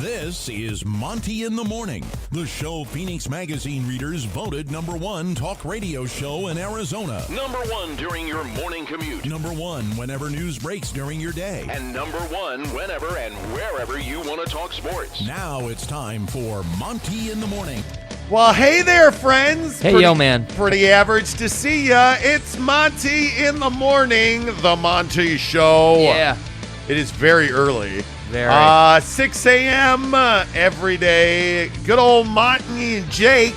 This is Monty in the Morning, the show Phoenix Magazine readers voted #1 talk radio show in Arizona. #1 during your morning commute. #1 whenever news breaks during your day. And #1 whenever and wherever you want to talk sports. Now it's time for Monty in the Morning. Well, hey there, friends. Hey, yo, man. Pretty average to see ya. It's Monty in the Morning, the Monty Show. Yeah. It is very early. Very. 6 a.m. Every day. Good old Monty Jake.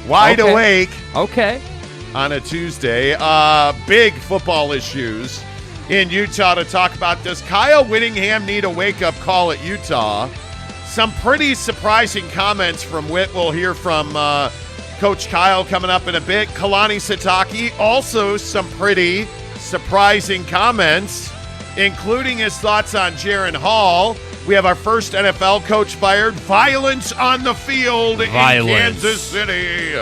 Wide awake Okay. on a Tuesday. Big football issues in Utah to talk about. Does Kyle Whittingham need a wake-up call at Utah? Some pretty surprising comments from Whit. We'll hear from Coach Kyle coming up in a bit. Kalani Sitake, also some pretty surprising comments, including his thoughts on Jaron Hall. We have our first NFL coach fired. Violence on the field in Kansas City.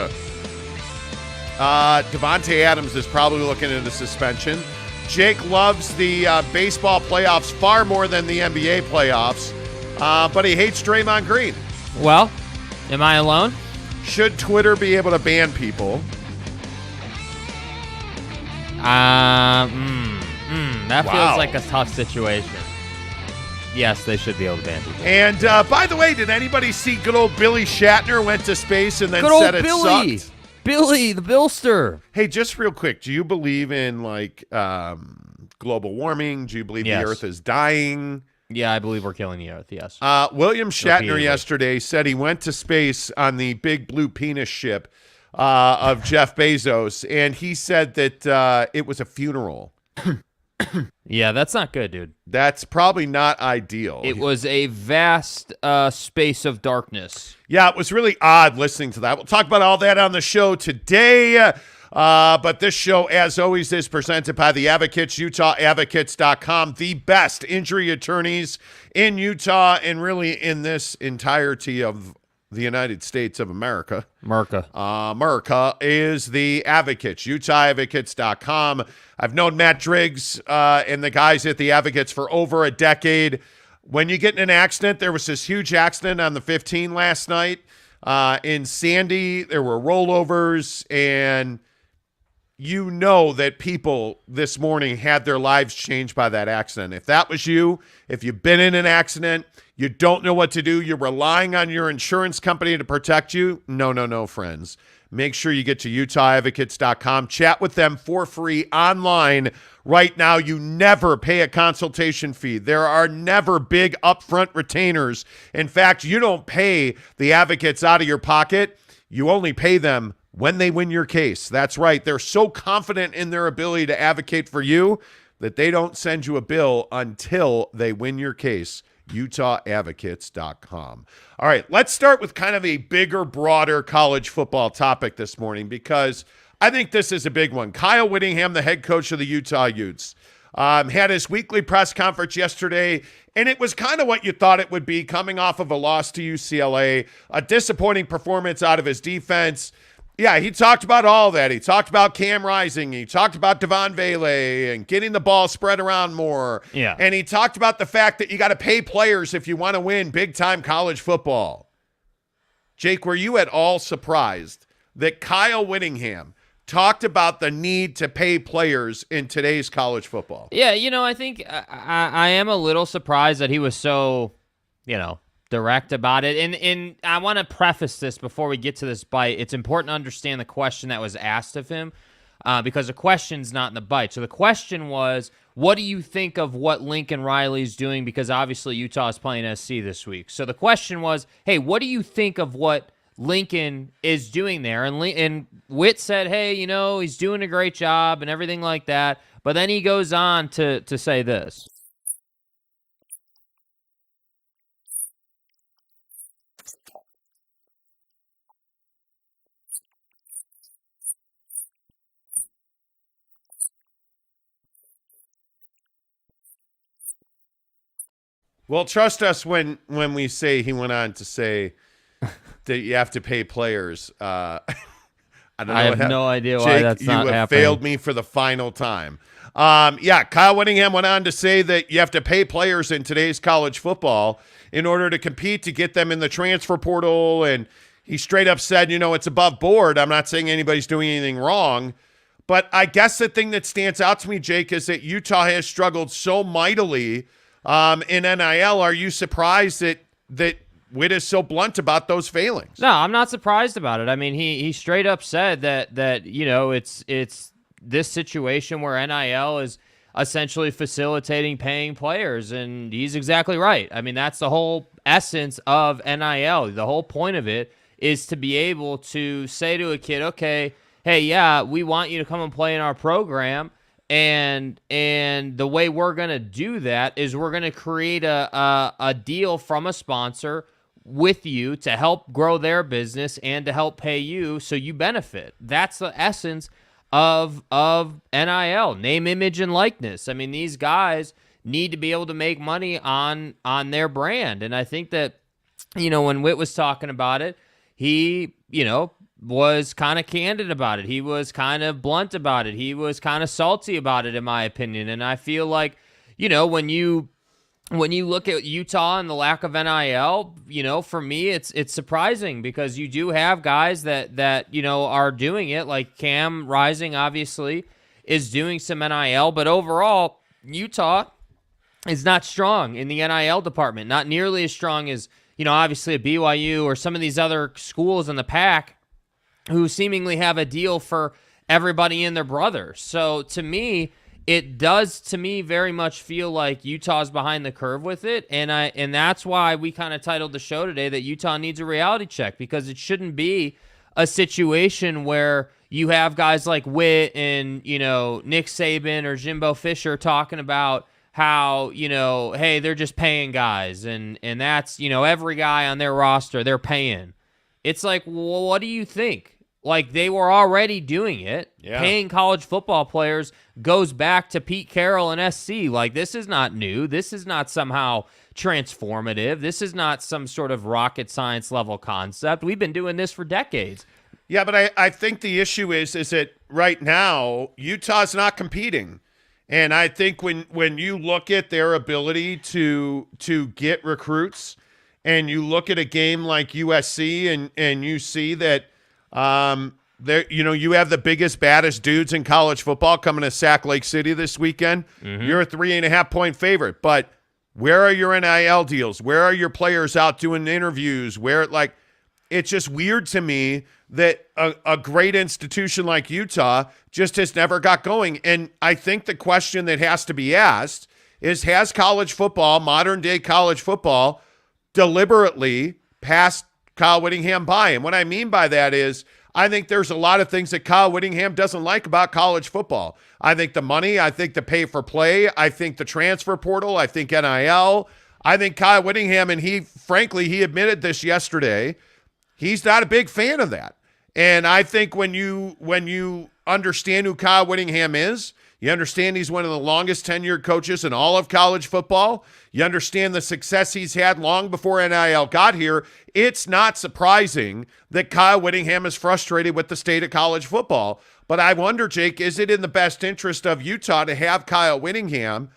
Devontae Adams is probably looking at a suspension. Jake loves the baseball playoffs far more than the NBA playoffs, but he hates Draymond Green. Well, am I alone? Should Twitter be able to ban people? That Wow. feels like a tough situation. Yes, they should be able to ban people. And by the way, did anybody see good old Billy Shatner went to space and then Good old said it Billy. sucked? Billy, the Billster. Hey, just real quick, do you believe in like global warming? Do you believe Yes. the Earth is dying? Yeah, I believe we're killing the Earth, yes. William Shatner Repeatedly. yesterday said he went to space on the big blue penis ship of Jeff Bezos, and he said that it was a funeral. Yeah, that's not good, dude. That's probably not ideal. It was a vast space of darkness. Yeah, it was really odd listening to that. We'll talk about all that on the show today. But this show, as always, is presented by the Advocates, UtahAdvocates.com, the best injury attorneys in Utah and really in this entirety of the United States of America. America is the Advocates, UtahAdvocates.com. I've known Matt Driggs and the guys at the Advocates for over a decade. When you get in an accident, there was this huge accident on the 15 last night in Sandy. There were rollovers, and you know that people this morning had their lives changed by that accident. If that was you, if you've been in an accident, you don't know what to do, you're relying on your insurance company to protect you, no, friends. Make sure you get to UtahAdvocates.com. Chat with them for free online right now. You never pay a consultation fee. There are never big upfront retainers. In fact, you don't pay the advocates out of your pocket. You only pay them when they win your case. That's right. They're so confident in their ability to advocate for you that they don't send you a bill until they win your case. UtahAdvocates.com. All right, let's start with kind of a bigger, broader college football topic this morning because I think this is a big one. Kyle Whittingham, the head coach of the Utah Utes, had his weekly press conference yesterday, and it was kind of what you thought it would be coming off of a loss to UCLA, a disappointing performance out of his defense. Yeah, he talked about all that. He talked about Cam Rising. He talked about Devon Vele and getting the ball spread around more. Yeah. And he talked about the fact that you got to pay players if you want to win big-time college football. Jake, were you at all surprised that Kyle Whittingham talked about the need to pay players in today's college football? Yeah, I think I am a little surprised that he was so, direct about it. And I want to preface this before we get to this bite. It's important to understand the question that was asked of him because the question's not in the bite. So the question was, what do you think of what Lincoln Riley's doing? Because obviously Utah is playing SC this week. So the question was, hey, what do you think of what Lincoln is doing there? And Witt said, hey, he's doing a great job and everything like that. But then he goes on to say this. Well, trust us when we say he went on to say that you have to pay players. I don't know. I have no idea why Jake, that's not you have happening. failed me for the final time. Kyle Whittingham went on to say that you have to pay players in today's college football in order to compete, to get them in the transfer portal. And he straight up said, it's above board. I'm not saying anybody's doing anything wrong. But I guess the thing that stands out to me, Jake, is that Utah has struggled so mightily in NIL. Are you surprised that Witt is so blunt about those failings? No, I'm not surprised about it. I mean, he straight up said that it's this situation where NIL is essentially facilitating paying players, and he's exactly right. I mean, that's the whole essence of NIL. The whole point of it is to be able to say to a kid, okay, hey, yeah, we want you to come and play in our program, and the way we're going to do that is we're going to create a deal from a sponsor with you to help grow their business and to help pay you so you benefit. That's the essence of NIL, name, image, and likeness. I mean, these guys need to be able to make money on their brand. And I think that, when Witt was talking about it, he, was kind of candid about it. He was kind of blunt about it. He was kind of salty about it, in my opinion. And I feel like, when you look at Utah and the lack of NIL, for me, it's surprising because you do have guys that are doing it. Like Cam Rising, obviously, is doing some NIL, but overall, Utah is not strong in the NIL department. Not nearly as strong as, obviously a BYU or some of these other schools in the pack who seemingly have a deal for everybody and their brother. So to me, it does very much feel like Utah's behind the curve with it, and that's why we kind of titled the show today that Utah needs a reality check, because it shouldn't be a situation where you have guys like Witt and Nick Saban or Jimbo Fisher talking about how hey, they're just paying guys, and that's every guy on their roster they're paying. It's like, well, what do you think? Like, they were already doing it. Yeah. Paying college football players goes back to Pete Carroll and SC. Like, this is not new. This is not somehow transformative. This is not some sort of rocket science level concept. We've been doing this for decades. Yeah, but I think the issue is that right now Utah's not competing. And I think when you look at their ability to get recruits, and you look at a game like USC and you see that there, you have the biggest, baddest dudes in college football coming to Sac Lake City this weekend. Mm-hmm. You're a 3.5-point favorite, but where are your NIL deals? Where are your players out doing interviews? It's just weird to me that a great institution like Utah just has never got going. And I think the question that has to be asked is, has college football, modern day college football, deliberately passed Kyle Whittingham by? And what I mean by that is, I think there's a lot of things that Kyle Whittingham doesn't like about college football. I think the money, I think the pay for play, I think the transfer portal, I think NIL. I think Kyle Whittingham, and he admitted this yesterday, he's not a big fan of that. And I think when you understand who Kyle Whittingham is, you understand he's one of the longest tenured coaches in all of college football. You understand the success he's had long before NIL got here. It's not surprising that Kyle Whittingham is frustrated with the state of college football. But I wonder, Jake, is it in the best interest of Utah to have Kyle Whittingham,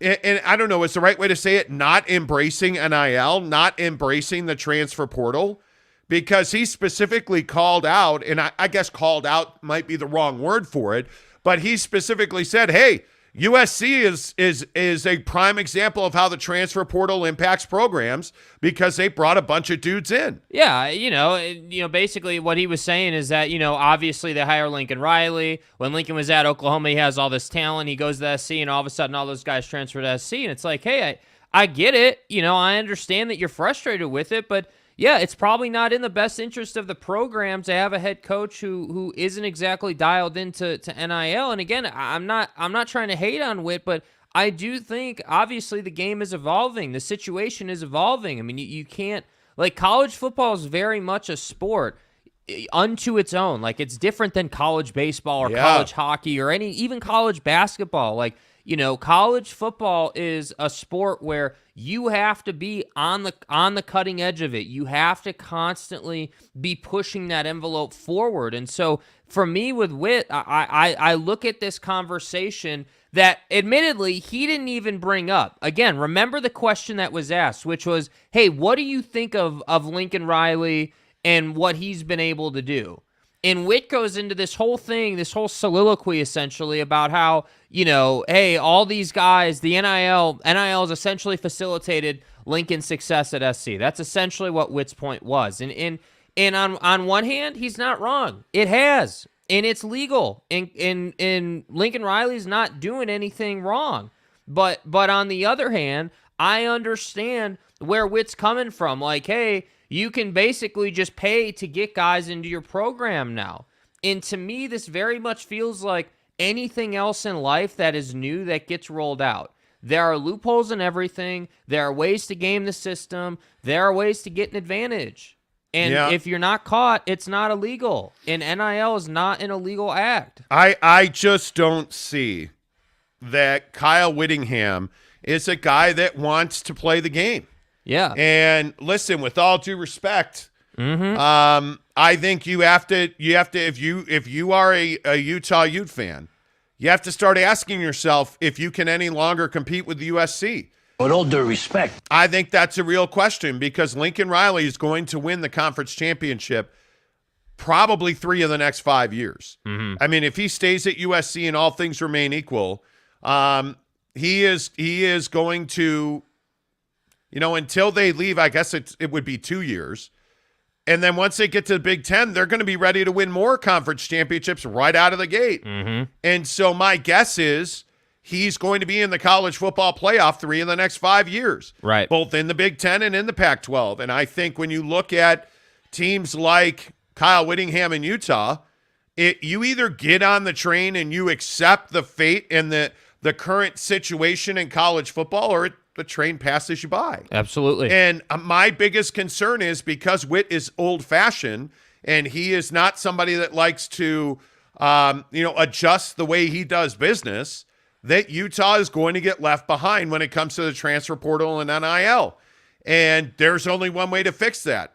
and I don't know, is the right way to say it, not embracing NIL, not embracing the transfer portal? Because he specifically called out, and I guess called out might be the wrong word for it, but he specifically said, hey, USC is a prime example of how the transfer portal impacts programs because they brought a bunch of dudes in. Yeah, basically what he was saying is that, obviously they hire Lincoln Riley. When Lincoln was at Oklahoma, he has all this talent. He goes to SC, and all of a sudden all those guys transfer to SC. And it's like, hey, I get it. I understand that you're frustrated with it, but yeah, it's probably not in the best interest of the program to have a head coach who isn't exactly dialed into NIL. And again, I'm not trying to hate on Witt, but I do think obviously the game is evolving. The situation is evolving. I mean, you can't, like, college football is very much a sport unto its own. Like, it's different than college baseball or college hockey or even college basketball. Like, college football is a sport where you have to be on the cutting edge of it. You have to constantly be pushing that envelope forward. And so for me with Witt, I look at this conversation that admittedly he didn't even bring up. Again, remember the question that was asked, which was, hey, what do you think of Lincoln Riley and what he's been able to do? And Witt goes into this whole thing, this whole soliloquy essentially about how, hey, all these guys, the NIL has essentially facilitated Lincoln's success at SC. That's essentially what Witt's point was. And on one hand, he's not wrong. It has. And it's legal. And Lincoln Riley's not doing anything wrong. But on the other hand, I understand where Witt's coming from. Like, hey, you can basically just pay to get guys into your program now. And to me, this very much feels like anything else in life that is new that gets rolled out. There are loopholes in everything. There are ways to game the system. There are ways to get an advantage. And if you're not caught, it's not illegal. And NIL is not an illegal act. I just don't see that Kyle Whittingham is a guy that wants to play the game. Yeah. And listen, with all due respect, I think you have to if you are a Utah Ute fan, you have to start asking yourself if you can any longer compete with the USC. With all due respect, I think that's a real question because Lincoln Riley is going to win the conference championship probably 3 of the next 5 years. I mean, if he stays at USC and all things remain equal, he is going to, until they leave, I guess it would be 2 years. And then once they get to the Big Ten, they're going to be ready to win more conference championships right out of the gate. And so my guess is he's going to be in the college football playoff 3 in the next 5 years. Right. Both in the Big Ten and in the Pac-12. And I think when you look at teams like Kyle Whittingham in Utah, you either get on the train and you accept the fate and the current situation in college football, or the train passes you by. Absolutely. And my biggest concern is because Witt is old-fashioned and he is not somebody that likes to, adjust the way he does business, that Utah is going to get left behind when it comes to the transfer portal and NIL. And there's only one way to fix that.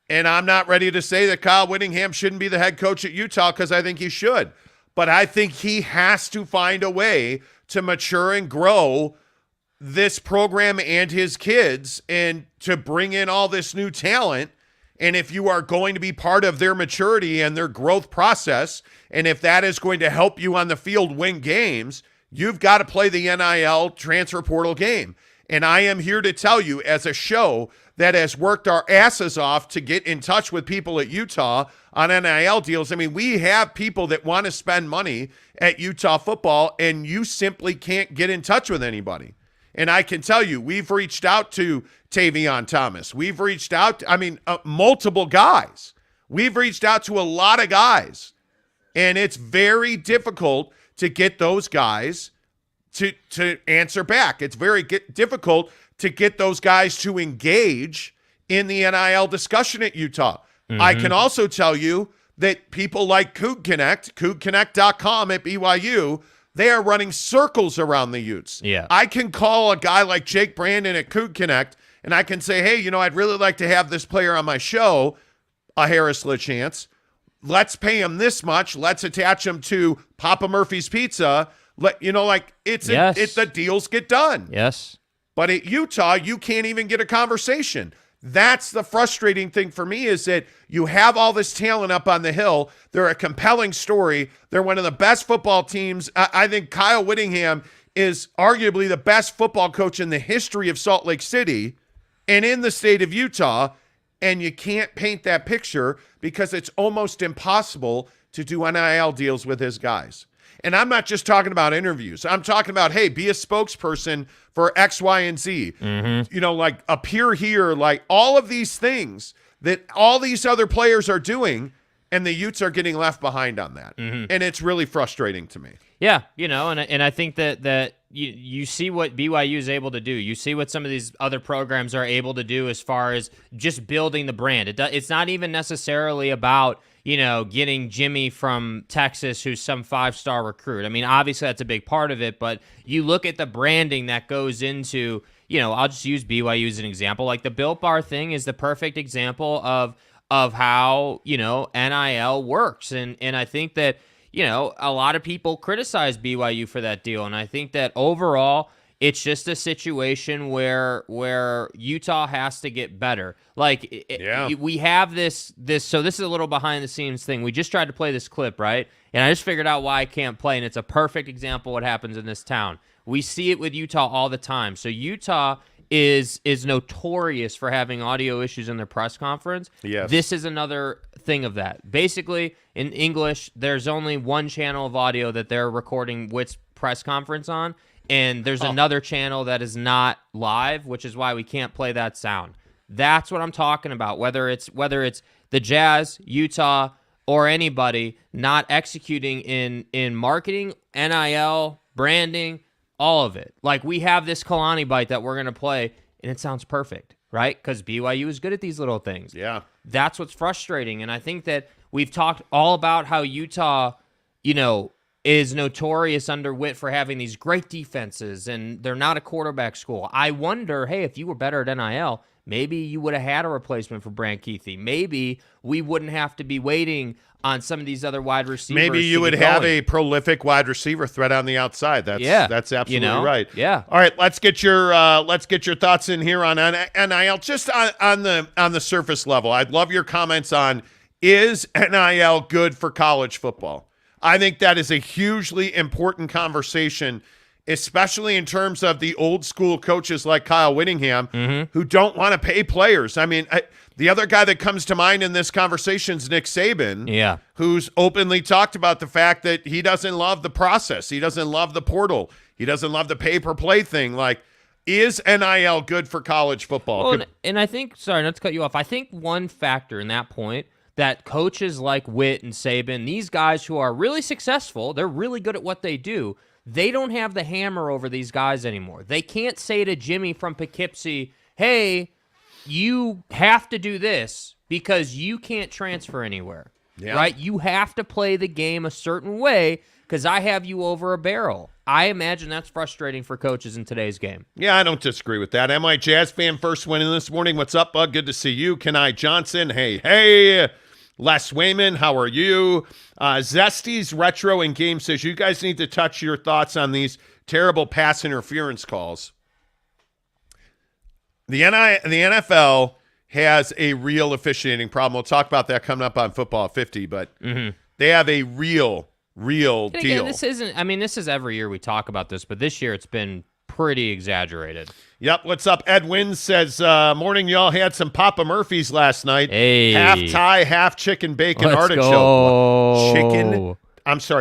And I'm not ready to say that Kyle Whittingham shouldn't be the head coach at Utah because I think he should. But I think he has to find a way to mature and grow this program and his kids and to bring in all this new talent. And if you are going to be part of their maturity and their growth process, and if that is going to help you on the field win games, you've got to play the NIL transfer portal game. And I am here to tell you, as a show that has worked our asses off to get in touch with people at Utah on NIL deals, I mean, we have people that want to spend money at Utah football, and you simply can't get in touch with anybody. And I can tell you, we've reached out to Tavion Thomas. We've reached out, multiple guys. We've reached out to a lot of guys. And it's very difficult to get those guys to answer back. It's very difficult to get those guys to engage in the NIL discussion at Utah. I can also tell you that people like CougConnect.com at BYU, they are running circles around the Utes. Yeah. I can call a guy like Jake Brandon at Coug Connect, and I can say, hey, I'd really like to have this player on my show, a Harris LaChance. Let's pay him this much. Let's attach him to Papa Murphy's Pizza. The deals get done. Yes. But at Utah, you can't even get a conversation. That's the frustrating thing for me, is that you have all this talent up on the hill. They're a compelling story. They're one of the best football teams. I think Kyle Whittingham is arguably the best football coach in the history of Salt Lake City and in the state of Utah. And you can't paint that picture because it's almost impossible to do NIL deals with his guys. And I'm not just talking about interviews. I'm talking about, hey, be a spokesperson for X, Y, and Z. Appear here, all of these things that all these other players are doing. And the Utes are getting left behind on that. And it's really frustrating to me. Yeah, and I think that you see what BYU is able to do. You see what some of these other programs are able to do as far as just building the brand. It's not even necessarily about, getting Jimmy from Texas, who's some 5-star recruit. I mean, obviously that's a big part of it, but you look at the branding that goes into, I'll just use BYU as an example. Like the Built Bar thing is the perfect example of how, NIL works. And I think that, a lot of people criticize BYU for that deal. And I think that overall, it's just a situation where Utah has to get better. Like, we have this, so this is a little behind the scenes thing. We just tried to play this clip, right? And I just figured out why I can't play. And it's a perfect example of what happens in this town. We see it with Utah all the time. So Utah is notorious for having audio issues in their press conference. Yes. This is another thing of that. Basically, in English, there's only one channel of audio that they're recording Witt's press conference on, and there's another channel that is not live, which is why we can't play that sound. That's what I'm talking about. Whether it's the Jazz, Utah, or anybody not executing in marketing, NIL, branding, all of it. Like, we have this Kalani bite that we're going to play, and it sounds perfect, right? Because BYU is good at these little things. Yeah. That's what's frustrating. And I think that we've talked all about how Utah, is notorious under Witt for having these great defenses, and they're not a quarterback school. I wonder, hey, if you were better at NIL, maybe you would have had a replacement for Brant Keithy. Maybe we wouldn't have to be waiting on some of these other wide receivers. Maybe you would have a prolific wide receiver threat on the outside. That's absolutely right. Yeah. All right, let's get your thoughts in here on NIL, just on the surface level. I'd love your comments on, is NIL good for college football? I think that is a hugely important conversation, especially in terms of the old school coaches like Kyle Whittingham who don't want to pay players. I mean, the other guy that comes to mind in this conversation is Nick Saban, who's openly talked about the fact that he doesn't love the process. He doesn't love the portal. He doesn't love the pay-per-play thing. Like, is NIL good for college football? Well, and I think, sorry, not to cut you off, I think one factor in that point that coaches like Witt and Saban, these guys who are really successful, they're really good at what they do, they don't have the hammer over these guys anymore. They can't say to Jimmy from Poughkeepsie, hey, you have to do this because you can't transfer anywhere, right? You have to play the game a certain way because I have you over a barrel. I imagine that's frustrating for coaches in today's game. Yeah, I don't disagree with that. MI Jazz fan first winning this morning. What's up, bud? Good to see you. Kenai Johnson, hey. Les Wayman, how are you? Zesty's Retro in Game says, you guys need to touch your thoughts on these terrible pass interference calls. The NFL has a real officiating problem. We'll talk about that coming up on Football 50, but they have a real deal. Again, this is every year we talk about this, but this year it's been pretty exaggerated. Yep. What's up? Ed Wynn says, morning, y'all had some Papa Murphy's last night. Hey. Half Thai, half chicken bacon artichoke. Go.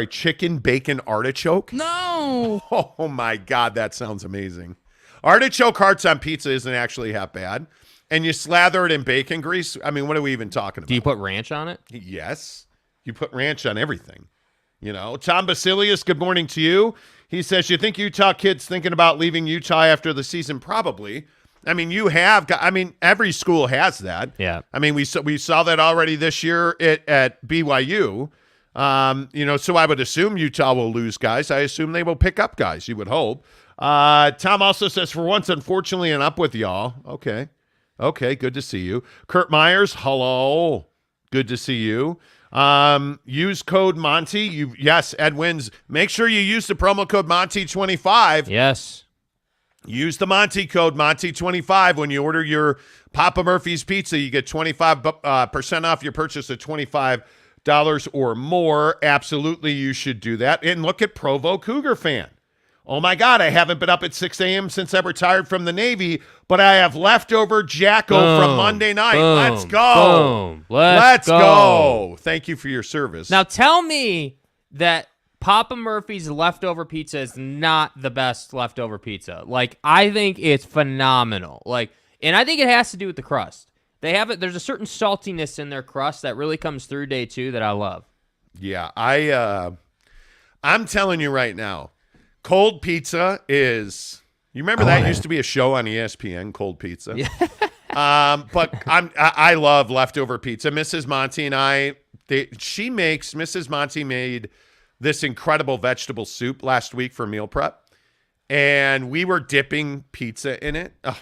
Chicken bacon artichoke? No. Oh, my God. That sounds amazing. Artichoke hearts on pizza isn't actually half bad. And you slather it in bacon grease. I mean, what are we even talking about? Do you put ranch on it? Yes. You put ranch on everything. Tom Basilius, good morning to you. He says, you think Utah kids thinking about leaving Utah after the season? Probably. I mean, every school has that. Yeah. I mean, we saw that already this year at BYU. So I would assume Utah will lose guys. I assume they will pick up guys, you would hope. Tom also says, for once, unfortunately, and up with y'all. Okay, good to see you. Kurt Myers, hello. Good to see you. Use code Monty. Yes, Ed wins. Make sure you use the promo code Monty25. Yes. Use the Monty code Monty25 when you order your Papa Murphy's pizza. You get 25% off your purchase of $25 or more. Absolutely, you should do that. And look at Provo Cougar fan. Oh, my God, I haven't been up at 6 a.m. since I retired from the Navy, but I have leftover Jacko from Monday night. Let's go. Let's go. Thank you for your service. Now, tell me that Papa Murphy's leftover pizza is not the best leftover pizza. Like, I think it's phenomenal. And I think it has to do with the crust. they have it. There's a certain saltiness in their crust that really comes through day 2 that I love. Yeah, I'm telling you right now, cold pizza is. You remember that used to be a show on ESPN, Cold Pizza. Yeah. But I love leftover pizza. Mrs. Monty and Mrs. Monty made this incredible vegetable soup last week for meal prep, and we were dipping pizza in it. Oh,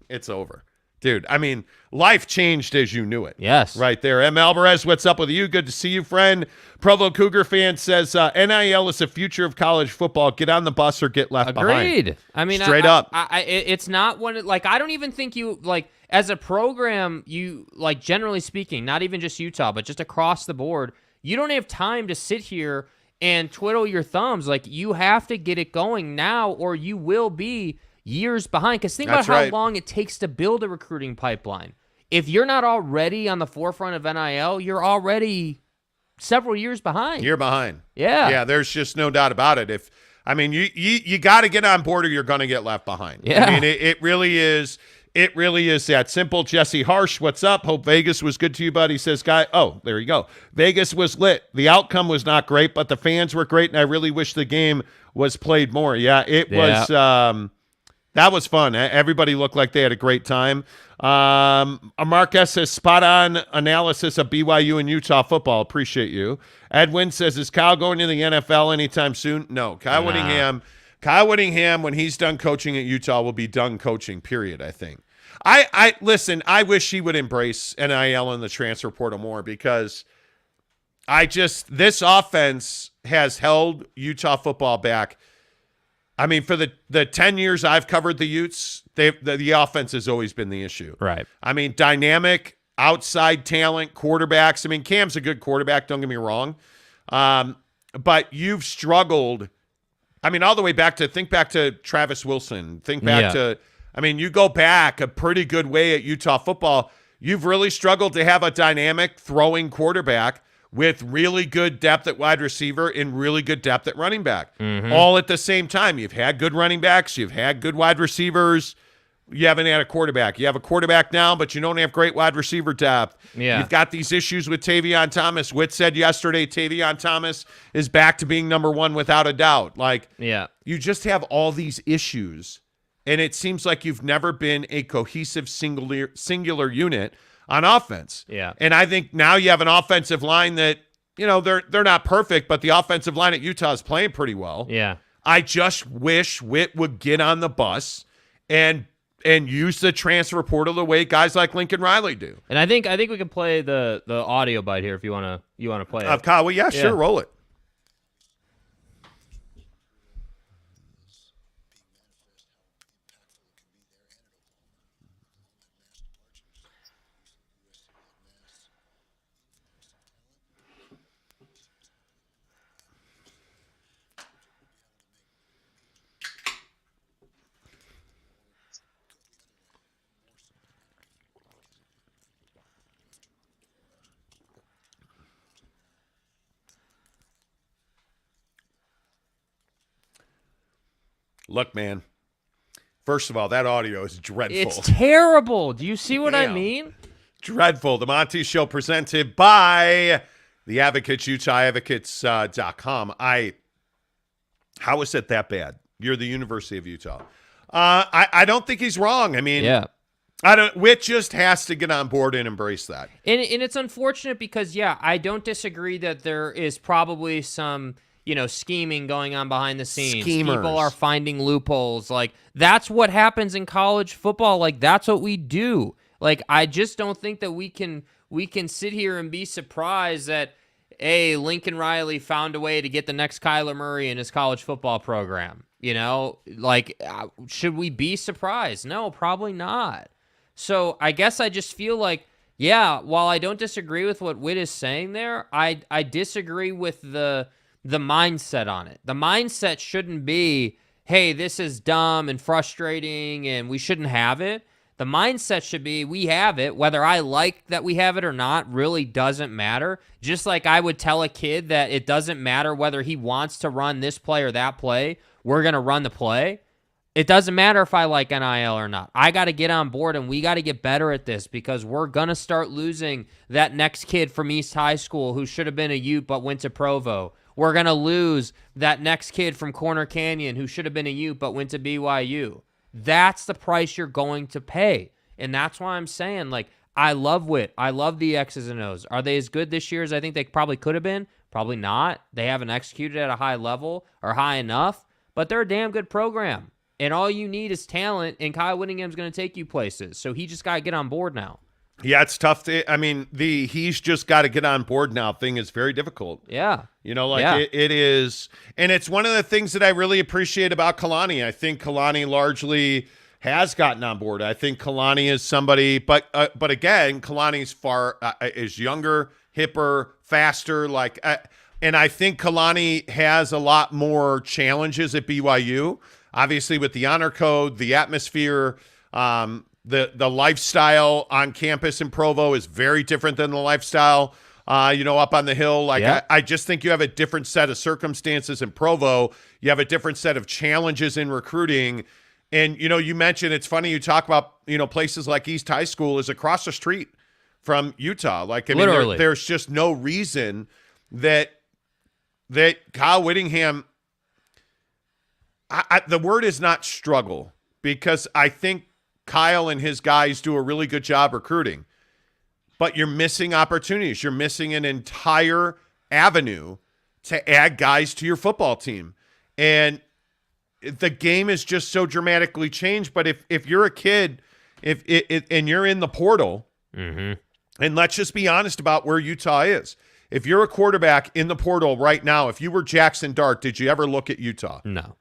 it's over. Dude, I mean, life changed as you knew it. Yes. Right there. M. Alvarez, what's up with you? Good to see you, friend. Provo Cougar fan says, NIL is the future of college football. Get on the bus or get left behind. Agreed. I mean, straight up. It's not one, like, I don't even think you, like, as a program, you, like, generally speaking, not even just Utah, but just across the board, you don't have time to sit here and twiddle your thumbs. Like, you have to get it going now or you will be years behind. Because think about how long it takes to build a recruiting pipeline. If you're not already on the forefront of NIL, you're already several years behind. You're behind. Yeah. Yeah, there's just no doubt about it. You got to get on board or you're going to get left behind. Yeah. I mean, it really is. It really is that simple. Jesse Harsh, what's up? Hope Vegas was good to you, buddy. Says, guy. Oh, there you go. Vegas was lit. The outcome was not great, but the fans were great, and I really wish the game was played more. Yeah, it was. That was fun. Everybody looked like they had a great time. Marquez says, spot-on analysis of BYU and Utah football. Appreciate you. Edwin says, is Kyle going to the NFL anytime soon? No. Kyle Whittingham, when he's done coaching at Utah, will be done coaching, period, I think. Listen, I wish he would embrace NIL and the transfer portal more because this offense has held Utah football back. I mean, for the 10 years I've covered the Utes, the offense has always been the issue. Right. I mean, dynamic, outside talent, quarterbacks. I mean, Cam's a good quarterback, don't get me wrong. But you've struggled. I mean, all the way back to Travis Wilson. Think back to, I mean, you go back a pretty good way at Utah football. You've really struggled to have a dynamic throwing quarterback with really good depth at wide receiver and really good depth at running back. Mm-hmm. All at the same time. You've had good running backs. You've had good wide receivers. You haven't had a quarterback. You have a quarterback now, but you don't have great wide receiver depth. Yeah. You've got these issues with Tavion Thomas. Witt said yesterday Tavion Thomas is back to being number one without a doubt. You just have all these issues, and it seems like you've never been a cohesive singular unit on offense. Yeah. And I think now you have an offensive line that, they're not perfect, but the offensive line at Utah is playing pretty well. Yeah. I just wish Witt would get on the bus and use the transfer portal the way guys like Lincoln Riley do. And I think we can play the audio bite here if you want to play it. Kyle, well, sure, roll it. Look, man, first of all, that audio is dreadful. It's terrible. Do you see what I mean? Dreadful. The Monty Show presented by the Advocates, UtahAdvocates.com. How is it that bad? You're the University of Utah. I don't think he's wrong. I mean, Witt just has to get on board and embrace that. And it's unfortunate because, I don't disagree that there is probably some scheming going on behind the scenes. Schemers. People are finding loopholes. Like, that's what happens in college football. Like, that's what we do. Like, I just don't think that we can sit here and be surprised that, Lincoln Riley found a way to get the next Kyler Murray in his college football program. Should we be surprised? No, probably not. So I guess I just feel like, while I don't disagree with what Witt is saying there, I disagree with the mindset on it. The mindset shouldn't be, hey, this is dumb and frustrating and we shouldn't have it. The mindset should be, we have it. Whether I like that we have it or not really doesn't matter. Just like I would tell a kid that it doesn't matter whether he wants to run this play or that play. We're going to run the play. It doesn't matter if I like NIL or not. I got to get on board, and we got to get better at this because we're going to start losing that next kid from East High School who should have been a Ute but went to Provo. We're going to lose that next kid from Corner Canyon who should have been a Ute but went to BYU. That's the price you're going to pay. And that's why I'm saying, like, I love Witt. I love the X's and O's. Are they as good this year as I think they probably could have been? Probably not. They haven't executed at a high level or high enough, but they're a damn good program. And all you need is talent, and Kyle Whittingham's going to take you places. So he just got to get on board now. Yeah, it's tough he's just got to get on board now thing is very difficult. Yeah. It is. And it's one of the things that I really appreciate about Kalani. I think Kalani largely has gotten on board. I think Kalani is somebody, but again, Kalani's is younger, hipper, faster. And I think Kalani has a lot more challenges at BYU. Obviously, with the honor code, the atmosphere, the lifestyle on campus in Provo is very different than the lifestyle, up on the hill. I just think you have a different set of circumstances in Provo. You have a different set of challenges in recruiting. And, you mentioned, it's funny you talk about, places like East High School is across the street from Utah. Literally. There's just no reason that Kyle Whittingham, the word is not struggle, because I think Kyle and his guys do a really good job recruiting, but you're missing opportunities. You're missing an entire avenue to add guys to your football team. And the game is just so dramatically changed. But if you're a kid, and you're in the portal, and let's just be honest about where Utah is. If you're a quarterback in the portal right now, if you were Jackson Dart, did you ever look at Utah? No.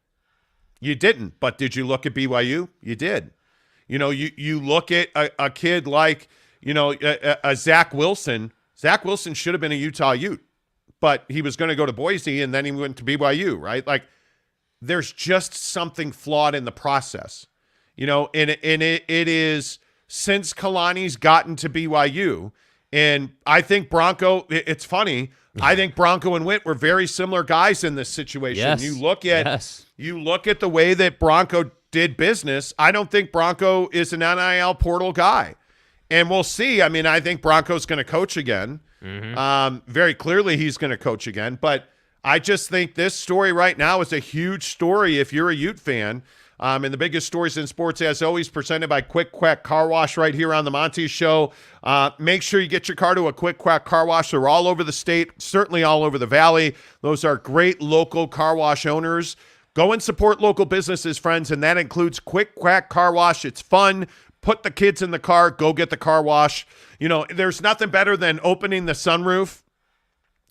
You didn't, but did you look at BYU? You did. You look at a kid like, a Zach Wilson. Zach Wilson should have been a Utah Ute, but he was going to go to Boise, and then he went to BYU, right? There's just something flawed in the process, and it is since Kalani's gotten to BYU, and I think Bronco, it's funny, I think Bronco and Witt were very similar guys in this situation. Yes. You look at the way that Bronco did business. I don't think Bronco is an NIL portal guy. And we'll see. I think Bronco's going to coach again. Very clearly he's going to coach again. But I just think this story right now is a huge story if you're a Ute fan. And the biggest stories in sports, as always, presented by Quick Quack Car Wash right here on the Monty Show. Make sure you get your car to a Quick Quack Car Wash. They're all over the state, certainly all over the valley. Those are great local car wash owners. Go and support local businesses, friends, and that includes Quick Quack Car Wash. It's fun. Put the kids in the car. Go get the car wash. There's nothing better than opening the sunroof.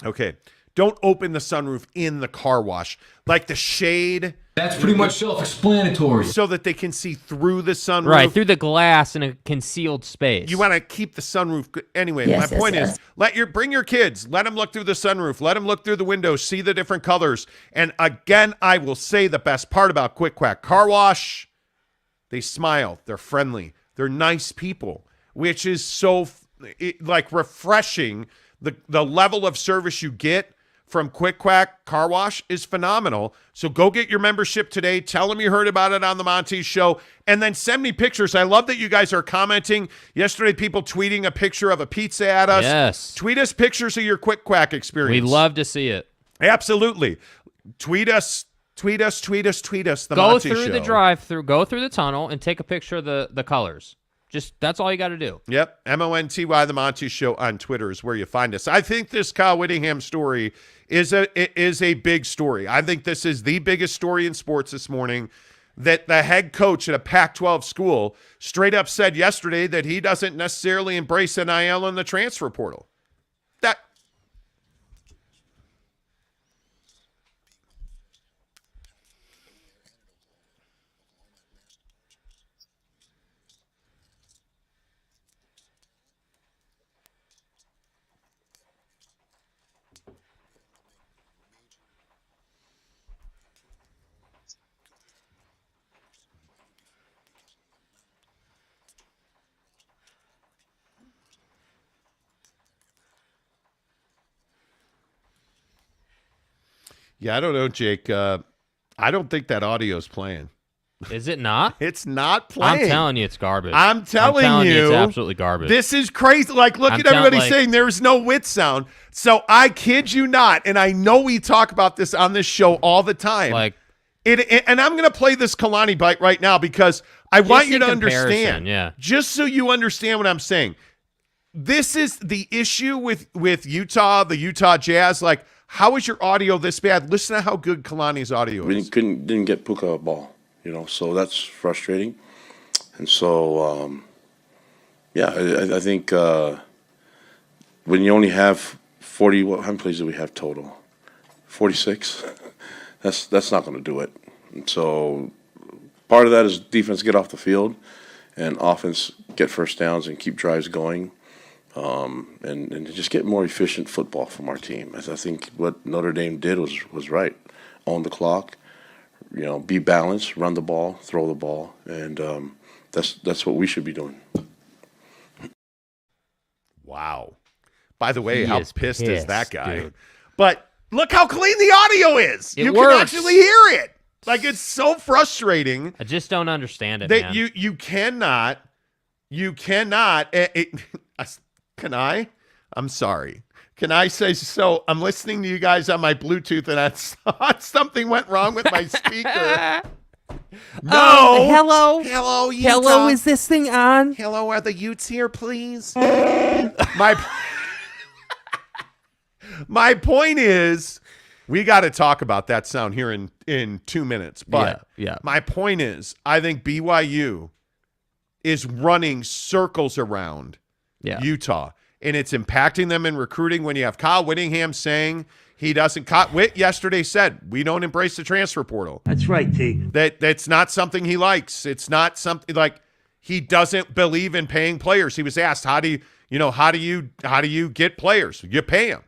Okay, don't open the sunroof in the car wash. Like the shade. That's pretty much self-explanatory. So that they can see through the sunroof. Right, through the glass in a concealed space. You want to keep the sunroof. Anyway, my point is, bring your kids. Let them look through the sunroof. Let them look through the windows, see the different colors. And again, I will say the best part about Quick Quack Car Wash, they smile. They're friendly. They're nice people, which is so refreshing. The level of service you get from Quick Quack Car Wash is phenomenal. So go get your membership today. Tell them you heard about it on the Monty Show. And then send me pictures. I love that you guys are commenting. Yesterday, people tweeting a picture of a pizza at us. Yes. Tweet us pictures of your Quick Quack experience. We'd love to see it. Absolutely. Tweet us. The Go Monty through Show. the drive-through. Go through the tunnel and take a picture of the colors. That's all you got to do. Yep. MONTY, the Monty Show on Twitter is where you find us. I think this Kyle Whittingham story is a big story. I think this is the biggest story in sports this morning, that the head coach at a Pac-12 school straight up said yesterday that he doesn't necessarily embrace NIL in the transfer portal. Yeah, I don't know, Jake. I don't think that audio is playing. Is it not? It's not playing. I'm telling you, it's garbage. I'm telling you, it's absolutely garbage. This is crazy. Like, look at everybody saying there's no wit sound. So I kid you not, and I know we talk about this on this show all the time. Like, and I'm going to play this Kalani bite right now because I want you to understand. Yeah. Just so you understand what I'm saying. This is the issue with Utah, the Utah Jazz. Like, how is your audio this bad? Listen to how good Kalani's audio is. We didn't get Puka a ball, so that's frustrating. And so, I think when you only have 40, how many plays do we have total? 46? That's not going to do it. And so part of that is defense get off the field and offense get first downs and keep drives going. And just get more efficient football from our team. I think what Notre Dame did was right. Own the clock, be balanced, run the ball, throw the ball, and that's what we should be doing. Wow. By the way, how pissed is that guy? Dude. But look how clean the audio is. You works. can actually hear it. Like, it's so frustrating. I just don't understand it, that man. you cannot. Can I? I'm sorry. Can I say so? I'm listening to you guys on my Bluetooth, and I thought something went wrong with my speaker. No. Hello. Hello, Utah. Hello, is this thing on? Hello, are the Utes here, please? My point is, we got to talk about that sound here in 2 minutes. But yeah. My point is, I think BYU is running circles around Utah, and it's impacting them in recruiting. When you have Kyle Whittingham saying he doesn't, Whit yesterday said, we don't embrace the transfer portal. That's right, T. That's not something he likes. It's not something like he doesn't believe in paying players. He was asked, how do you get players? You pay them.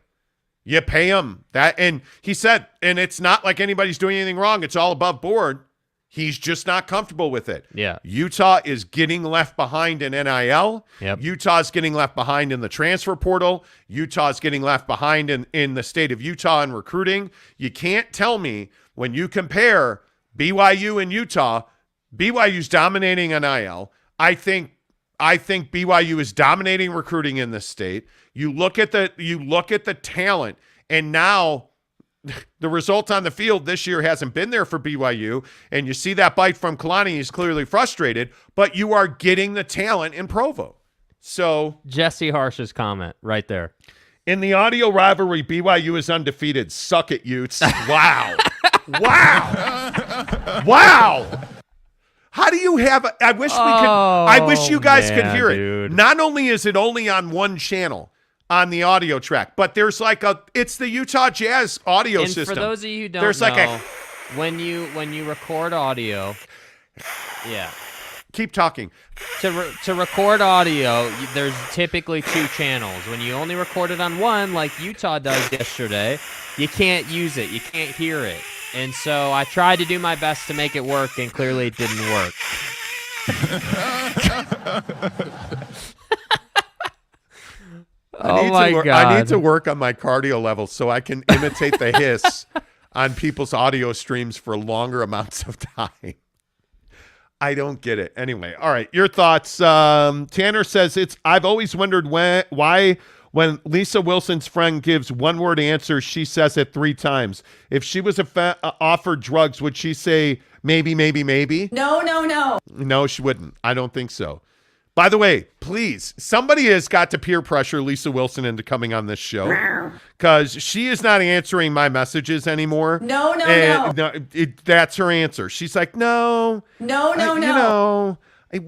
You pay them that. And he said, and it's not like anybody's doing anything wrong. It's all above board. He's just not comfortable with it. Yeah. Utah is getting left behind in NIL. Yep. Utah's getting left behind in the transfer portal. Utah's getting left behind in the state of Utah in recruiting. You can't tell me when you compare BYU and Utah, BYU's dominating NIL. I think BYU is dominating recruiting in this state. You look at the talent, and now the result on the field this year hasn't been there for BYU, and you see that bite from Kalani. He's clearly frustrated, but you are getting the talent in Provo. So Jesse Harsh's comment right there. In the audio rivalry, BYU is undefeated. Suck it, Utes. Wow. Wow. How do you have I wish you guys could hear it. Dude. Not only is it only on one channel on the audio track, but there's it's the Utah Jazz audio And system. for those of you who don't there's know, when you record audio, keep talking. To record audio, there's typically 2 channels. When you only record it on one, like Utah does yesterday, you can't use it. You can't hear it. And so I tried to do my best to make it work, and clearly it didn't work. I need to work on my cardio levels so I can imitate the hiss on people's audio streams for longer amounts of time. I don't get it. Anyway, all right, your thoughts. Tanner says I've always wondered why when Lisa Wilson's friend gives one-word answers, she says it 3 times. If she was offered drugs, would she say maybe, maybe, maybe? No. No, she wouldn't. I don't think so. By the way, please, somebody has got to peer pressure Lisa Wilson into coming on this show because she is not answering my messages anymore. No. That's her answer. She's like, no.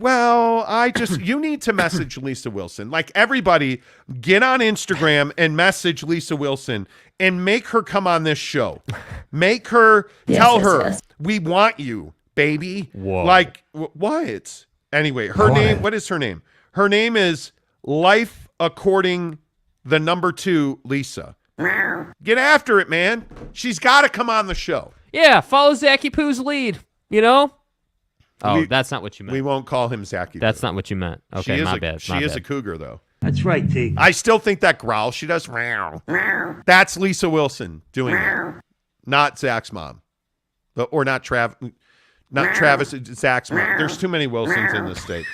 Well, you need to message Lisa Wilson. Like, everybody, get on Instagram and message Lisa Wilson and make her come on this show. Make her, tell her, we want you, baby. Whoa. Like, what? Anyway, her name, what is her name? Her name is Life According the number 2, Lisa. Get after it, man. She's got to come on the show. Yeah, follow Zachy Poo's lead, Oh, that's not what you meant. We won't call him Zachy. That's not what you meant. Okay, my bad. She is a cougar, though. That's right, T. I still think that growl she does, that's Lisa Wilson doing it, not Zach's mom, or not Not Travis, Zach's mom. There's too many Wilsons in this state.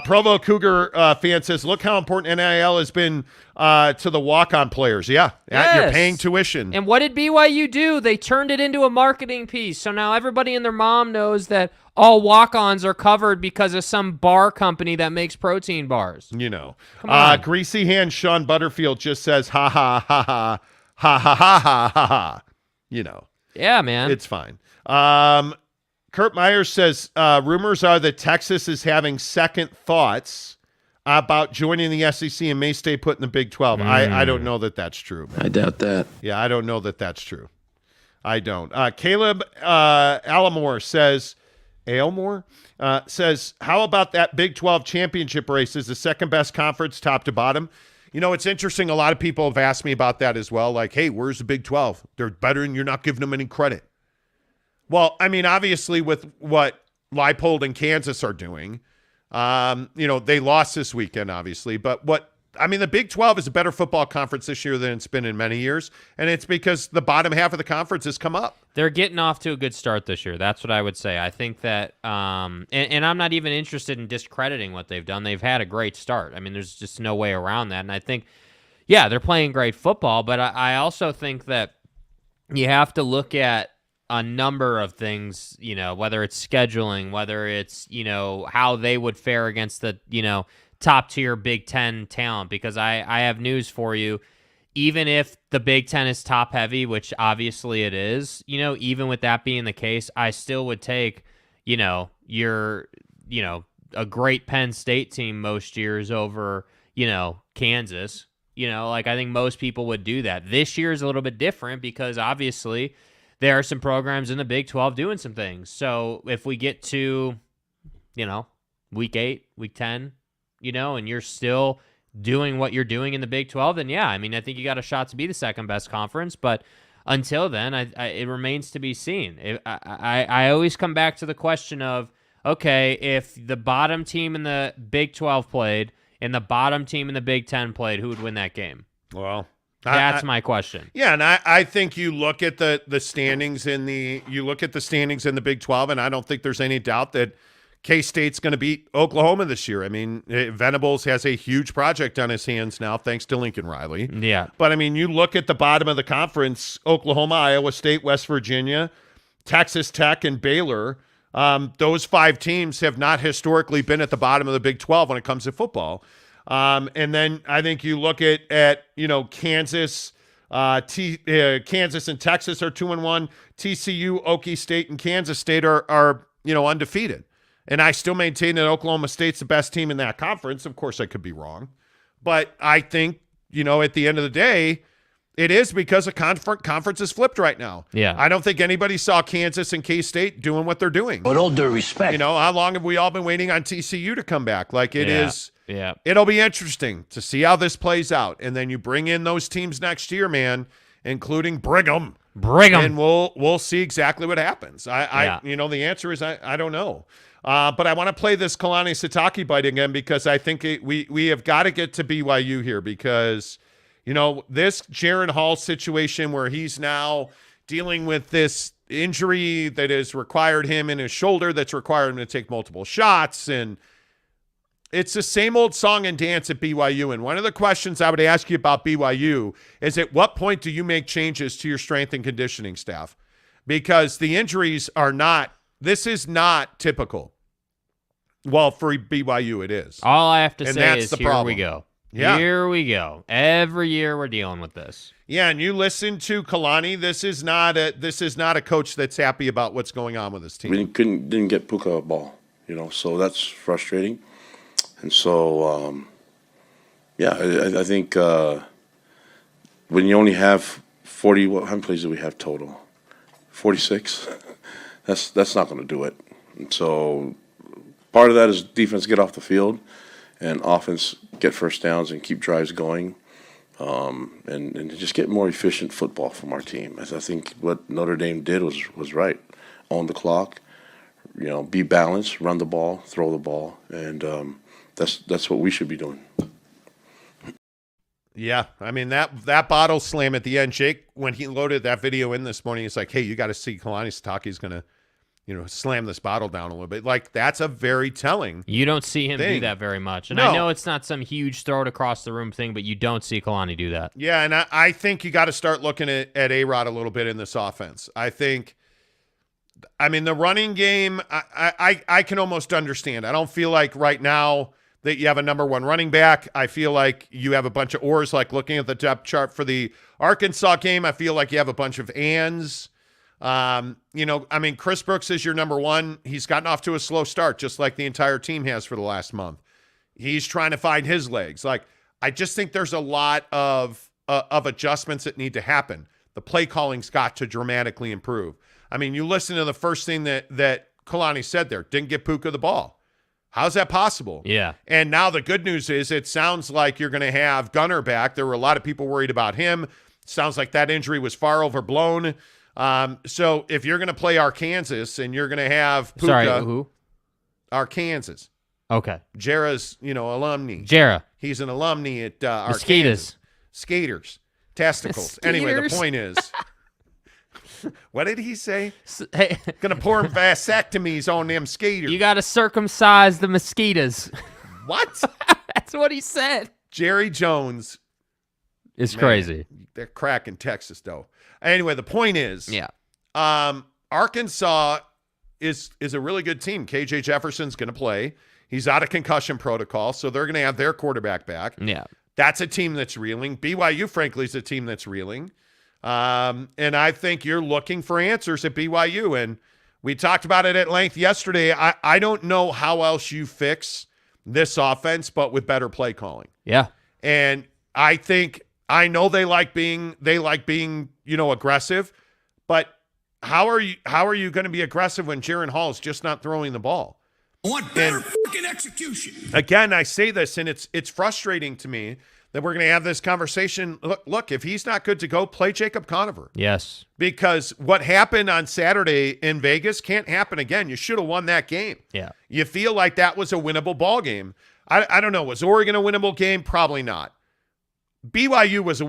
Provo Cougar fan says, look how important NIL has been to the walk-on players. Yeah, you're paying tuition. And what did BYU do? They turned it into a marketing piece. So now everybody and their mom knows that all walk-ons are covered because of some bar company that makes protein bars. You know. Come on. Greasy Hand Sean Butterfield just says, ha, ha, ha, ha, ha, ha, ha, ha, ha, ha. You know. Yeah, man. It's fine. Kurt Myers says, rumors are that Texas is having second thoughts about joining the SEC and may stay put in the Big 12. I don't know that that's true. I doubt that. Yeah, I don't know that that's true. I don't. Caleb Alamore says, how about that Big 12 championship race is the second best conference top to bottom? You know, it's interesting. A lot of people have asked me about that as well. Like, hey, where's the Big 12? They're better and you're not giving them any credit. Well, I mean, obviously with what Leipold and Kansas are doing, they lost this weekend, obviously. But the Big 12 is a better football conference this year than it's been in many years. And it's because the bottom half of the conference has come up. They're getting off to a good start this year. That's what I would say. I think that, and I'm not even interested in discrediting what they've done. They've had a great start. I mean, there's just no way around that. And I think, yeah, they're playing great football. But I also think that you have to look at a number of things, whether it's scheduling, whether it's, how they would fare against the, top tier Big Ten talent, because I have news for you. Even if the Big Ten is top heavy, which obviously it is, even with that being the case, I still would take, a great Penn State team most years over, Kansas. I think most people would do that. This year is a little bit different because obviously there are some programs in the Big 12 doing some things. So if we get to, week 8, week 10, and you're still doing what you're doing in the Big 12, then yeah, I think you got a shot to be the second best conference. But until then, it remains to be seen. I always come back to the question of, okay, if the bottom team in the Big 12 played and the bottom team in the Big 10 played, who would win that game? Well, that's my question. Yeah, and I think you look at the standings in the Big 12, and I don't think there's any doubt that K-State's going to beat Oklahoma this year. I mean, Venables has a huge project on his hands now, thanks to Lincoln Riley. Yeah. But, you look at the bottom of the conference, Oklahoma, Iowa State, West Virginia, Texas Tech, and Baylor. Those 5 teams have not historically been at the bottom of the Big 12 when it comes to football. And then I think you look at Kansas, Kansas and Texas are 2-1. TCU, Okie State, and Kansas State are undefeated. And I still maintain that Oklahoma State's the best team in that conference. Of course, I could be wrong. But I think, at the end of the day, it is because a conference is flipped right now. Yeah. I don't think anybody saw Kansas and K-State doing what they're doing. With all due respect. How long have we all been waiting on TCU to come back? Yeah. It'll be interesting to see how this plays out. And then you bring in those teams next year, man, including Brigham. And we'll see exactly what happens. The answer is I don't know. But I want to play this Kalani Sitake bite again because I think we have got to get to BYU here because, this Jaron Hall situation where he's now dealing with this injury that has required him in his shoulder, that's required him to take multiple shots. And it's the same old song and dance at BYU. And one of the questions I would ask you about BYU is at what point do you make changes to your strength and conditioning staff? Because the injuries this is not typical. Well, for BYU, it is. All I have to say that's is the here problem. we go. Yeah. Here we go. Every year we're dealing with this. Yeah, and you listen to Kalani. This is not a coach that's happy about what's going on with his team. We didn't get Puka a ball, so that's frustrating. And so, I think when you only have 40, how many plays do we have total? 46. That's not going to do it. And so part of that is defense get off the field and offense get first downs and keep drives going, and just get more efficient football from our team. I think what Notre Dame did was right. Own the clock, be balanced, run the ball, throw the ball, and that's what we should be doing. Yeah, that bottle slam at the end, Jake, when he loaded that video in this morning, it's like, hey, you got to see Kalani Sitake's going to slam this bottle down a little bit. Like, that's a very telling. You don't see him thing. do that very much. And No. I know it's not some huge throw it across the room thing, but you don't see Kalani do that. Yeah, and I think you got to start looking at A-Rod a little bit in this offense. The running game, I can almost understand. I don't feel like right now that you have a number one running back. I feel like you have a bunch of ors, like looking at the depth chart for the Arkansas game. I feel like you have a bunch of ands. Chris Brooks is your number one. He's gotten off to a slow start, just like the entire team has for the last month. He's trying to find his legs. Like, I just think there's a lot of adjustments that need to happen. The play calling's got to dramatically improve. You listen to the first thing that Kalani said there, didn't get Puka the ball. How's that possible? Yeah. And now the good news is it sounds like you're going to have Gunner back. There were a lot of people worried about him. Sounds like that injury was far overblown. So if you're going to play Arkansas and you're going to have Puka. Sorry, who? Arkansas. Okay. Jera's, alumni. Jera. He's an alumni at Arkansas. Skaters. Skaters. Testicles. Anyway, the point is, what did he say? Hey, going to pour vasectomies on them skaters. you got to circumcise the mosquitoes. What? That's what he said. Jerry Jones. It's crazy. They're cracking Texas, though. Anyway, the point is, Arkansas is a really good team. KJ Jefferson's going to play. He's out of concussion protocol, so they're going to have their quarterback back. Yeah. That's a team that's reeling. BYU, frankly, is a team that's reeling. And I think you're looking for answers at BYU. And we talked about it at length yesterday. I don't know how else you fix this offense, but with better play calling. Yeah. And I know they like being aggressive, but how are you going to be aggressive when Jaron Hall's just not throwing the ball? I want better fucking execution. Again, I say this, and it's frustrating to me that we're going to have this conversation. Look, if he's not good to go, play Jacob Conover. Yes. Because what happened on Saturday in Vegas can't happen again. You should have won that game. Yeah. You feel like that was a winnable ball game. I don't know. Was Oregon a winnable game? Probably not. BYU was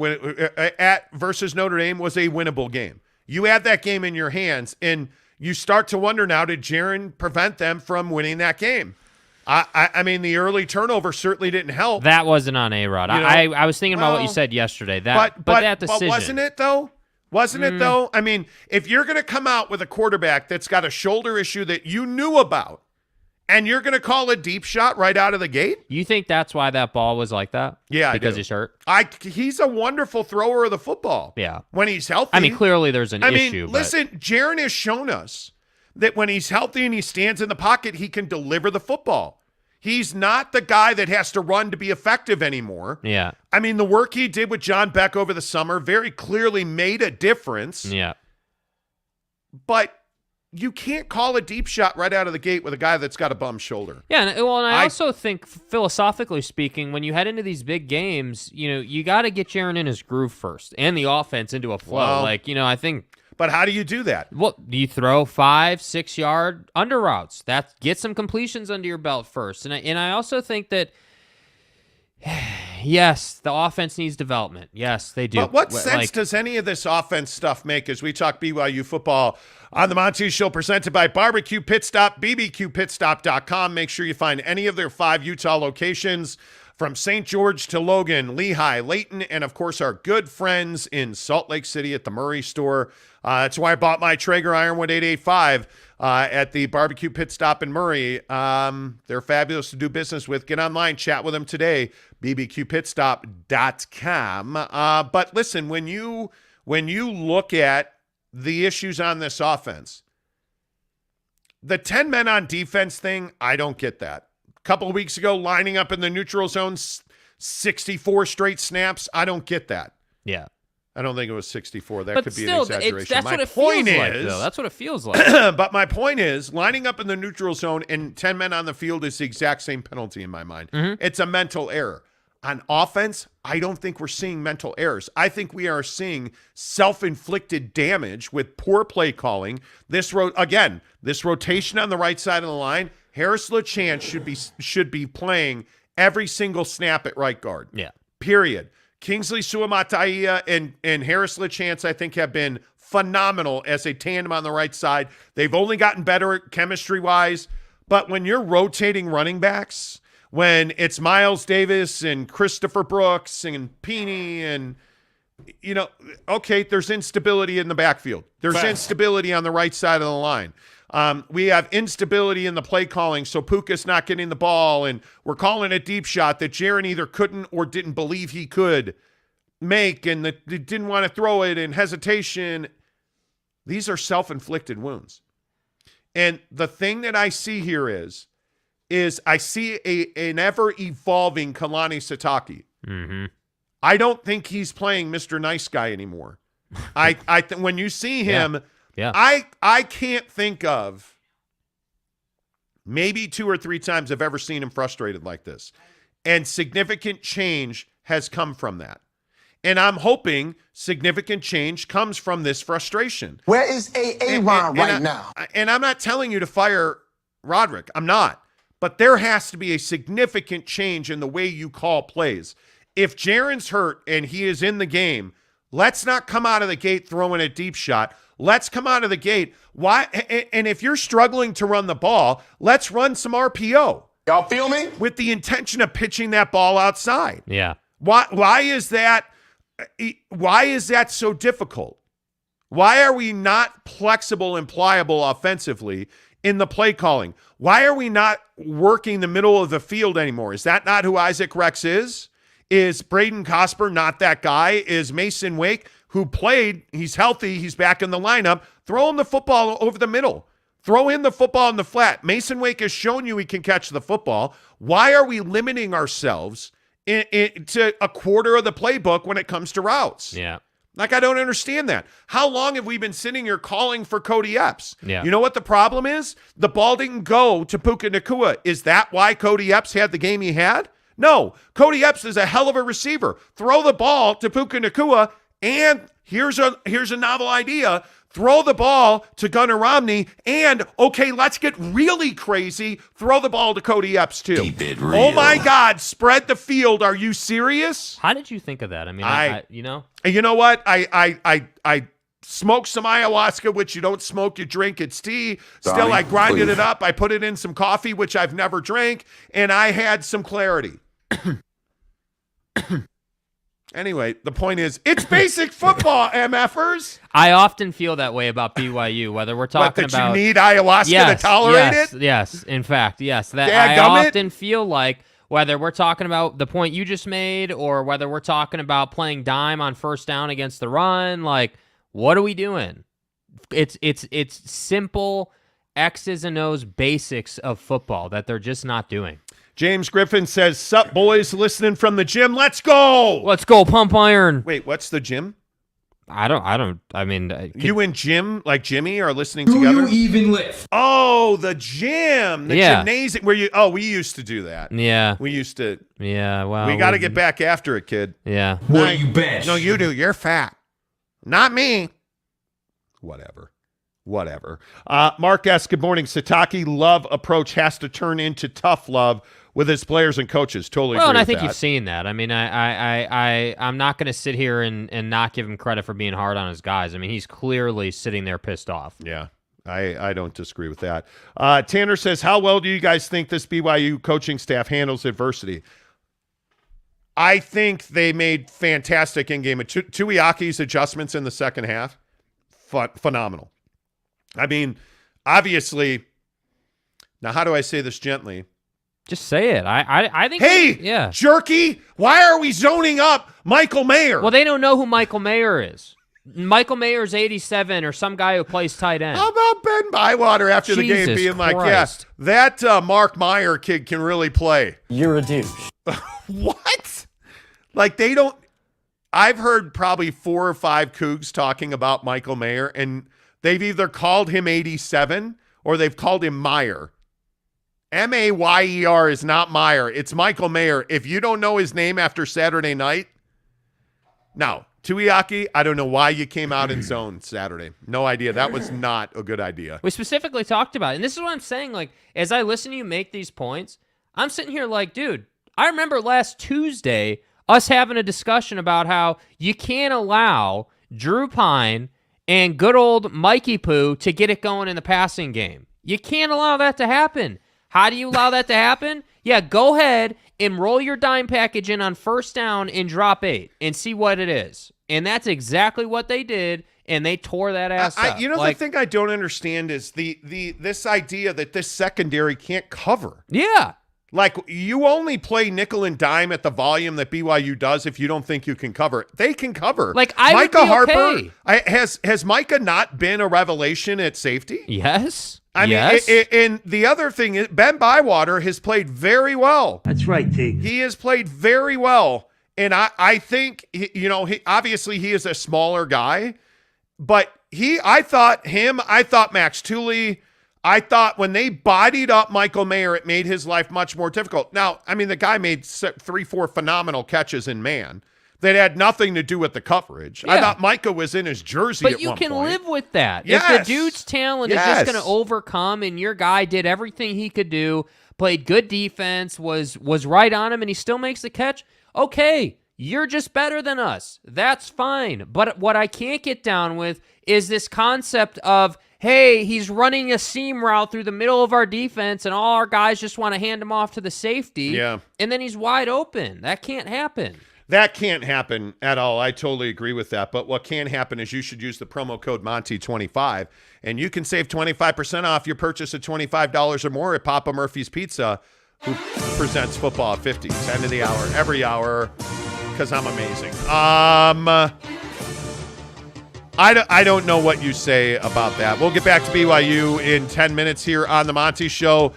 versus Notre Dame was a winnable game. You had that game in your hands, and you start to wonder now, did Jaron prevent them from winning that game? The early turnover certainly didn't help. That wasn't on A-Rod. I was thinking about what you said yesterday. But that decision. But wasn't it, though? Wasn't it, though? If you're going to come out with a quarterback that's got a shoulder issue that you knew about, and you're going to call a deep shot right out of the gate? You think that's why that ball was like that? Yeah, because he's hurt? He's a wonderful thrower of the football. Yeah. When he's healthy. Clearly there's an issue. Listen, Jaron has shown us that when he's healthy and he stands in the pocket, he can deliver the football. He's not the guy that has to run to be effective anymore. Yeah. The work he did with John Beck over the summer very clearly made a difference. Yeah. But you can't call a deep shot right out of the gate with a guy that's got a bum shoulder. Yeah, and I also think, philosophically speaking, when you head into these big games, you got to get Jaron in his groove first and the offense into a flow. Well, I think. But how do you do that? Well, you throw 5-6 yard under routes. Get some completions under your belt first. And I also think that, yes, the offense needs development. Yes, they do. But what sense does any of this offense stuff make as we talk BYU football on the Monty Show, presented by Barbecue Pit Stop, bbqpitstop.com. Make sure you find any of their 5 Utah locations, from St. George to Logan, Lehigh, Layton, and, of course, our good friends in Salt Lake City at the Murray store. That's why I bought my Traeger Ironwood 885 at the Barbecue Pit Stop in Murray. They're fabulous to do business with. Get online, chat with them today, bbqpitstop.com. But listen, when you look at the issues on this offense, the 10 men on defense thing, I don't get that. A couple of weeks ago, lining up in the neutral zone, 64 straight snaps, I don't get that. Yeah. I don't think it was 64. That but could be still, an exaggeration. That's my what it point feels is, like, though. That's what it feels like. But my point is, lining up in the neutral zone and 10 men on the field is the exact same penalty in my mind. Mm-hmm. It's a mental error. On offense, I don't think we're seeing mental errors. I think we are seeing self-inflicted damage with poor play calling. This rotation on the right side of the line, Harris LaChance should be playing every single snap at right guard. Yeah. Period. Kingsley Suamataia and Harris LaChance, I think, have been phenomenal as a tandem on the right side. They've only gotten better chemistry-wise. But when you're rotating running backs, when it's Miles Davis and Christopher Brooks and Peeney and, okay, there's instability in the backfield. There's instability on the right side of the line. We have instability in the play calling, so Puka's not getting the ball, and we're calling a deep shot that Jaron either couldn't or didn't believe he could make, and that he didn't want to throw it, and hesitation. These are self-inflicted wounds. And the thing that I see here is I see an ever-evolving Kalani Sitake. Mm-hmm. I don't think he's playing Mr. Nice Guy anymore. When you see him, I can't think of maybe 2 or 3 times I've ever seen him frustrated like this. And significant change has come from that. And I'm hoping significant change comes from this frustration. Where is Aaron right now? And I'm not telling you to fire Roderick. I'm not. But there has to be a significant change in the way you call plays. If Jaron's hurt and he is in the game, let's not come out of the gate throwing a deep shot. Let's come out of the gate. Why? And if you're struggling to run the ball, let's run some RPO. Y'all feel me? With the intention of pitching that ball outside. Yeah. Why is that? Why is that so difficult? Why are we not flexible and pliable offensively in the play calling? Why are we not working the middle of the field anymore? Is that not who Isaac Rex is? Is Braden Cosper not that guy? Is Mason Wake, who played, he's healthy, he's back in the lineup, throw him the football over the middle. Throw in the football in the flat. Mason Wake has shown you he can catch the football. Why are we limiting ourselves to a quarter of the playbook when it comes to routes? Yeah. Like, I don't understand that. How long have we been sitting here calling for Cody Epps? Yeah. You know what the problem is? The ball didn't go to Puka Nacua. Is that why Cody Epps had the game he had? No. Cody Epps is a hell of a receiver. Throw the ball to Puka Nacua, and here's a novel idea. Throw the ball to Gunnar Romney, and, okay, let's get really crazy. Throw the ball to Cody Epps, too. Keep it real. Oh, my God. Spread the field. Are you serious? How did you think of that? I mean, you know? You know what? I smoked some ayahuasca, which you don't smoke, you drink. It's tea. Still, Donnie, I grinded please. it up. I put it in some coffee, which I've never drank, and I had some clarity. Anyway, the point is, it's basic football, MFers. I often feel that way about BYU, whether we're talking That about... you need ayahuasca to tolerate it? Yes, in fact, yes. That Dadgummit. I often feel like, whether we're talking about the point you just made or whether we're talking about playing dime on first down against the run, like, what are we doing? It's simple X's and O's basics of football that they're just not doing. James Griffin says, "Sup, boys, listening from the gym. Let's go." Let's go, pump iron. Wait, what's the gym? I mean... You and Jim, like Jimmy, are listening Do together? you even lift? Oh, the gym. The gymnasium. We used to do that. Yeah. We used to. Yeah, well... We got to get back after it, kid. Yeah. What do you bench? No, you do. You're fat. Not me. Whatever. Mark asks, good morning. Sitake love approach has to turn into tough love with his players and coaches. Totally Well, agree and I with think that. you've seen that. I mean, I'm not going to sit here and not give him credit for being hard on his guys. I mean, he's clearly sitting there pissed off. Yeah, I don't disagree with that. Tanner says, how well do you guys think this BYU coaching staff handles adversity? I think they made fantastic in-game. Tuiaki's adjustments in the second half, phenomenal. I mean, obviously, now how do I say this gently? Just say it. I think. Hey, yeah. Jerky, why are we zoning up Michael Mayer? Well, they don't know who Michael Mayer is. Michael Mayer's 87 or some guy who plays tight end. How about Ben Bywater after the game Jesus being like, Christ. yeah, that Mark Meyer kid can really play. You're a douche. What? Like, they don't. I've heard probably 4 or 5 Cougs talking about Michael Mayer, and they've either called him 87 or they've called him Meyer. Mayer is not Meyer. It's Michael Mayer. If you don't know his name after Saturday night, now, Tuiaki, I don't know why you came out in zone Saturday. No idea. That was not a good idea. We specifically talked about it. And this is what I'm saying. Like, as I listen to you make these points, I'm sitting here like, dude, I remember last Tuesday us having a discussion about how you can't allow Drew Pine and good old Mikey Poo to get it going in the passing game. You can't allow that to happen. How do you allow that to happen? Yeah, go ahead and roll your dime package in on first down and drop 8 and see what it is. And that's exactly what they did, and they tore that ass up. The thing I don't understand is this idea that this secondary can't cover. Yeah. Like, you only play nickel and dime at the volume that BYU does if you don't think you can cover. They can cover. Like, I Micah would be Harper, okay. Has Micah not been a revelation at safety? Yes. I mean, and the other thing is Ben Bywater has played very well. That's right, T. He has played very well. And I think, obviously he is a smaller guy, but I thought Max Tooley, I thought when they bodied up Michael Mayer, it made his life much more difficult. Now, I mean, the guy made 3-4 phenomenal catches in man that had nothing to do with the coverage. Yeah. I thought Micah was in his jersey at one point. But you can live with that. Yes. If the dude's talent is just going to overcome and your guy did everything he could do, played good defense, was right on him, and he still makes the catch, okay, you're just better than us. That's fine. But what I can't get down with is this concept of, hey, he's running a seam route through the middle of our defense and all our guys just want to hand him off to the safety. Yeah. And then he's wide open. That can't happen. That can't happen at all. I totally agree with that. But what can happen is you should use the promo code Monty25, and you can save 25% off your purchase of $25 or more at Papa Murphy's Pizza, who presents football at 50, 10 to the hour, every hour, because I'm amazing. I don't know what you say about that. We'll get back to BYU in 10 minutes here on the Monty Show.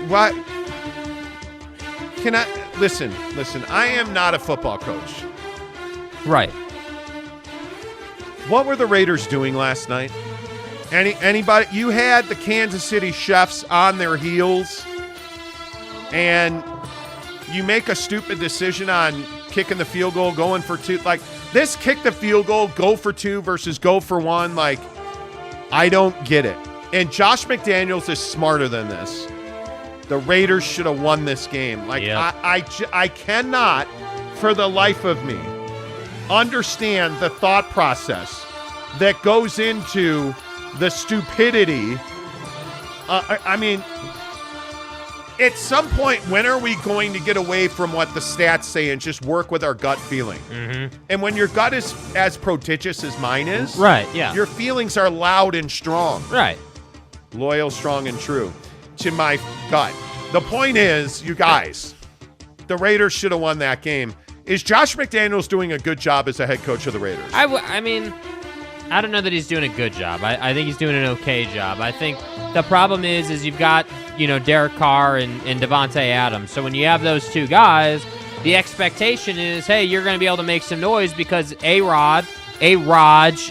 What? Can I listen? I am not a football coach. Right. What were the Raiders doing last night? Anybody? You had the Kansas City Chiefs on their heels, and you make a stupid decision on kicking the field goal, going for 2. Like, this kick the field goal, go for 2 versus go for 1. Like, I don't get it. And Josh McDaniels is smarter than this. The Raiders should have won this game. Like, yep. I cannot, for the life of me, understand the thought process that goes into the stupidity. I mean, at some point, when are we going to get away from what the stats say and just work with our gut feeling? Mm-hmm. And when your gut is as prodigious as mine is, right? Yeah, your feelings are loud and strong, right? Loyal, strong, and true to my gut. The point is, you guys, the Raiders should have won that game. Is Josh McDaniels doing a good job as a head coach of the Raiders? I mean, I don't know that he's doing a good job. I think he's doing an okay job. I think the problem is you've got, Derek Carr and Devontae Adams. So when you have those two guys, the expectation is, hey, you're going to be able to make some noise because Raj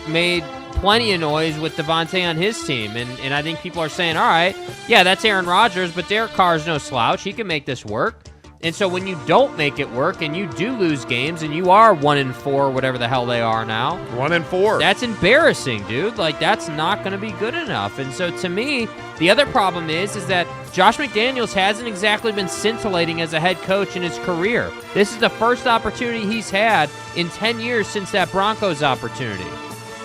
made plenty of noise with Devontae on his team. And I think people are saying, all right, yeah, that's Aaron Rodgers, but Derek Carr's no slouch. He can make this work. And so when you don't make it work and you do lose games and you are 1-4, whatever the hell they are now. 1-4. That's embarrassing, dude. Like, that's not going to be good enough. And so to me, the other problem is that Josh McDaniels hasn't exactly been scintillating as a head coach in his career. This is the first opportunity he's had in 10 years since that Broncos opportunity.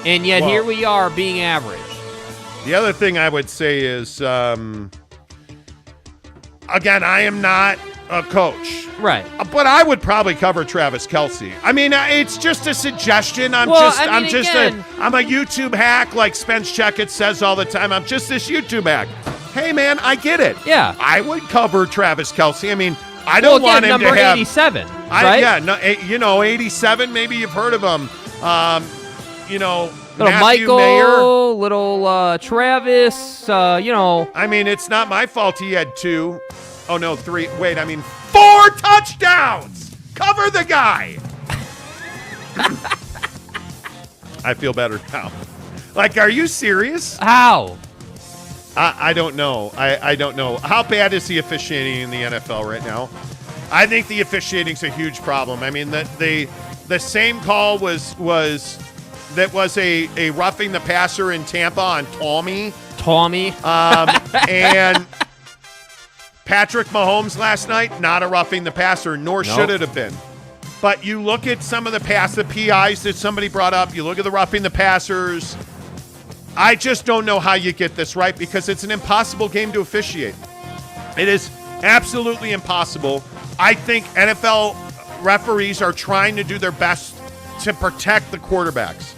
And yet here we are being average. The other thing I would say is, again, I am not a coach. Right. But I would probably cover Travis Kelce. I mean, it's just a suggestion. I'm a YouTube hack like Spence Checkett says all the time. I'm just this YouTube hack. Hey, man, I get it. Yeah. I would cover Travis Kelce. I mean, I don't want him to have... number 87, right? 87, maybe you've heard of him. Little Matthew Michael, Mayer. little Travis, I mean, it's not my fault he had 2. Oh, no, 3. Wait, 4 touchdowns. Cover the guy. I feel better now. Like, are you serious? How? I don't know. I don't know. How bad is the officiating in the NFL right now? I think the officiating's a huge problem. I mean, the same call was a roughing the passer in Tampa on Tommy. Tommy. And Patrick Mahomes last night, not a roughing the passer, nor should it have been. But you look at some of the PIs that somebody brought up, you look at the roughing the passers. I just don't know how you get this right because it's an impossible game to officiate. It is absolutely impossible. I think NFL referees are trying to do their best to protect the quarterbacks.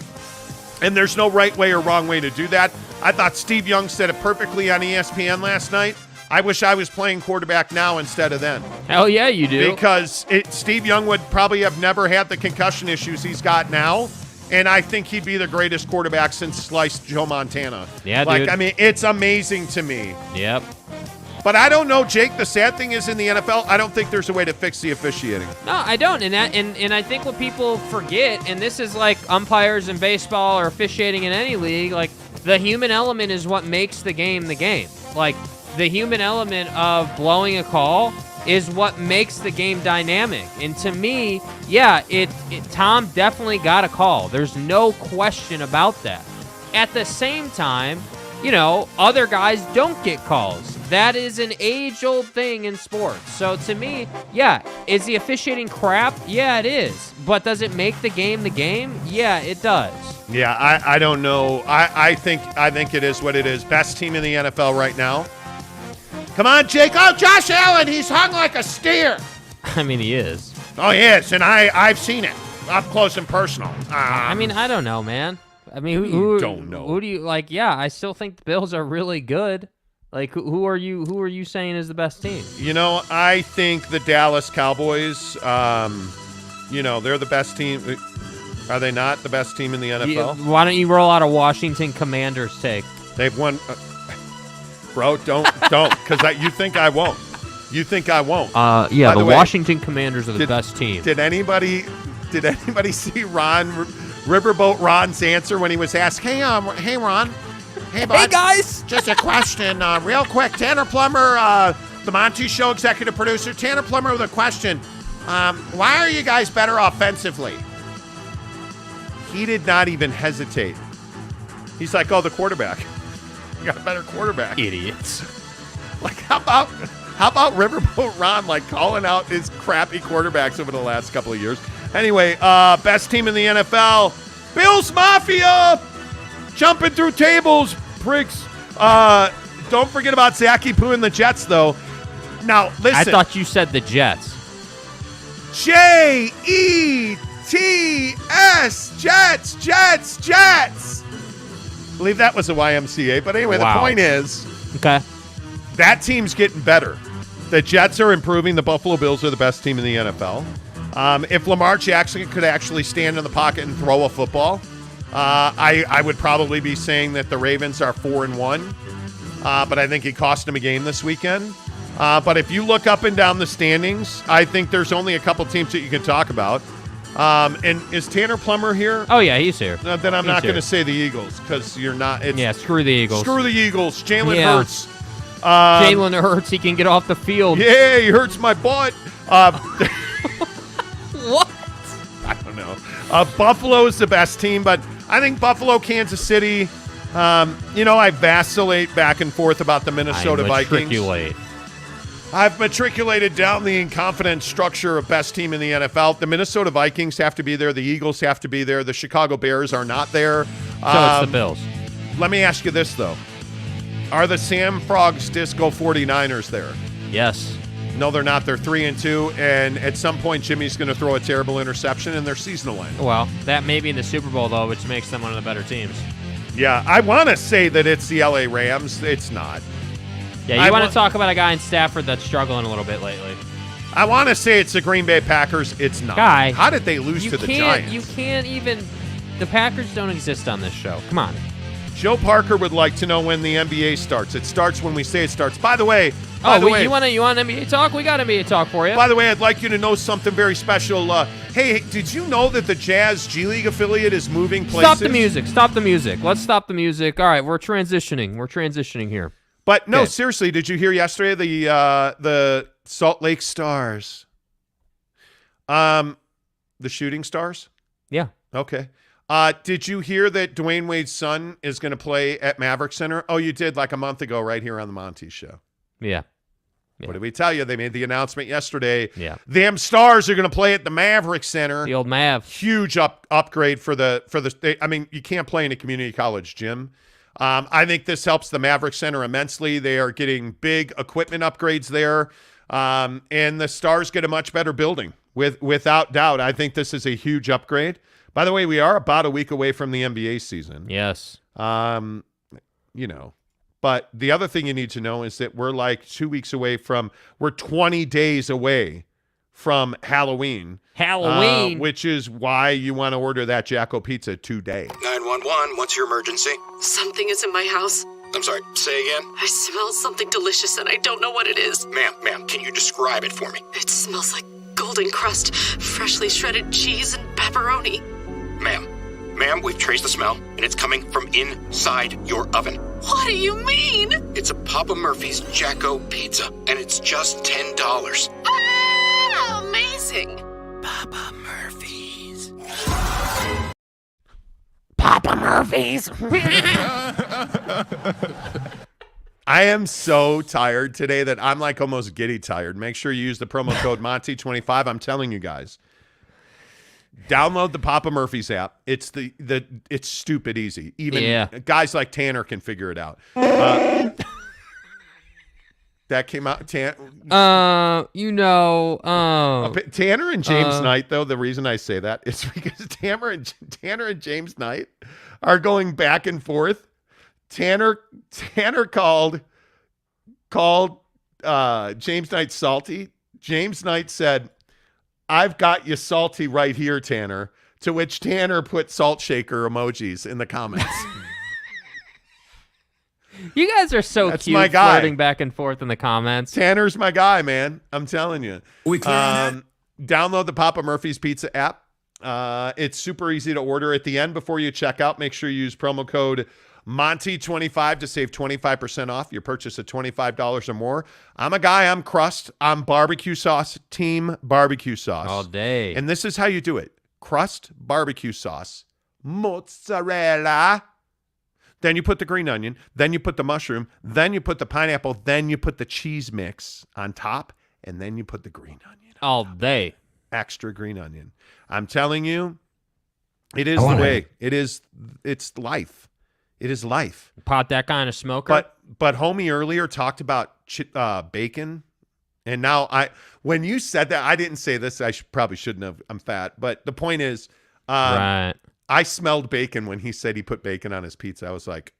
And there's no right way or wrong way to do that. I thought Steve Young said it perfectly on ESPN last night. I wish I was playing quarterback now instead of then. Hell yeah, you do. Because Steve Young would probably have never had the concussion issues he's got now. And I think he'd be the greatest quarterback since sliced Joe Montana. Yeah, dude. I mean, it's amazing to me. Yep. But I don't know, Jake. The sad thing is in the NFL, I don't think there's a way to fix the officiating. No, I don't. And I think what people forget, and this is like umpires in baseball or officiating in any league, like the human element is what makes the game the game. Like the human element of blowing a call is what makes the game dynamic. And to me, yeah, Tom definitely got a call. There's no question about that. At the same time, other guys don't get calls. That is an age-old thing in sports. So to me, yeah, is the officiating crap? Yeah, it is. But does it make the game the game? Yeah, it does. Yeah, I don't know. I think it is what it is. Best team in the NFL right now. Come on, Jake. Oh, Josh Allen, he's hung like a steer. I mean, he is. Oh, he is, and I've seen it up close and personal. I mean, I don't know, man. I mean, who don't know? Who do you like? Yeah, I still think the Bills are really good. Like, who are you saying is the best team? I think the Dallas Cowboys. They're the best team. Are they not the best team in the NFL? Why don't you roll out a Washington Commanders take? They've won. Bro, don't, because you think I won't. You think I won't. Yeah, the Washington Commanders are the best team. Did anybody see Riverboat Ron's answer when he was asked, hey Ron, hey bud, hey guys, just a question, real quick. Tanner Plummer, the Monty Show executive producer, Tanner Plummer with a question. Why are you guys better offensively? He did not even hesitate. He's like, the quarterback. You got a better quarterback. Idiots. Like, how about Riverboat Ron, like, calling out his crappy quarterbacks over the last couple of years? Anyway, best team in the NFL, Bills Mafia, jumping through tables, pricks. Don't forget about Zachy Poo and the Jets, though. Now, listen. I thought you said the Jets. Jets, Jets. I believe that was a YMCA, but anyway, wow. The point is, okay, that team's getting better. The Jets are improving. The Buffalo Bills are the best team in the NFL. If Lamar Jackson could actually stand in the pocket and throw a football, I would probably be saying that the Ravens are 4-1. But I think he cost him a game this weekend. But if you look up and down the standings, I think there's only a couple teams that you can talk about. And is Tanner Plummer here? Oh, yeah, he's here. Then I'm not going to say the Eagles because you're not. Screw the Eagles. Screw the Eagles. Jalen Hurts. Jalen Hurts, he can get off the field. Yeah, he hurts my butt. What? I don't know. Buffalo's the best team, but I think Buffalo, Kansas City, I vacillate back and forth about the Minnesota Vikings. I've matriculated down the inconfident structure of best team in the NFL. The Minnesota Vikings have to be there. The Eagles have to be there. The Chicago Bears are not there. So it's the Bills. Let me ask you this, though. Are the Sam Frogs Disco 49ers there? Yes. No, they're not. They're 3-2, and at some point, Jimmy's going to throw a terrible interception, and their season will end. Well, that may be in the Super Bowl, though, which makes them one of the better teams. Yeah, I want to say that it's the LA Rams. It's not. Yeah, you want to talk about a guy in Stafford that's struggling a little bit lately. I want to say it's the Green Bay Packers. It's not. Guy, how did they lose to the Giants? You can't even – the Packers don't exist on this show. Come on. Joe Parker would like to know when the NBA starts. It starts when we say it starts. By the way – you want NBA talk? We got NBA talk for you. By the way, I'd like you to know something very special. Hey, did you know that the Jazz G League affiliate is moving places? Stop the music. Let's stop the music. All right, we're transitioning here. But no, seriously, did you hear yesterday the Salt Lake Stars? The Shooting Stars? Yeah. Okay. Did you hear that Dwayne Wade's son is going to play at Maverick Center? Oh, you did like a month ago right here on the Monty Show. Yeah. What did we tell you? They made the announcement yesterday. Yeah. Them Stars are going to play at the Maverick Center. The old Mav. Huge upgrade for the. I mean, you can't play in a community college gym. I think this helps the Maverick Center immensely. They are getting big equipment upgrades there, and the Stars get a much better building without doubt. I think this is a huge upgrade. By the way, we are about a week away from the NBA season. Yes. But the other thing you need to know is that we're like 2 weeks away we're 20 days away from Halloween. Which is why you want to order that Jacko Pizza today. 911, what's your emergency? Something is in my house. I'm sorry, say again? I smell something delicious and I don't know what it is. Ma'am, can you describe it for me? It smells like golden crust, freshly shredded cheese, and pepperoni. Ma'am, we've traced the smell, and it's coming from inside your oven. What do you mean? It's a Papa Murphy's Jacko Pizza, and it's just $10. Ah, amazing. Papa Murphy's. Papa Murphy's. I am so tired today that I'm like almost giddy tired. Make sure you use the promo code Monty25. I'm telling you guys. Download the Papa Murphy's app. It's it's stupid easy. Even guys like Tanner can figure it out. That came out. Tanner and James Knight, though. The reason I say that is because Tanner and James Knight are going back and forth. Tanner called James Knight salty. James Knight said, "I've got you salty right here, Tanner." To which Tanner put salt shaker emojis in the comments. You guys are so That's cute, my guy. flirting back and forth in the comments. Tanner's my guy, man. I'm telling you. We clear download the Papa Murphy's Pizza app. It's super easy to order. At the end, before you check out, make sure you use promo code Monty25 to save 25% off your purchase of $25 or more. I'm a guy. I'm crust. I'm barbecue sauce. Team barbecue sauce. All day. And this is how you do it. Crust, barbecue sauce, mozzarella. Then you put the green onion. Then you put the mushroom. Then you put the pineapple. Then you put the cheese mix on top. And then you put the green onion on All top. day. Extra green onion. I'm telling you, it is the way. It's life. It is life. Pot that kind of smoker. But homie earlier talked about bacon. And now when you said that, I didn't say this. I probably shouldn't have. I'm fat. But the point is, right. I smelled bacon when he said he put bacon on his pizza. I was like,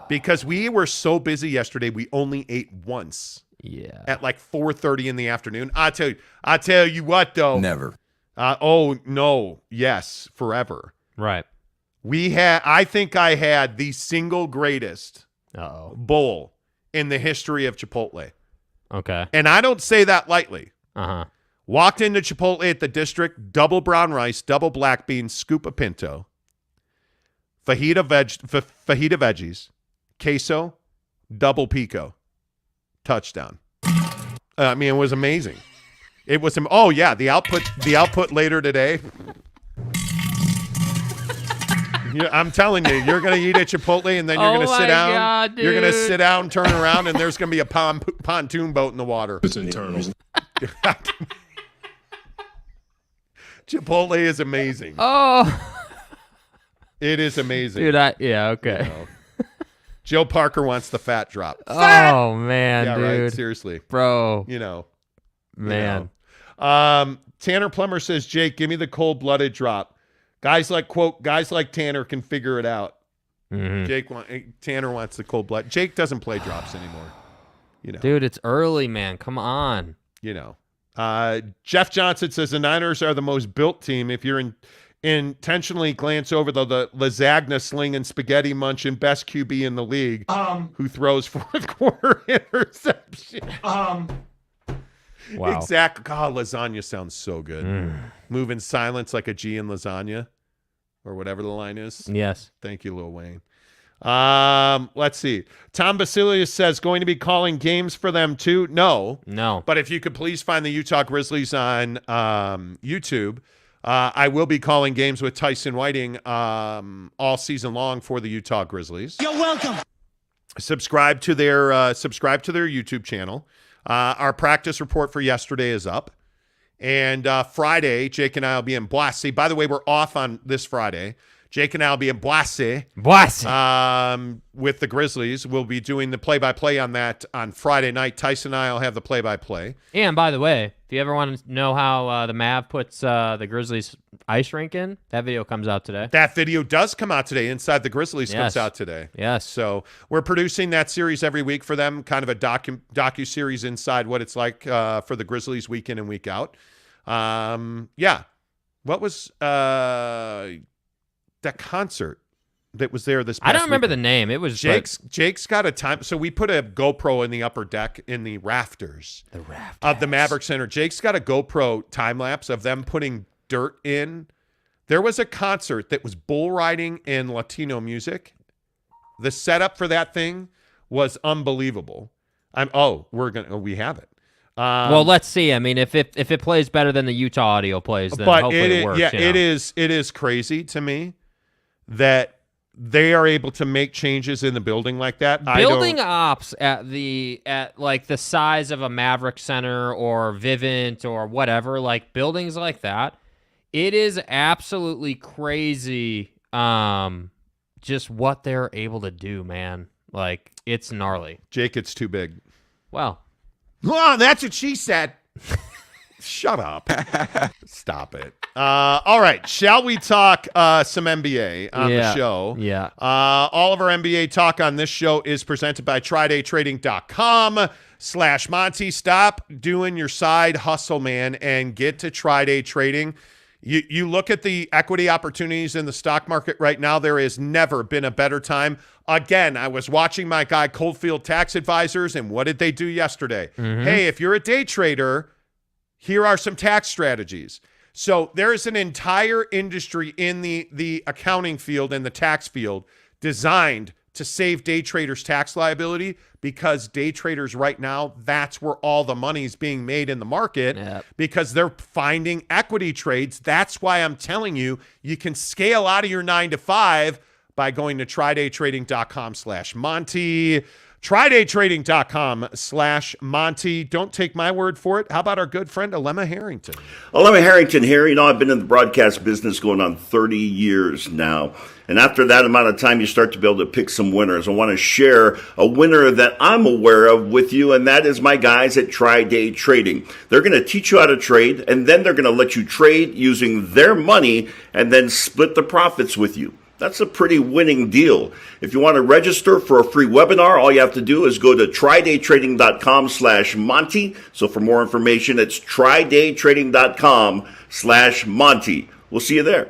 because we were so busy yesterday, we only ate once. Yeah. At like 4:30 in the afternoon. I tell you what though. Never. Oh no. Yes. Forever. Right. I think I had the single greatest bowl in the history of Chipotle. Okay. And I don't say that lightly. Uh-huh. Walked into Chipotle at the district, double brown rice, double black beans, scoop of pinto, fajita veggies, queso, double pico, touchdown. I mean, it was amazing. It was the output later today. I'm telling you, you're going to eat at Chipotle and then you're going to sit down. God, dude. You're going to sit down, turn around, and there's going to be a pontoon boat in the water. It's internal. Chipotle is amazing. Oh. It is amazing. Dude, okay. You know. Joe Parker wants the fat drop. Oh, man, yeah, dude. right. Seriously. Bro. Man. Tanner Plummer says, Jake, give me the cold-blooded drop. Guys like Tanner can figure it out. Mm-hmm. Tanner wants the cold blood. Jake doesn't play drops anymore. Dude, it's early, man. Come on. Jeff Johnson says the Niners are the most built team. If you're intentionally glance over the lasagna slinging, spaghetti munching best QB in the league, who throws fourth quarter interception. Wow. Exactly. God, lasagna sounds so good. Move in silence like a G in lasagna, or whatever the line is. Yes. Thank you, Lil Wayne. Let's see. Tom Basilius says, going to be calling games for them too? No. But if you could please find the Utah Grizzlies on YouTube, I will be calling games with Tyson Whiting all season long for the Utah Grizzlies. You're welcome. Subscribe to their YouTube channel. Our practice report for yesterday is up. And Friday, Jake and I will be in Boise. By the way, we're off on this Friday. Jake and I will be in Boise. With the Grizzlies. We'll be doing the play-by-play on that on Friday night. Tyson and I will have the play-by-play. And by the way, if you ever want to know how the Mav puts the Grizzlies ice rink in, that video comes out today. That video does come out today. Inside the Grizzlies comes out today. Yes. So we're producing that series every week for them, kind of a docu-series inside what it's like for the Grizzlies week in and week out. Yeah. What was that concert that was there this past I don't remember weekend? the name. It was Jake's got a time. So we put a GoPro in the upper deck in the rafters. Of the Maverick Center. Jake's got a GoPro time lapse of them putting dirt in. There was a concert that was bull riding and Latino music. The setup for that thing was unbelievable. We have it. Well, let's see. I mean, if it plays better than the Utah audio plays, then hopefully it works. Yeah, it is crazy to me that they are able to make changes in the building like that. Building ops at like the size of a Maverick Center or Vivint or whatever, like buildings like that, it is absolutely crazy. Just what they're able to do, man. Like, it's gnarly. Jake, it's too big. Well, that's what she said. Shut up. Stop it. All right. Shall we talk some NBA on the show? Yeah. All of our NBA talk on this show is presented by TryDayTrading.com/Monty. Stop doing your side hustle, man, and get to Try-Day Trading. You look at the equity opportunities in the stock market right now, there has never been a better time. Again, I was watching my guy Coldfield Tax Advisors, and what did they do yesterday? Mm-hmm. Hey, if you're a day trader, here are some tax strategies. So there is an entire industry in the accounting field and the tax field designed to save day traders tax liability, because day traders right now, that's where all the money is being made in the market. Yep. Because they're finding equity trades. That's why I'm telling you, you can scale out of your 9-to-5 by going to TryDayTrading.com/Monty. TryDayTrading.com/Monty. Don't take my word for it. How about our good friend Alema Harrington? Alema Harrington here. I've been in the broadcast business going on 30 years now. And after that amount of time, you start to be able to pick some winners. I want to share a winner that I'm aware of with you, and that is my guys at Try-Day Trading. They're going to teach you how to trade, and then they're going to let you trade using their money and then split the profits with you. That's a pretty winning deal. If you want to register for a free webinar, all you have to do is go to TryDayTrading.com/Monty. So for more information, it's TryDayTrading.com/Monty. We'll see you there.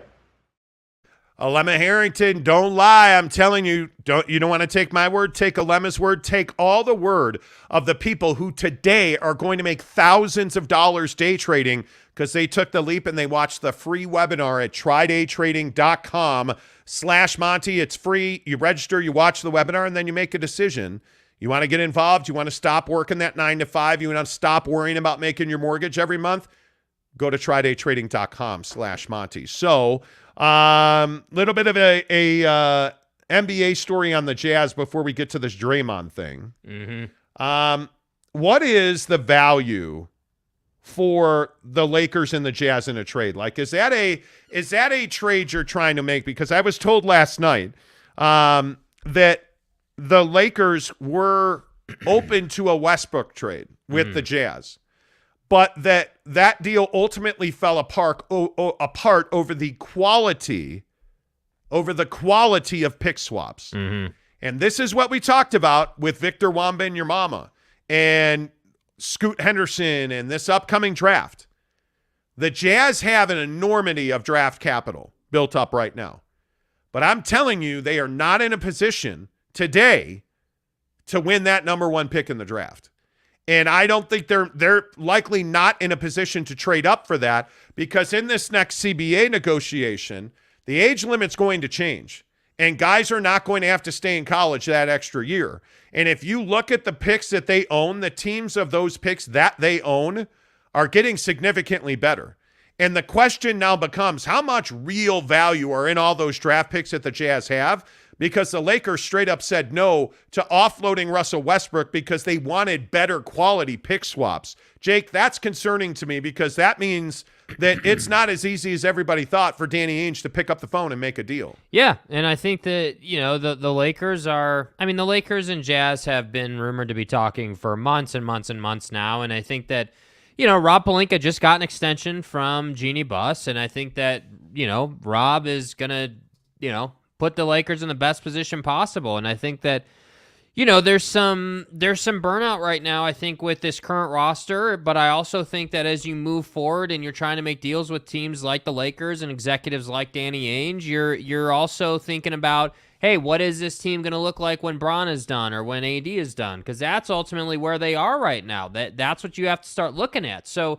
Alema Harrington, don't lie. I'm telling you, you don't want to take my word, take Alema's word, take all the word of the people who today are going to make thousands of dollars day trading because they took the leap and they watched the free webinar at TryDayTrading.com/Monty. It's free. You register, you watch the webinar, and then you make a decision. You want to get involved? You want to stop working that 9-to-5? You want to stop worrying about making your mortgage every month? Go to TryDayTrading.com/Monty. So, little bit of a NBA story on the Jazz before we get to this Draymond thing. Mm-hmm. What is the value for the Lakers and the Jazz in a trade? Like, is that a trade you're trying to make? Because I was told last night that the Lakers were open to a Westbrook trade with the Jazz, but that deal ultimately fell apart over the quality of pick swaps. Mm-hmm. And this is what we talked about with Victor Wembanyama and Scoot Henderson and this upcoming draft. The Jazz have an enormity of draft capital built up right now. But I'm telling you, they are not in a position today to win that number one pick in the draft. And I don't think they're likely not in a position to trade up for that, because in this next CBA negotiation, the age limit's going to change. And guys are not going to have to stay in college that extra year. And if you look at the picks that they own, the teams of those picks that they own are getting significantly better. And the question now becomes, how much real value are in all those draft picks that the Jazz have? Because the Lakers straight up said no to offloading Russell Westbrook because they wanted better quality pick swaps. Jake, that's concerning to me because that means that it's not as easy as everybody thought for Danny Ainge to pick up the phone and make a deal. Yeah, and I think that, the Lakers the Lakers and Jazz have been rumored to be talking for months and months and months now, and I think that, Rob Pelinka just got an extension from Jeannie Buss, and I think that, Rob is going to, put the Lakers in the best position possible. And I think that, there's some burnout right now, I think, with this current roster, but I also think that as you move forward and you're trying to make deals with teams like the Lakers and executives like Danny Ainge, you're also thinking about, hey, what is this team going to look like when Bron is done or when AD is done? Because that's ultimately where they are right now. That's what you have to start looking at. So,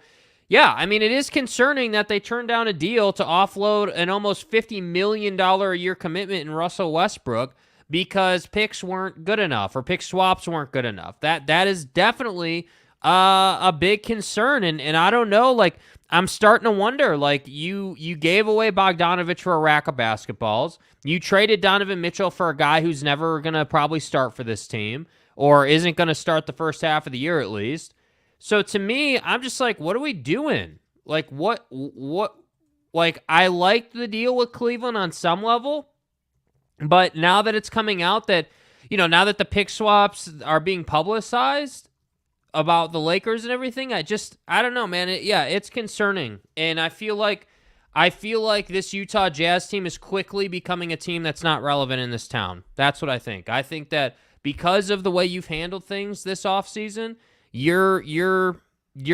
yeah, I mean, it is concerning that they turned down a deal to offload an almost $50 million a year commitment in Russell Westbrook because picks weren't good enough or pick swaps weren't good enough. That is definitely a big concern. And I don't know, like, I'm starting to wonder, like, you gave away Bogdanovich for a rack of basketballs. You traded Donovan Mitchell for a guy who's never going to probably start for this team or isn't going to start the first half of the year at least. So to me, I'm just like, what are we doing? Like, what, like, I liked the deal with Cleveland on some level, but now that it's coming out that, now that the pick swaps are being publicized about the Lakers and everything, I don't know, man. It's concerning. And I feel like this Utah Jazz team is quickly becoming a team that's not relevant in this town. That's what I think. I think that because of the way you've handled things this offseason, your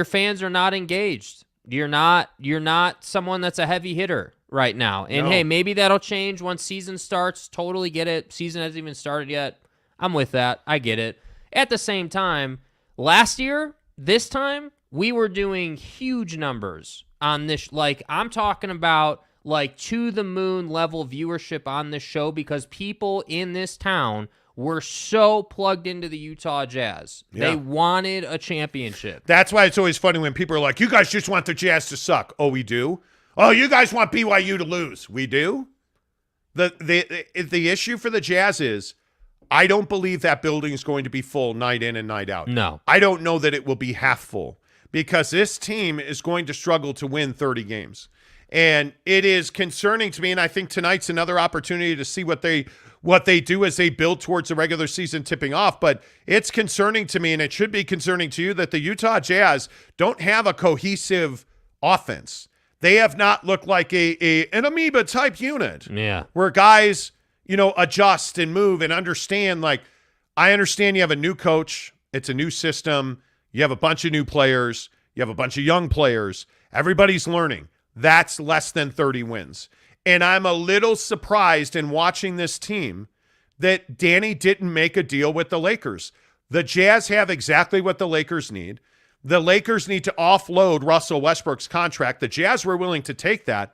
fans are not engaged. You're not someone that's a heavy hitter right now. And hey, maybe that'll change once season starts. Totally get it. Season hasn't even started yet. I'm with that. I get it. At the same time, last year, this time, we were doing huge numbers on this. Like, I'm talking about like to the moon level viewership on this show because people in this town were so plugged into the Utah Jazz. Yeah. They wanted a championship. That's why it's always funny when people are like, you guys just want the Jazz to suck. Oh, we do? Oh, you guys want BYU to lose. We do? The issue for the Jazz is I don't believe that building is going to be full night in and night out. No. I don't know that it will be half full because this team is going to struggle to win 30 games. And it is concerning to me, and I think tonight's another opportunity to see what they do as they build towards the regular season tipping off. But it's concerning to me, and it should be concerning to you, that the Utah Jazz don't have a cohesive offense. They have not looked like an amoeba-type unit. Yeah. Where guys, adjust and move and understand. Like, I understand you have a new coach. It's a new system. You have a bunch of new players. You have a bunch of young players. Everybody's learning. That's less than 30 wins. And I'm a little surprised in watching this team that Danny didn't make a deal with the Lakers. The Jazz have exactly what the Lakers need. The Lakers need to offload Russell Westbrook's contract. The Jazz were willing to take that.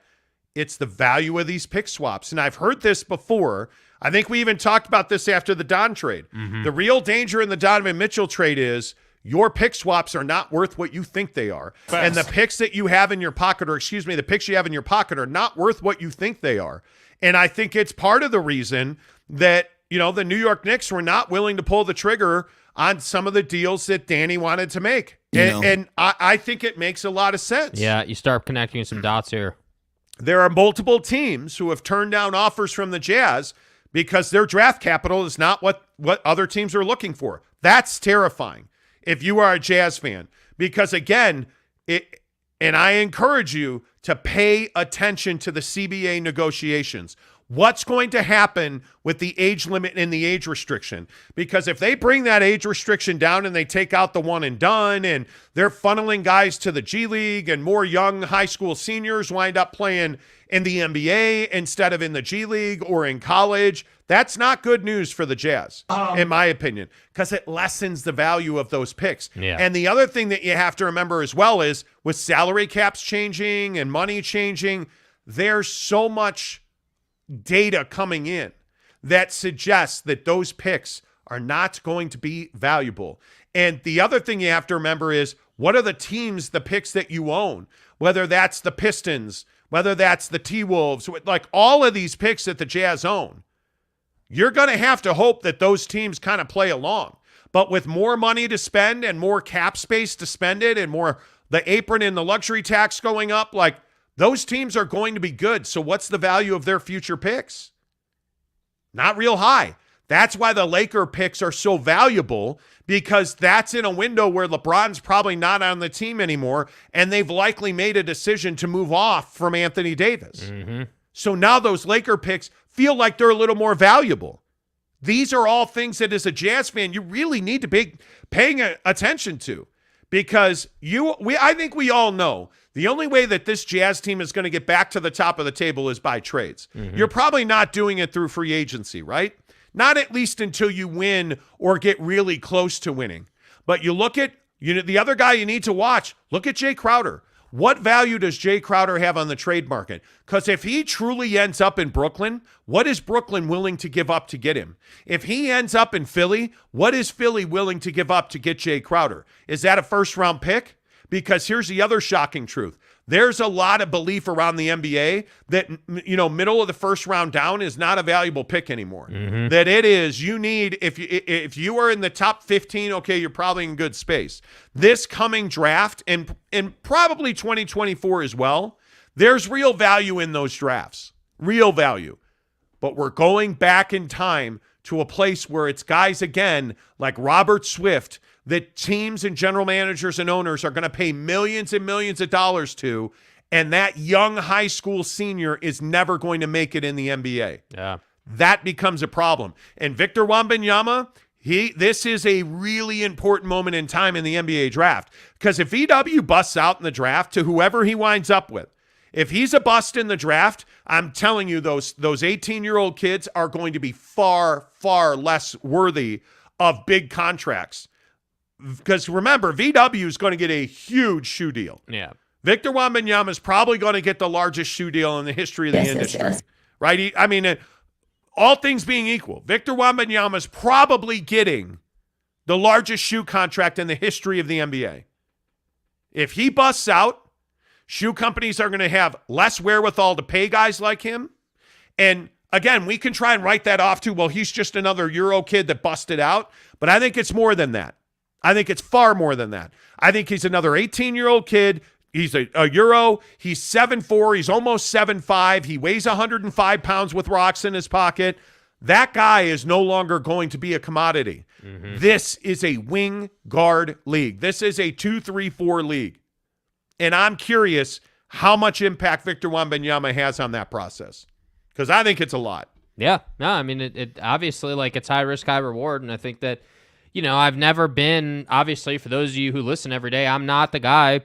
It's the value of these pick swaps. And I've heard this before. I think we even talked about this after the Don trade. Mm-hmm. The real danger in the Donovan Mitchell trade is your pick swaps are not worth what you think they are. Fast. And the picks that you have in your pocket, the picks you have in your pocket are not worth what you think they are. And I think it's part of the reason that, the New York Knicks were not willing to pull the trigger on some of the deals that Danny wanted to make. And I think it makes a lot of sense. Yeah, you start connecting some dots here. There are multiple teams who have turned down offers from the Jazz because their draft capital is not what other teams are looking for. That's terrifying if you are a Jazz fan, because again, and I encourage you to pay attention to the CBA negotiations. What's going to happen with the age limit and the age restriction? Because if they bring that age restriction down and they take out the one and done and they're funneling guys to the G League and more young high school seniors wind up playing in the NBA instead of in the G League or in college, that's not good news for the Jazz, in my opinion, because it lessens the value of those picks. Yeah. And the other thing that you have to remember as well is with salary caps changing and money changing, there's so much data coming in that suggests that those picks are not going to be valuable. And the other thing you have to remember is What are the teams, the picks that you own? Whether that's the Pistons, whether that's the T-Wolves, like all of these picks that the Jazz own, you're going to have to hope that those teams kind of play along. But with more money to spend and more cap space to spend it and more the apron and the luxury tax going up, like those teams are going to be good. So what's the value of their future picks? Not real high. That's why the Laker picks are so valuable, because that's in a window where LeBron's probably not on the team anymore, and they've likely made a decision to move off from Anthony Davis. Mm-hmm. So now those Laker picks feel like they're a little more valuable. These are all things that as a Jazz fan, you really need to be paying attention to, because I think we all know the only way that this Jazz team is going to get back to the top of the table is by trades. Mm-hmm. You're probably not doing it through free agency, right? Not at least until you win or get really close to winning. But you look at the other guy you need to watch. Look at Jay Crowder. What value does Jay Crowder have on the trade market? Because if he truly ends up in Brooklyn, what is Brooklyn willing to give up to get him? If he ends up in Philly, what is Philly willing to give up to get Jay Crowder? Is that a first-round pick? Because here's the other shocking truth. There's a lot of belief around the NBA that, middle of the first round down is not a valuable pick anymore. Mm-hmm. That it is, you need, if you are in the top 15, okay, you're probably in good space. This coming draft, and probably 2024 as well, there's real value in those drafts. Real value. But we're going back in time to a place where it's guys, again, like Robert Swift, that teams and general managers and owners are going to pay millions and millions of dollars to, and that young high school senior is never going to make it in the NBA. Yeah. That becomes a problem. And Victor Wembanyama, this is a really important moment in time in the NBA draft, because if VW busts out in the draft to whoever he winds up with, if he's a bust in the draft, I'm telling you, those 18-year-old kids are going to be far, far less worthy of big contracts. Because remember, VW is going to get a huge shoe deal. Yeah. Victor Wembanyama is probably going to get the largest shoe deal in the history of the industry. Yes. Right? All things being equal, Victor Wembanyama is probably getting the largest shoe contract in the history of the NBA. If he busts out, shoe companies are going to have less wherewithal to pay guys like him. And again, we can try and write that off too. Well, he's just another Euro kid that busted out. But I think it's more than that. I think it's far more than that. I think he's another 18-year-old kid. He's a Euro. He's 7'4". He's almost 7'5". He weighs 105 pounds with rocks in his pocket. That guy is no longer going to be a commodity. Mm-hmm. This is a wing guard league. This is a 2-3-4 league. And I'm curious how much impact Victor Wembanyama has on that process, because I think it's a lot. Yeah. No, it obviously, it's high risk, high reward. And I think that, I've never been, obviously, for those of you who listen every day, I'm not the guy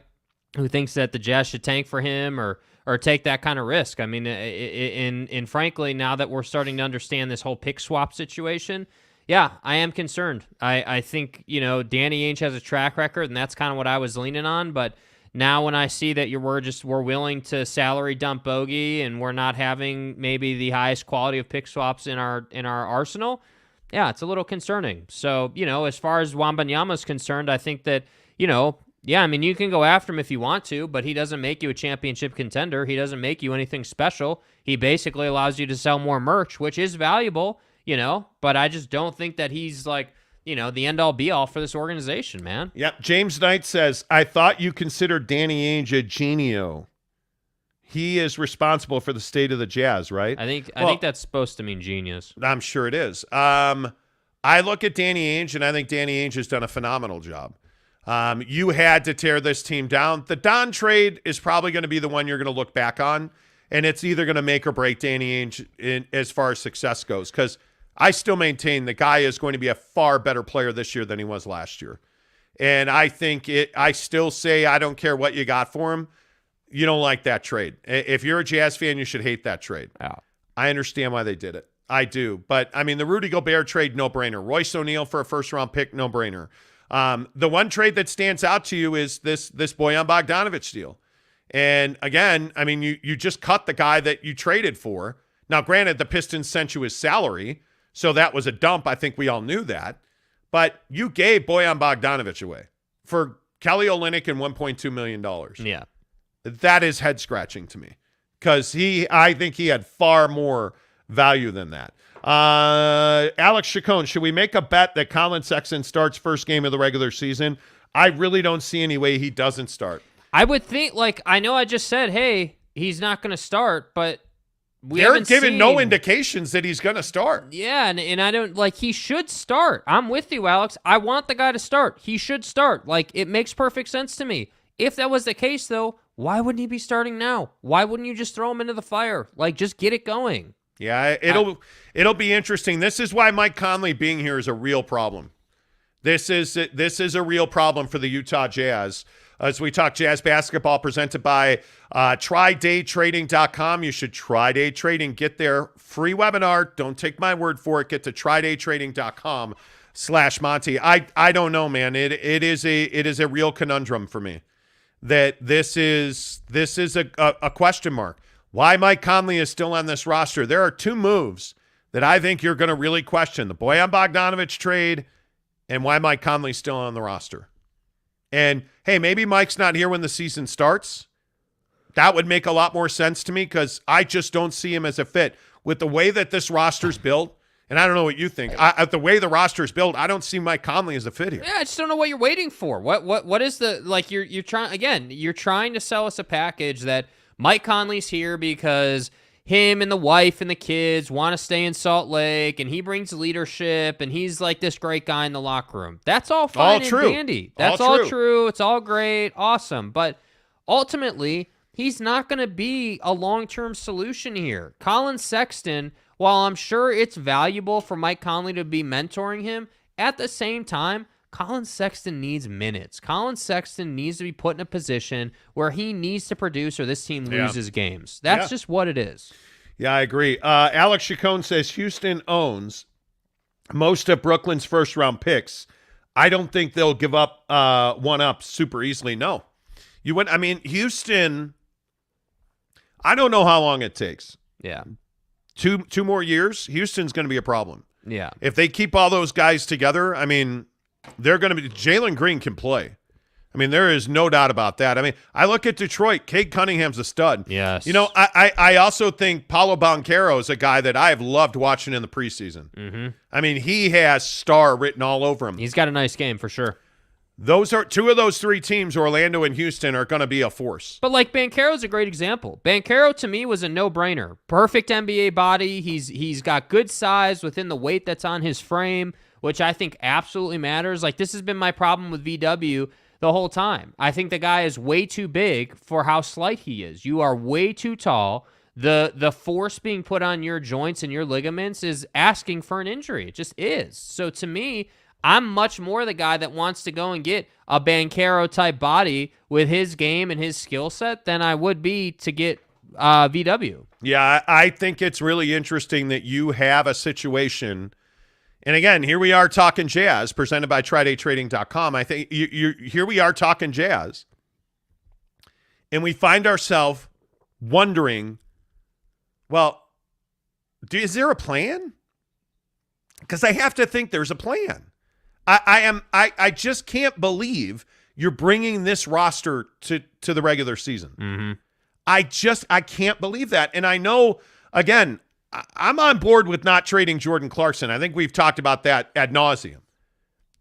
who thinks that the Jazz should tank for him or take that kind of risk. And frankly, now that we're starting to understand this whole pick swap situation, yeah, I am concerned. I think, Danny Ainge has a track record, and that's kind of what I was leaning on. But now when I see that we're willing to salary dump Bogey, and we're not having maybe the highest quality of pick swaps in our arsenal, yeah, it's a little concerning. So, as far as Wembanyama is concerned, I think that, you can go after him if you want to, but he doesn't make you a championship contender. He doesn't make you anything special. He basically allows you to sell more merch, which is valuable, but I just don't think that he's the end-all be-all for this organization, man. Yep. James Knight says, I thought you considered Danny Ainge a genio. He is responsible for the state of the Jazz, right? I think that's supposed to mean genius. I'm sure it is. I look at Danny Ainge, and I think Danny Ainge has done a phenomenal job. You had to tear this team down. The Don trade is probably going to be the one you're going to look back on, and it's either going to make or break Danny Ainge as far as success goes, because I still maintain the guy is going to be a far better player this year than he was last year. And I still say I don't care what you got for him. You don't like that trade. If you're a Jazz fan, you should hate that trade. Yeah. I understand why they did it. I do. But, the Rudy Gobert trade, no-brainer. Royce O'Neal for a first-round pick, no-brainer. The one trade that stands out to you is this Bojan Bogdanović deal. And, again, you just cut the guy that you traded for. Now, granted, the Pistons sent you his salary, so that was a dump. I think we all knew that. But you gave Bojan Bogdanović away for Kelly Olynyk and $1.2 million. Yeah. That is head scratching to me because I think he had far more value than that. Alex Chacon, should we make a bet that Colin Sexton starts first game of the regular season? I really don't see any way he doesn't start. I would think, I know I just said, hey, he's not going to start, but they're giving no indications that he's going to start. Yeah, and I don't, he should start. I'm with you, Alex. I want the guy to start. He should start. It makes perfect sense to me. If that was the case, though, why wouldn't he be starting now? Why wouldn't you just throw him into the fire? Just get it going. Yeah, it'll be interesting. This is why Mike Conley being here is a real problem. This is a real problem for the Utah Jazz. As we talk Jazz basketball presented by TryDayTrading.com. You should try day trading. Get their free webinar. Don't take my word for it. Get to TryDayTrading.com/Monty. I don't know, man. It is a real conundrum for me that this is a question mark. Why Mike Conley is still on this roster. There are two moves that I think you're going to really question. The Bojan Bogdanović trade and why Mike Conley's still on the roster. And, hey, maybe Mike's not here when the season starts. That would make a lot more sense to me because I just don't see him as a fit. With the way that this roster's built, and I don't know what you think, the way the roster's built, I don't see Mike Conley as a fit here. Yeah, I just don't know what you're waiting for. What is the, you're trying, again, you're trying to sell us a package that Mike Conley's here because him and the wife and the kids want to stay in Salt Lake, and he brings leadership, and he's this great guy in the locker room. That's all fine and dandy. That's all true. It's all great, awesome. But ultimately, he's not going to be a long-term solution here. Colin Sexton, while I'm sure it's valuable for Mike Conley to be mentoring him, at the same time, Colin Sexton needs minutes. Colin Sexton needs to be put in a position where he needs to produce or this team loses games. That's just what it is. Yeah, I agree. Alex Chacon says Houston owns most of Brooklyn's first-round picks. I don't think they'll give up one up super easily. No. Houston, I don't know how long it takes. Yeah. Two more years, Houston's going to be a problem. Yeah. If they keep all those guys together, they're going to be – Jalen Green can play. There is no doubt about that. I look at Detroit. Cade Cunningham's a stud. Yes. I also think Paolo Banchero is a guy that I have loved watching in the preseason. Mm-hmm. He has star written all over him. He's got a nice game for sure. Those are two of those three teams, Orlando and Houston, are going to be a force. But Banchero's a great example. Banchero to me was a no-brainer. Perfect NBA body. He's got good size within the weight that's on his frame, which I think absolutely matters. This has been my problem with VW the whole time. I think the guy is way too big for how slight he is. You are way too tall. The force being put on your joints and your ligaments is asking for an injury. It just is. So to me, I'm much more the guy that wants to go and get a Banchero-type body with his game and his skill set than I would be to get VW. Yeah, I think it's really interesting that you have a situation. And again, here we are talking Jazz, presented by TryDayTrading.com. I think here we are talking Jazz. And we find ourselves wondering, well, is there a plan? Because I have to think there's a plan. I just can't believe you're bringing this roster to the regular season. Mm-hmm. I can't believe that. And I know, again, I'm on board with not trading Jordan Clarkson. I think we've talked about that ad nauseum.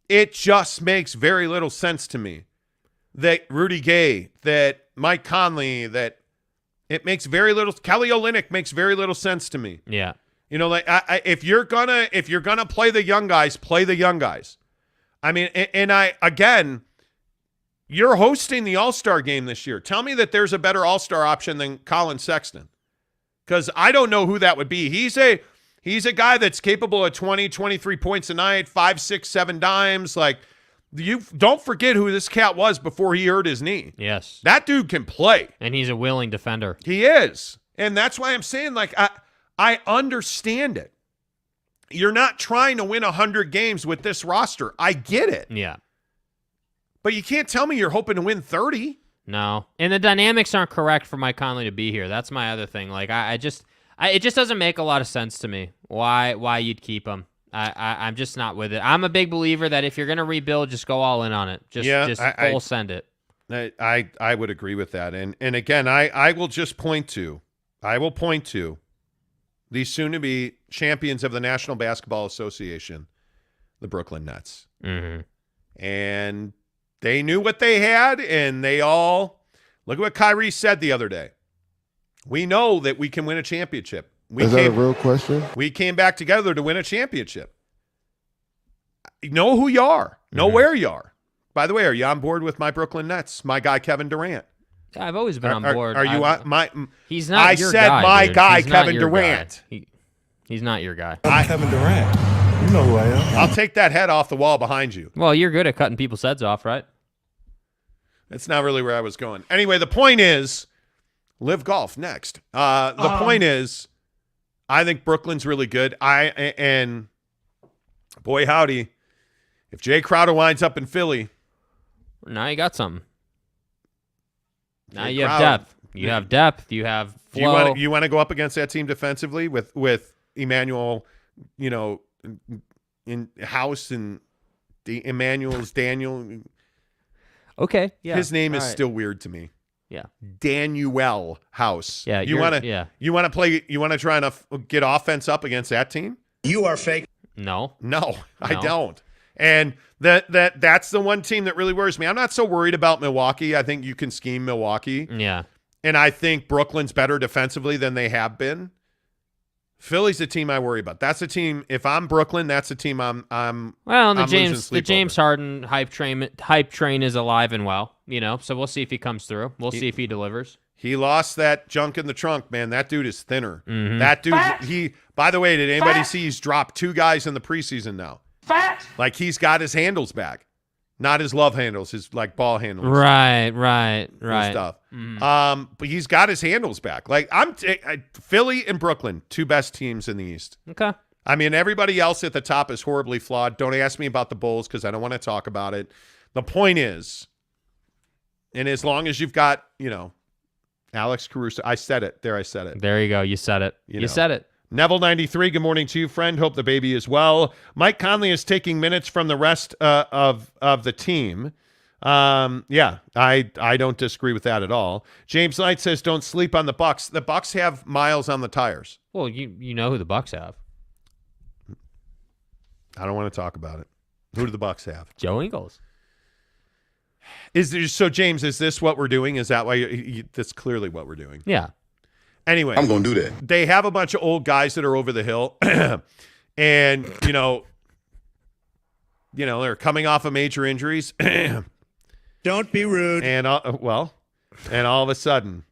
It just makes very little sense to me that Rudy Gay, that Mike Conley, that it makes very little. Kelly Olynyk makes very little sense to me. Yeah, if you're gonna play the young guys, play the young guys. You're hosting the All-Star game this year. Tell me that there's a better All-Star option than Colin Sexton. Because I don't know who that would be. He's a guy that's capable of 20, 23 points a night, 5, 6, 7 dimes. You don't forget who this cat was before he hurt his knee. Yes. That dude can play. And he's a willing defender. He is. And that's why I'm saying, I understand it. You're not trying to win 100 games with this roster. I get it. Yeah. But you can't tell me you're hoping to win 30. No. And the dynamics aren't correct for Mike Conley to be here. That's my other thing. It just doesn't make a lot of sense to me why you'd keep him. I'm just not with it. I'm a big believer that if you're going to rebuild, just go all in on it. Just full send it. I would agree with that. And again, I will just point to the soon-to-be champions of the National Basketball Association, the Brooklyn Nets. Mm-hmm. And they knew what they had, and they all – look at what Kyrie said the other day. We know that we can win a championship. Is that a real question? We came back together to win a championship. Know who you are. Know where you are. By the way, are you on board with my Brooklyn Nets? My guy, Kevin Durant. Yeah, I've always been on board. Are you on my? He's not. I said guy, my dude. guy, he's Kevin Durant. He's not your guy. I'm Kevin Durant. You know who I am. I'll take that head off the wall behind you. Well, you're good at cutting people's heads off, right? That's not really where I was going. Anyway, the point is, live golf next. The point is, I think Brooklyn's really good. And boy, howdy, if Jay Crowder winds up in Philly, now you got something. Now you have depth. You have depth. You have flow. You want to go up against that team defensively with Emmanuel, in House and the Emmanuel's Daniel. Okay, yeah. His name is still weird to me. Yeah, Daniel House. Yeah, you want to try and get offense up against that team? You are fake. No, I don't. And that's the one team that really worries me. I'm not so worried about Milwaukee. I think you can scheme Milwaukee. Yeah. And I think Brooklyn's better defensively than they have been. Philly's the team I worry about. That's a team. If I'm Brooklyn, that's a team I'm well, and the James Harden hype train is alive and well, so we'll see if he comes through. We'll see if he delivers. He lost that junk in the trunk, man. That dude is thinner. Mm-hmm. That dude, by the way, did anybody see he's dropped 2 guys in the preseason now? Like he's got his handles back. Not his love handles, his ball handles. Right. Stuff. Mm-hmm. But he's got his handles back. Like Philly and Brooklyn, 2 best teams in the East. Okay. I mean, everybody else at the top is horribly flawed. Don't ask me about the Bulls because I don't want to talk about it. The point is, and as long as you've got, Alex Caruso, I said it. There, I said it. There you go. You said it. You said it. Neville 93, good morning to you, friend. Hope the baby is well. Mike Conley is taking minutes from the rest of the team. Yeah, I don't disagree with that at all. James Knight says don't sleep on the Bucks. The Bucks have miles on the tires. Well, you know who the Bucks have. I don't want to talk about it. Who do the Bucks have? Joe Ingles. So James, is this what we're doing? Is that why that's clearly what we're doing? Yeah. Anyway, I'm going to do that. They have a bunch of old guys that are over the hill, and they're coming off of major injuries. Don't be rude. And all of a sudden,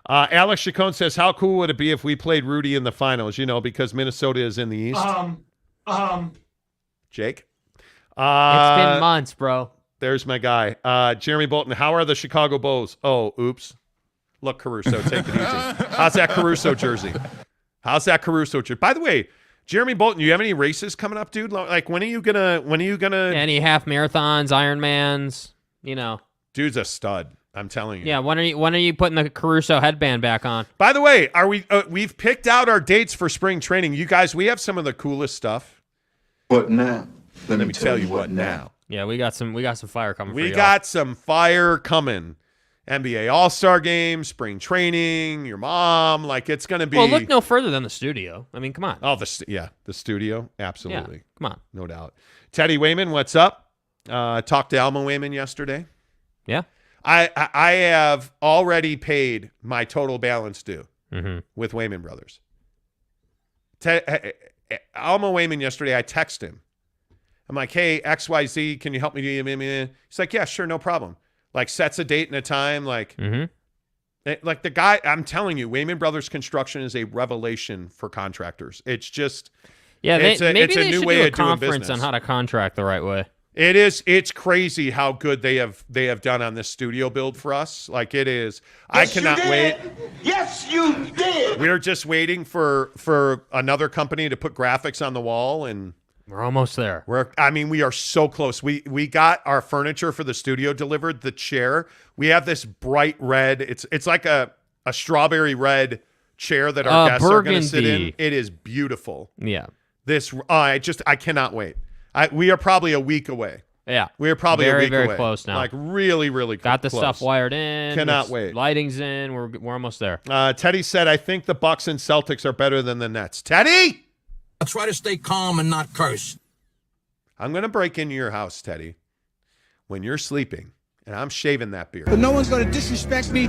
Alex Chacon says, "How cool would it be if we played Rudy in the finals? Because Minnesota is in the East." Jake, it's been months, bro. There's my guy, Jeremy Bolton. How are the Chicago Bulls? Oh, oops. Look, Caruso, take it easy. How's that Caruso jersey? By the way, Jeremy Bolton, you have any races coming up, dude? Like, when are you gonna? Any half marathons, Ironmans? Dude's a stud. I'm telling you. Yeah. When are you putting the Caruso headband back on? By the way, are we? We've picked out our dates for spring training. You guys, we have some of the coolest stuff. What now? Let me tell you what now. Yeah, we got some fire coming. We got some fire coming. NBA All-Star Game, spring training, your mom, it's going to be... Well, look no further than the studio. I mean, come on. Oh, the studio, absolutely. Yeah, come on. No doubt. Teddy Wayman, what's up? Talked to Alma Wayman yesterday. Yeah. I have already paid my total balance due with Wayman Brothers. Alma Wayman yesterday, I text him. I'm like, hey, XYZ, can you help me? He's like, yeah, sure, no problem. Sets a date and a time, the guy, I'm telling you, Wayman Brothers Construction is a revelation for contractors. It's just, maybe it's a they new should way do a of doing conference business on how to contract the right way. It is. It's crazy how good they have done on this studio build for us. It is. Yes, I cannot wait. Yes, you did. We're just waiting for another company to put graphics on the wall, and we're almost there. We are so close. We got our furniture for the studio delivered, the chair. We have this bright red. It's like a strawberry red chair that our guests are going to sit in. It is beautiful. Yeah. I cannot wait. We are probably a week away. Yeah. We are probably a week very away. close now. Like really, really close. Got the stuff wired in. Cannot wait. Lighting's in. We're almost there. Teddy said, I think the Bucks and Celtics are better than the Nets. Teddy! I try to stay calm and not curse. I'm going to break into your house, Teddy, when you're sleeping, and I'm shaving that beard. But no one's going to disrespect me.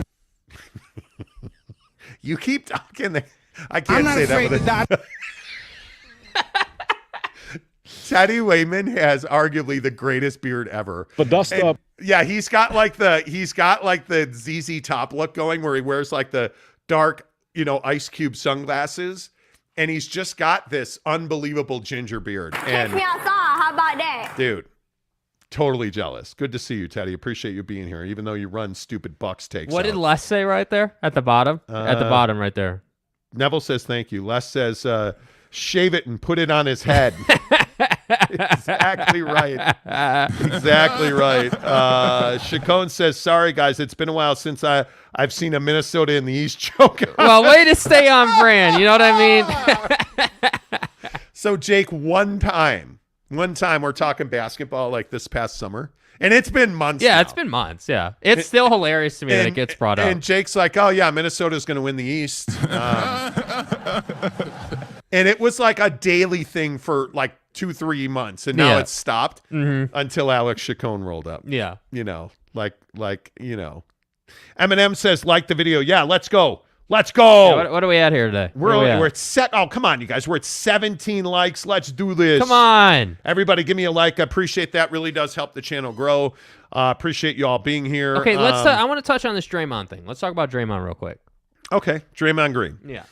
You keep talking. I can't say that with a... Teddy Wayman has arguably the greatest beard ever. But dust up. Yeah, he's got like the ZZ Top look going, where he wears like the dark, Ice Cube sunglasses, and he's just got this unbelievable ginger beard. And me outside. How about that? Dude, totally jealous. Good to see you, Teddy. Appreciate you being here, even though you run stupid Bucks takes. What did Les say right there at the bottom? At the bottom right there. Neville says thank you. Les says shave it and put it on his head. Exactly right. Exactly right. Chacon says, sorry, guys. It's been a while since I've seen a Minnesota in the East choke. Well, way to stay on brand. You know what I mean? So, Jake, one time we're talking basketball like this past summer. And it's been months now. It's been months, yeah. It's still hilarious to me that it gets brought up. And Jake's like, oh, yeah, Minnesota's going to win the East. And it was like a daily thing for like 2-3 months. And now it's stopped until Alex Chacon rolled up. Yeah. Eminem says, like the video. Yeah, let's go. Let's go. Yeah, what are we at here today? We're at set. Oh, come on, you guys. We're at 17 likes. Let's do this. Come on. Everybody give me a like. I appreciate that. Really does help the channel grow. Appreciate you all being here. Okay, I want to touch on this Draymond thing. Let's talk about Draymond real quick. Okay, Draymond Green. Yeah.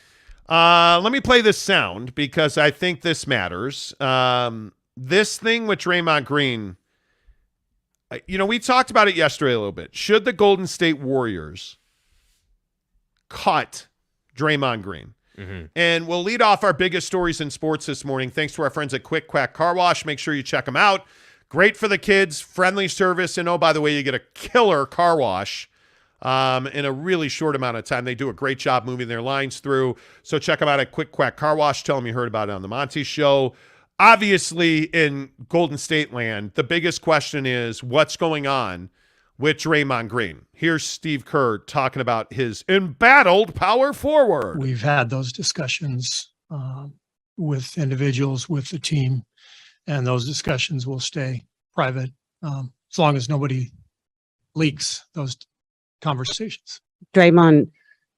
Let me play this sound because I think this matters. This thing with Draymond Green, we talked about it yesterday a little bit. Should the Golden State Warriors cut Draymond Green? And we'll lead off our biggest stories in sports this morning. Thanks to our friends at Quick Quack Car Wash. Make sure you check them out. Great for the kids, friendly service, and oh, by the way, you get a killer car wash in a really short amount of time. They do a great job moving their lines through. So check them out at Quick Quack Car Wash. Tell them you heard about it on the Monty Show. Obviously, in Golden State land, the biggest question is what's going on with Draymond Green. Here's Steve Kerr talking about his embattled power forward. We've had those discussions with individuals, with the team, and those discussions will stay private as long as nobody leaks those conversations. Draymond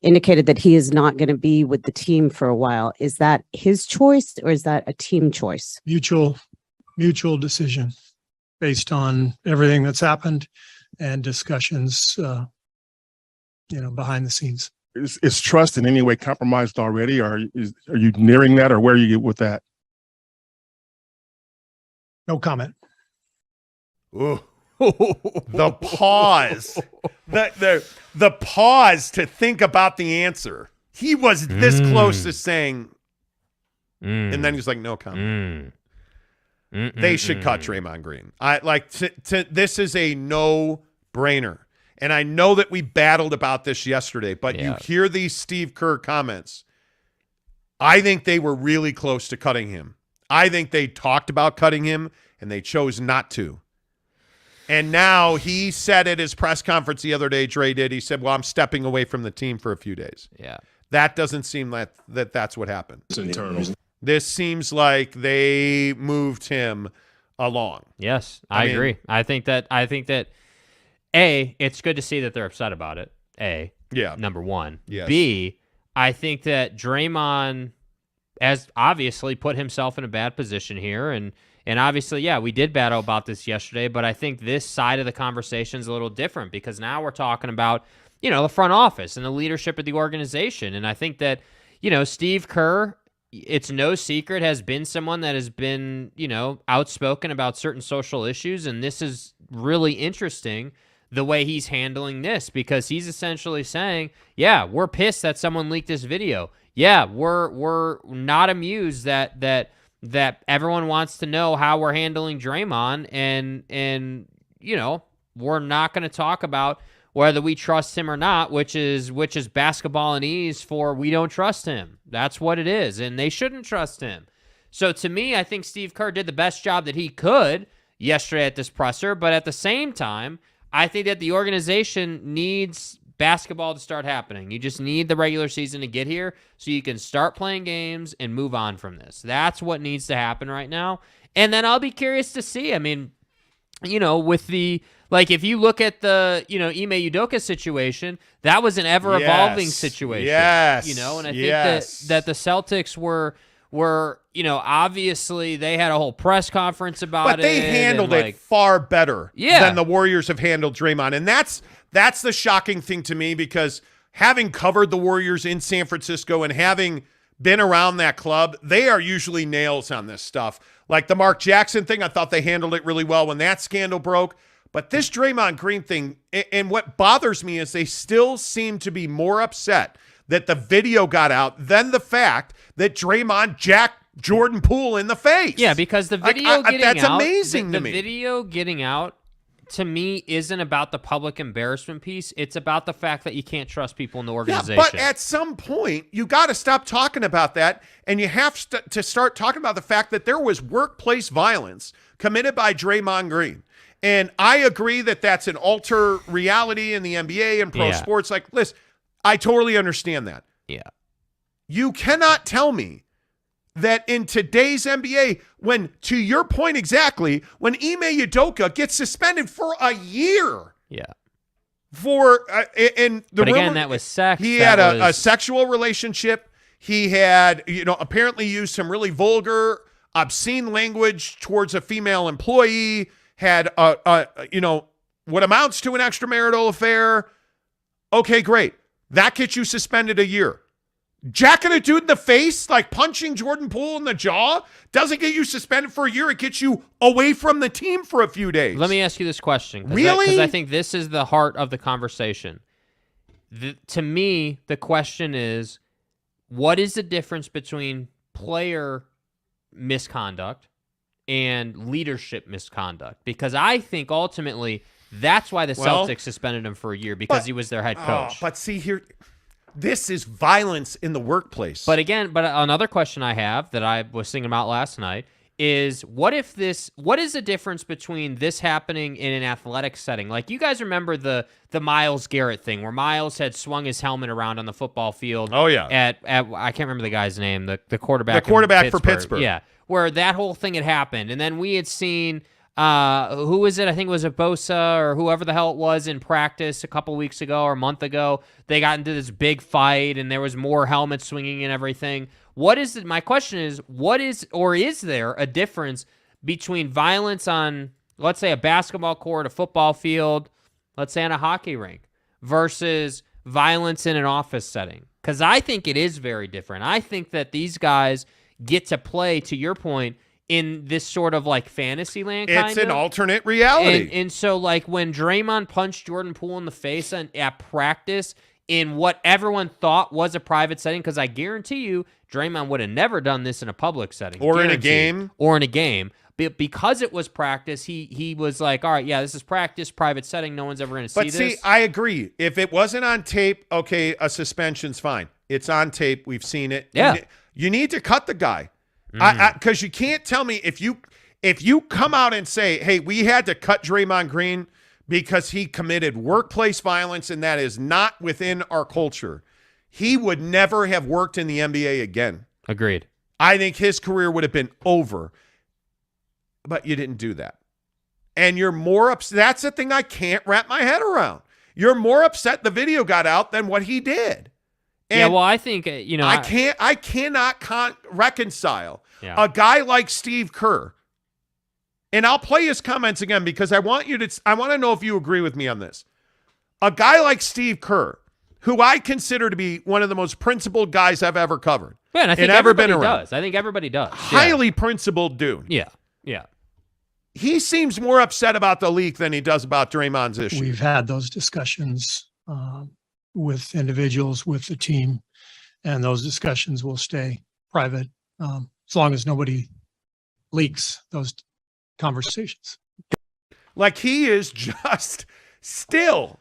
indicated that he is not going to be with the team for a while. Is that his choice or is that a team choice? Mutual decision based on everything that's happened and discussions, behind the scenes. Is trust in any way compromised already, or are you nearing that, or where are you with that? No comment. Ooh. The pause. The pause to think about the answer. He was this close to saying, and then he's like, no comment. They should cut Draymond Green. This is a no-brainer. And I know that we battled about this yesterday, but you hear these Steve Kerr comments. I think they were really close to cutting him. I think they talked about cutting him, and they chose not to. And now he said at his press conference the other day, Dre did, he said, well, I'm stepping away from the team for a few days. Yeah. That doesn't seem like that's what happened. It's internal. This seems like they moved him along. Yes, I agree. I think that A, it's good to see that they're upset about it. A. Yeah. Number one. Yes. B, I think that Draymond has obviously put himself in a bad position here, and obviously, yeah, we did battle about this yesterday, but I think this side of the conversation is a little different because now we're talking about, the front office and the leadership of the organization. And I think that, Steve Kerr, it's no secret, has been someone that has been, outspoken about certain social issues. And this is really interesting the way he's handling this because he's essentially saying, yeah, we're pissed that someone leaked this video. Yeah, we're not amused that everyone wants to know how we're handling Draymond, and we're not going to talk about whether we trust him or not, which is basketball and ease for we don't trust him. That's what it is, and they shouldn't trust him. So to me, I think Steve Kerr did the best job that he could yesterday at this presser, but at the same time, I think that the organization needs basketball to start happening. You just need the regular season to get here so you can start playing games and move on from this. That's what needs to happen right now. And then I'll be curious to see. I mean, with the, like, if you look at the, Ime Udoka situation, that was an ever-evolving situation. Yes. And I think that the Celtics were, obviously they had a whole press conference about it. But they handled it far better than the Warriors have handled Draymond. And that's the shocking thing to me, because having covered the Warriors in San Francisco and having been around that club, they are usually nails on this stuff. Like the Mark Jackson thing, I thought they handled it really well when that scandal broke. But this Draymond Green thing, and what bothers me is they still seem to be more upset that the video got out than the fact that Draymond jacked Jordan Poole in the face. Yeah, because the video getting out. That's amazing to me. The video getting out, to me, isn't about the public embarrassment piece. It's about the fact that you can't trust people in the organization. Yeah, but at some point, you got to stop talking about that, and you have to start talking about the fact that there was workplace violence committed by Draymond Green. And I agree that that's an alter reality in the NBA and pro sports. Like, listen, I totally understand that. Yeah. You cannot tell me that in today's NBA, when, to your point exactly, when Ime Udoka gets suspended for a year. Yeah. Again, that was sex. He had a sexual relationship. He had, apparently used some really vulgar, obscene language towards a female employee, had, what amounts to an extramarital affair. Okay, great. That gets you suspended a year. Jacking a dude in the face, like punching Jordan Poole in the jaw, doesn't get you suspended for a year. It gets you away from the team for a few days. Let me ask you this question. Really? Because I think this is the heart of the conversation. To me, the question is, what is the difference between player misconduct and leadership misconduct? Because I think ultimately that's why the Celtics suspended him for a year, because he was their head coach. But see here, this is violence in the workplace. But another question I have that I was thinking about last night is, what is the difference between this happening in an athletic setting? Like, you guys remember the Myles Garrett thing, where Myles had swung his helmet around on the football field. Oh, yeah. At I can't remember the guy's name, the quarterback. The quarterback for Pittsburgh. Yeah, where that whole thing had happened. And then we had seen, who was it? I think it was Bosa or whoever the hell it was in practice a couple weeks ago or a month ago. They got into this big fight, and there was more helmet swinging and everything. My question is, is there a difference between violence on, let's say, a basketball court, a football field, let's say on a hockey rink, versus violence in an office setting? Because I think it is very different. I think that these guys get to play, to your point, in this sort of like fantasy land. It's an alternate reality. And so, like, when Draymond punched Jordan Poole in the face at practice in what everyone thought was a private setting, because I guarantee you Draymond would have never done this in a public setting. Or in a game. But because it was practice, he was like, all right, yeah, this is practice, private setting. No one's ever going to see this. But see, I agree. If it wasn't on tape, okay, a suspension's fine. It's on tape. We've seen it. Yeah. You need to cut the guy. Because you can't tell me, if you come out and say, hey, we had to cut Draymond Green because he committed workplace violence and that is not within our culture, he would never have worked in the NBA again. Agreed. I think his career would have been over. But you didn't do that. And you're more upset. That's the thing I can't wrap my head around. You're more upset the video got out than what he did. And I think, I cannot reconcile a guy like Steve Kerr. And I'll play his comments again because I want to know if you agree with me on this. A guy like Steve Kerr, who I consider to be one of the most principled guys I've ever covered. Yeah, and I think everybody does. I think everybody does. Highly principled dude. Yeah. He seems more upset about the leak than he does about Draymond's issue. We've had those discussions with individuals, with the team, and those discussions will stay private as long as nobody leaks those conversations. Like, he is just still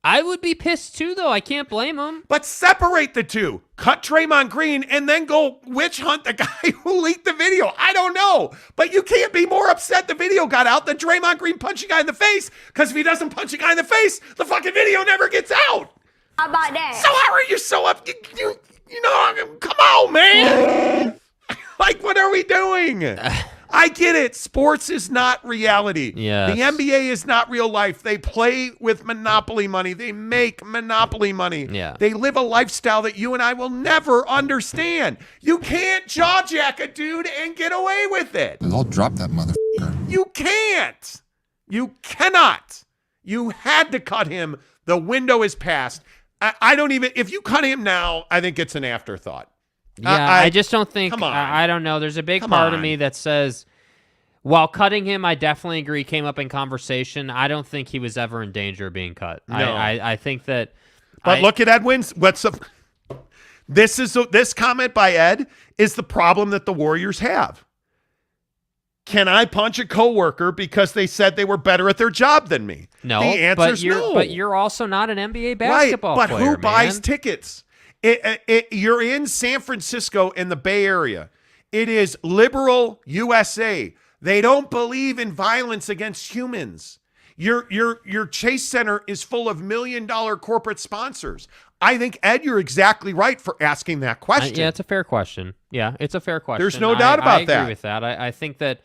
I would be pissed too, though. I can't blame him. But separate the two. Cut Draymond Green and then go witch hunt the guy who leaked the video. I don't know. But you can't be more upset the video got out than Draymond Green punching a guy in the face, because if he doesn't punch a guy in the face, the fucking video never gets out. How about that? So how are you so up? You know, come on, man. Like, what are we doing? I get it. Sports is not reality. Yes. The NBA is not real life. They play with monopoly money. They make monopoly money. Yeah. They live a lifestyle that you and I will never understand. You can't jaw jack a dude and get away with it. I'll drop that motherfucker. You can't. You cannot. You had to cut him. The window is past. I don't even, if you cut him now, I think it's an afterthought. Yeah, I just don't think. Come on. I don't know. There's a big part of me that says, while cutting him, I definitely agree, came up in conversation. I don't think he was ever in danger of being cut. No. I think that. But look at Edwin's. This comment by Ed is the problem that the Warriors have. Can I punch a coworker because they said they were better at their job than me? No. The answer's no. But you're also not an NBA basketball player. But who buys man. tickets? You're in San Francisco in the Bay Area. It is liberal USA. They don't believe in violence against humans. Your Chase Center is full of $1 million corporate sponsors. I think, Ed, you're exactly right for asking that question. Yeah, it's a fair question. Yeah, it's a fair question. There's no doubt about that. I agree with that. I think that.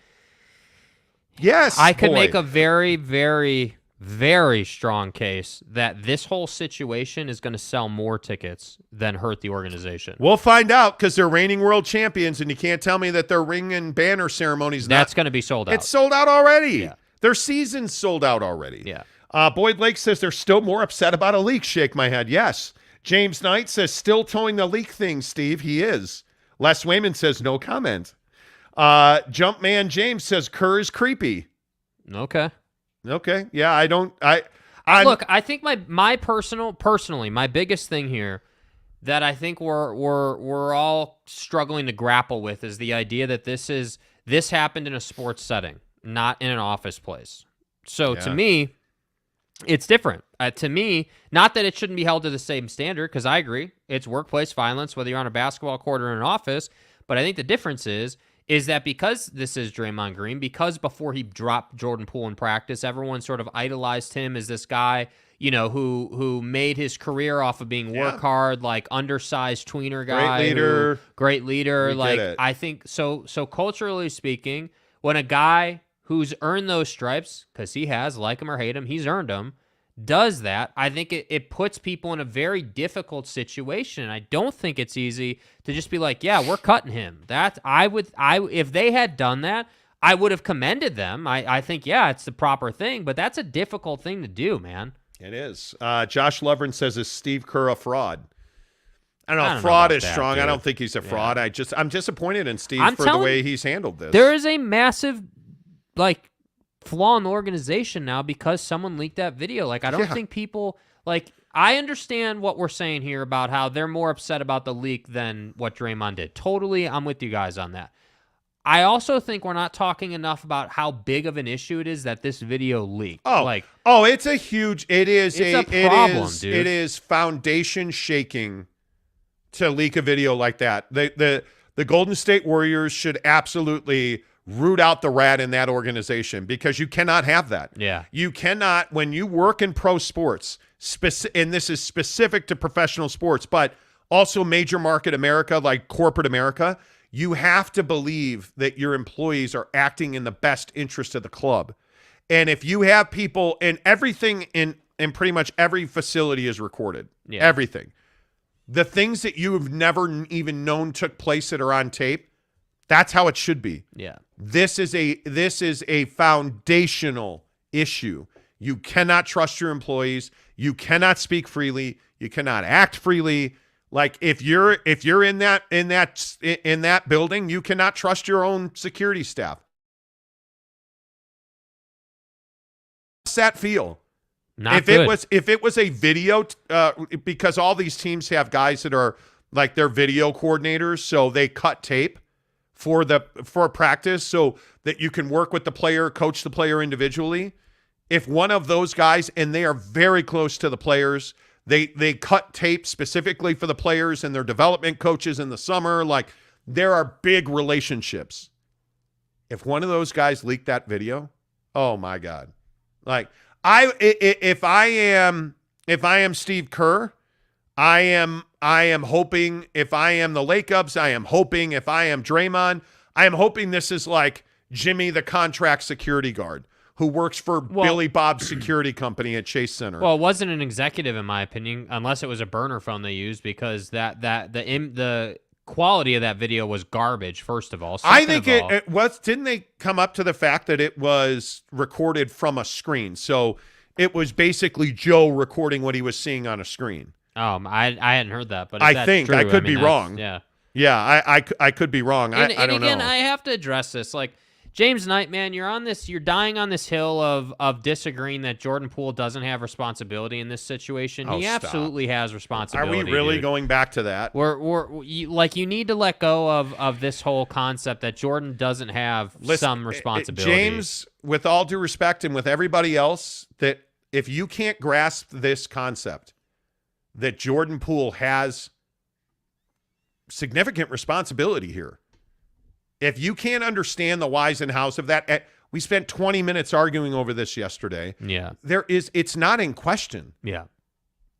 Yes, I could make a very, very, very strong case that this whole situation is going to sell more tickets than hurt the organization. We'll find out, because they're reigning world champions, and you can't tell me that their ring and banner ceremonies. That's going to be sold out. It's sold out already. Yeah. Their season's sold out already. Yeah. Boyd Lake says they're still more upset about a leak. Shake my head. Yes. James Knight says still towing the leak thing, Steve. He is. Les Wayman says no comment. Jumpman James says Kerr is creepy. Okay. Yeah, look, I think personally, my biggest thing here that I think we're all struggling to grapple with is the idea that this happened in a sports setting, not in an office place. So to me, it's different. To me, not that it shouldn't be held to the same standard, because I agree, it's workplace violence, whether you're on a basketball court or in an office. But I think the difference is that because this is Draymond Green, because before he dropped Jordan Poole in practice, everyone sort of idolized him as this guy, you know, who made his career off of being work hard, like undersized tweener guy, great leader. Like, I think so culturally speaking, when a guy who's earned those stripes, because he has, like him or hate him, he's earned them, does that, I think it puts people in a very difficult situation. I don't think it's easy to just be like, yeah, we're cutting him. If they had done that, I would have commended them. I think, yeah, it's the proper thing, but that's a difficult thing to do, man. It is. Josh Lovren says, is Steve Kerr a fraud? I don't know. Fraud is strong. Dude. I don't think he's a fraud. I'm disappointed in Steve for the way he's handled this. There is a massive, flaw in the organization now because someone leaked that video. I don't think people, I understand what we're saying here about how they're more upset about the leak than what Draymond did. Totally, I'm with you guys on that. I also think we're not talking enough about how big of an issue it is that this video leaked. It's a huge, it's a problem, dude. It is foundation shaking to leak a video like that. The Golden State Warriors should absolutely root out the rat in that organization, because you cannot have that. Yeah. You cannot, when you work in pro sports, and this is specific to professional sports, but also major market America, like corporate America, you have to believe that your employees are acting in the best interest of the club. And if you have people, and everything in pretty much every facility is recorded. Yeah. Everything. The things that you have never even known took place that are on tape, that's how it should be. Yeah. This is a foundational issue. You cannot trust your employees. You cannot speak freely. You cannot act freely. Like, if you're in that building, you cannot trust your own security staff. How does that feel? Not good. If it was a video, because all these teams have guys that are like their video coordinators, so they cut tape for practice so that you can work with the player, coach the player individually. if one of those guys, and they are very close to the players, they cut tape specifically for the players and their development coaches in the summer. Like, there are big relationships. If one of those guys leaked that video, oh my God. Like, if I am Steve Kerr, I am hoping, if I am the Lake Ups, I am hoping, if I am Draymond, I am hoping this is like Jimmy, the contract security guard who works for Billy Bob's security company at Chase Center. Well, it wasn't an executive, in my opinion, unless it was a burner phone they used, because the quality of that video was garbage, first of all. I think it was, didn't they come up to the fact that it was recorded from a screen? So it was basically Joe recording what he was seeing on a screen. I hadn't heard that, but if I that's think true, I could be wrong. Yeah. Yeah, I could be wrong. I don't again, know. I have to address this. Like, James Knight, man, you're dying on this hill of disagreeing that Jordan Poole doesn't have responsibility in this situation. He absolutely has responsibility. Are we really going back to that? You need to let go of this whole concept that Jordan doesn't have some responsibility. James, with all due respect, and with everybody else, that if you can't grasp this concept that Jordan Poole has significant responsibility here, if you can't understand the whys and hows of that, we spent 20 minutes arguing over this yesterday. Yeah. It's not in question. Yeah.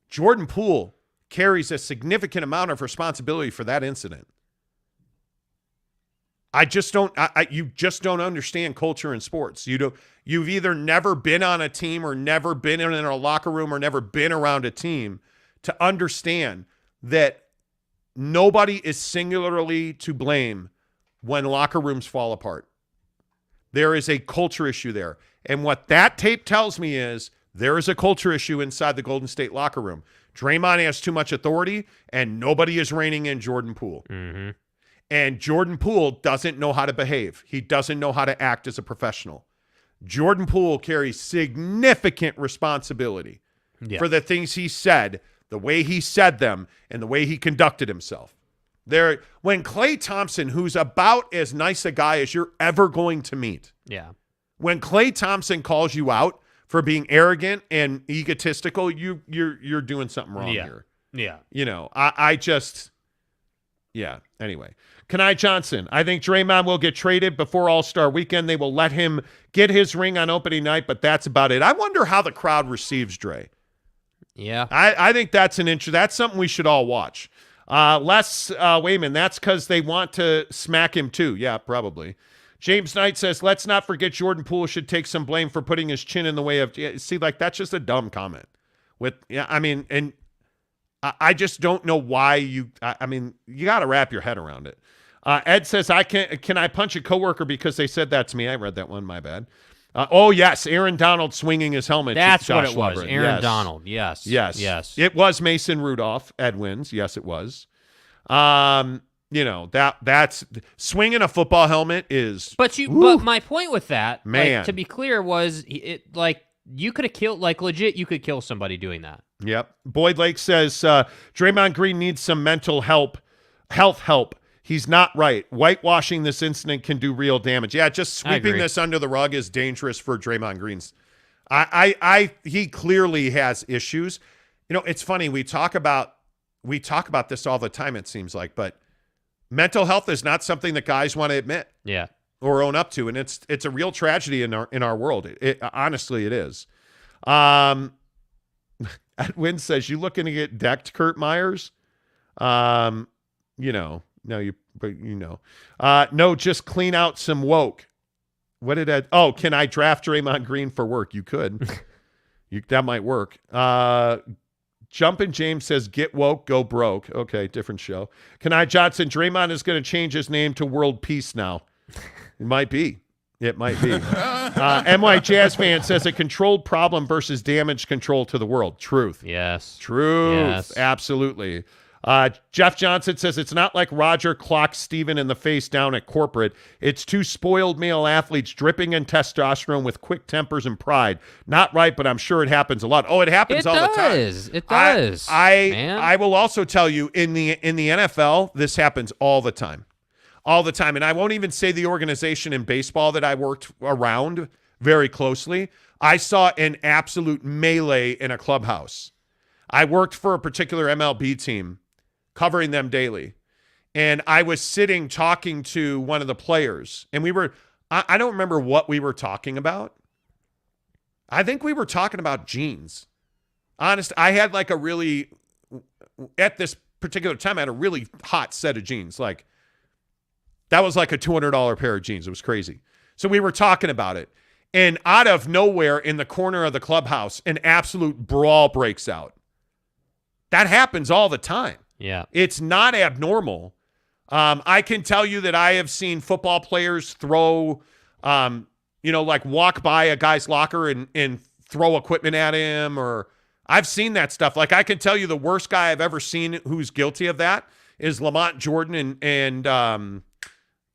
Jordan Poole carries a significant amount of responsibility for that incident. You just don't understand culture in sports. You've either never been on a team or never been in a locker room or never been around a team to understand that nobody is singularly to blame when locker rooms fall apart. There is a culture issue there. And what that tape tells me is there is a culture issue inside the Golden State locker room. Draymond has too much authority, and nobody is reining in Jordan Poole. Mm-hmm. And Jordan Poole doesn't know how to behave. He doesn't know how to act as a professional. Jordan Poole carries significant responsibility for the things he said, the way he said them, and the way he conducted himself. When Klay Thompson, who's about as nice a guy as you're ever going to meet, when Klay Thompson calls you out for being arrogant and egotistical, you're doing something wrong here. Yeah. Anyway, Kenai Johnson, I think Draymond will get traded before All-Star Weekend. They will let him get his ring on opening night, but that's about it. I wonder how the crowd receives Dre. Yeah. I think that's that's something we should all watch. Les Wayman, that's because they want to smack him too. Yeah, probably. James Knight says, let's not forget Jordan Poole should take some blame for putting his chin in the way of. See, like, that's just a dumb comment. And I just don't know why you got to wrap your head around it. Ed says, can I punch a coworker because they said that to me? I read that one, my bad. Oh, yes, Aaron Donald swinging his helmet. That's what Josh it was, Lubber. Aaron Donald, yes. It was Mason Rudolph, Ed wins. Yes, it was. That's swinging a football helmet is. But my point with that, man, to be clear, was you could have killed, legit, you could kill somebody doing that. Yep. Boyd Lake says Draymond Green needs some mental health help. He's not right. Whitewashing this incident can do real damage. Yeah, just sweeping this under the rug is dangerous for Draymond Green's. He clearly has issues. It's funny, we talk about this all the time, it seems like, but mental health is not something that guys want to admit. Yeah. Or own up to, and it's a real tragedy in our world. Honestly, it is. Edwin says, you looking to get decked, Kurt Myers? No, just clean out some woke. What did Ed? Oh, can I draft Draymond Green for work? You could. That might work. Jumpin' James says, get woke, go broke. Okay, different show. Kenai Johnson, Draymond is going to change his name to World Peace now. It might be. MY Jazz Fan says a controlled problem versus damage control to the world. Truth. Yes. Truth. Yes. Absolutely. Jeff Johnson says it's not like Roger clocked Steven in the face down at corporate. It's two spoiled male athletes dripping in testosterone with quick tempers and pride. Not right, but I'm sure it happens a lot. Oh, it happens all the time. It does. I will also tell you in the NFL, this happens all the time. All the time. And I won't even say the organization in baseball that I worked around very closely, I saw an absolute melee in a clubhouse. I worked for a particular MLB team, covering them daily. And I was sitting talking to one of the players. And I don't remember what we were talking about. I think we were talking about jeans. Honest, I had like at this particular time, I had a really hot set of jeans. Like, that was like a $200 pair of jeans. It was crazy. So we were talking about it. And out of nowhere, in the corner of the clubhouse, an absolute brawl breaks out. That happens all the time. Yeah. It's not abnormal. I can tell you that I have seen football players throw, like walk by a guy's locker and throw equipment at him, or I've seen that stuff. Like, I can tell you the worst guy I've ever seen who's guilty of that is Lamont Jordan and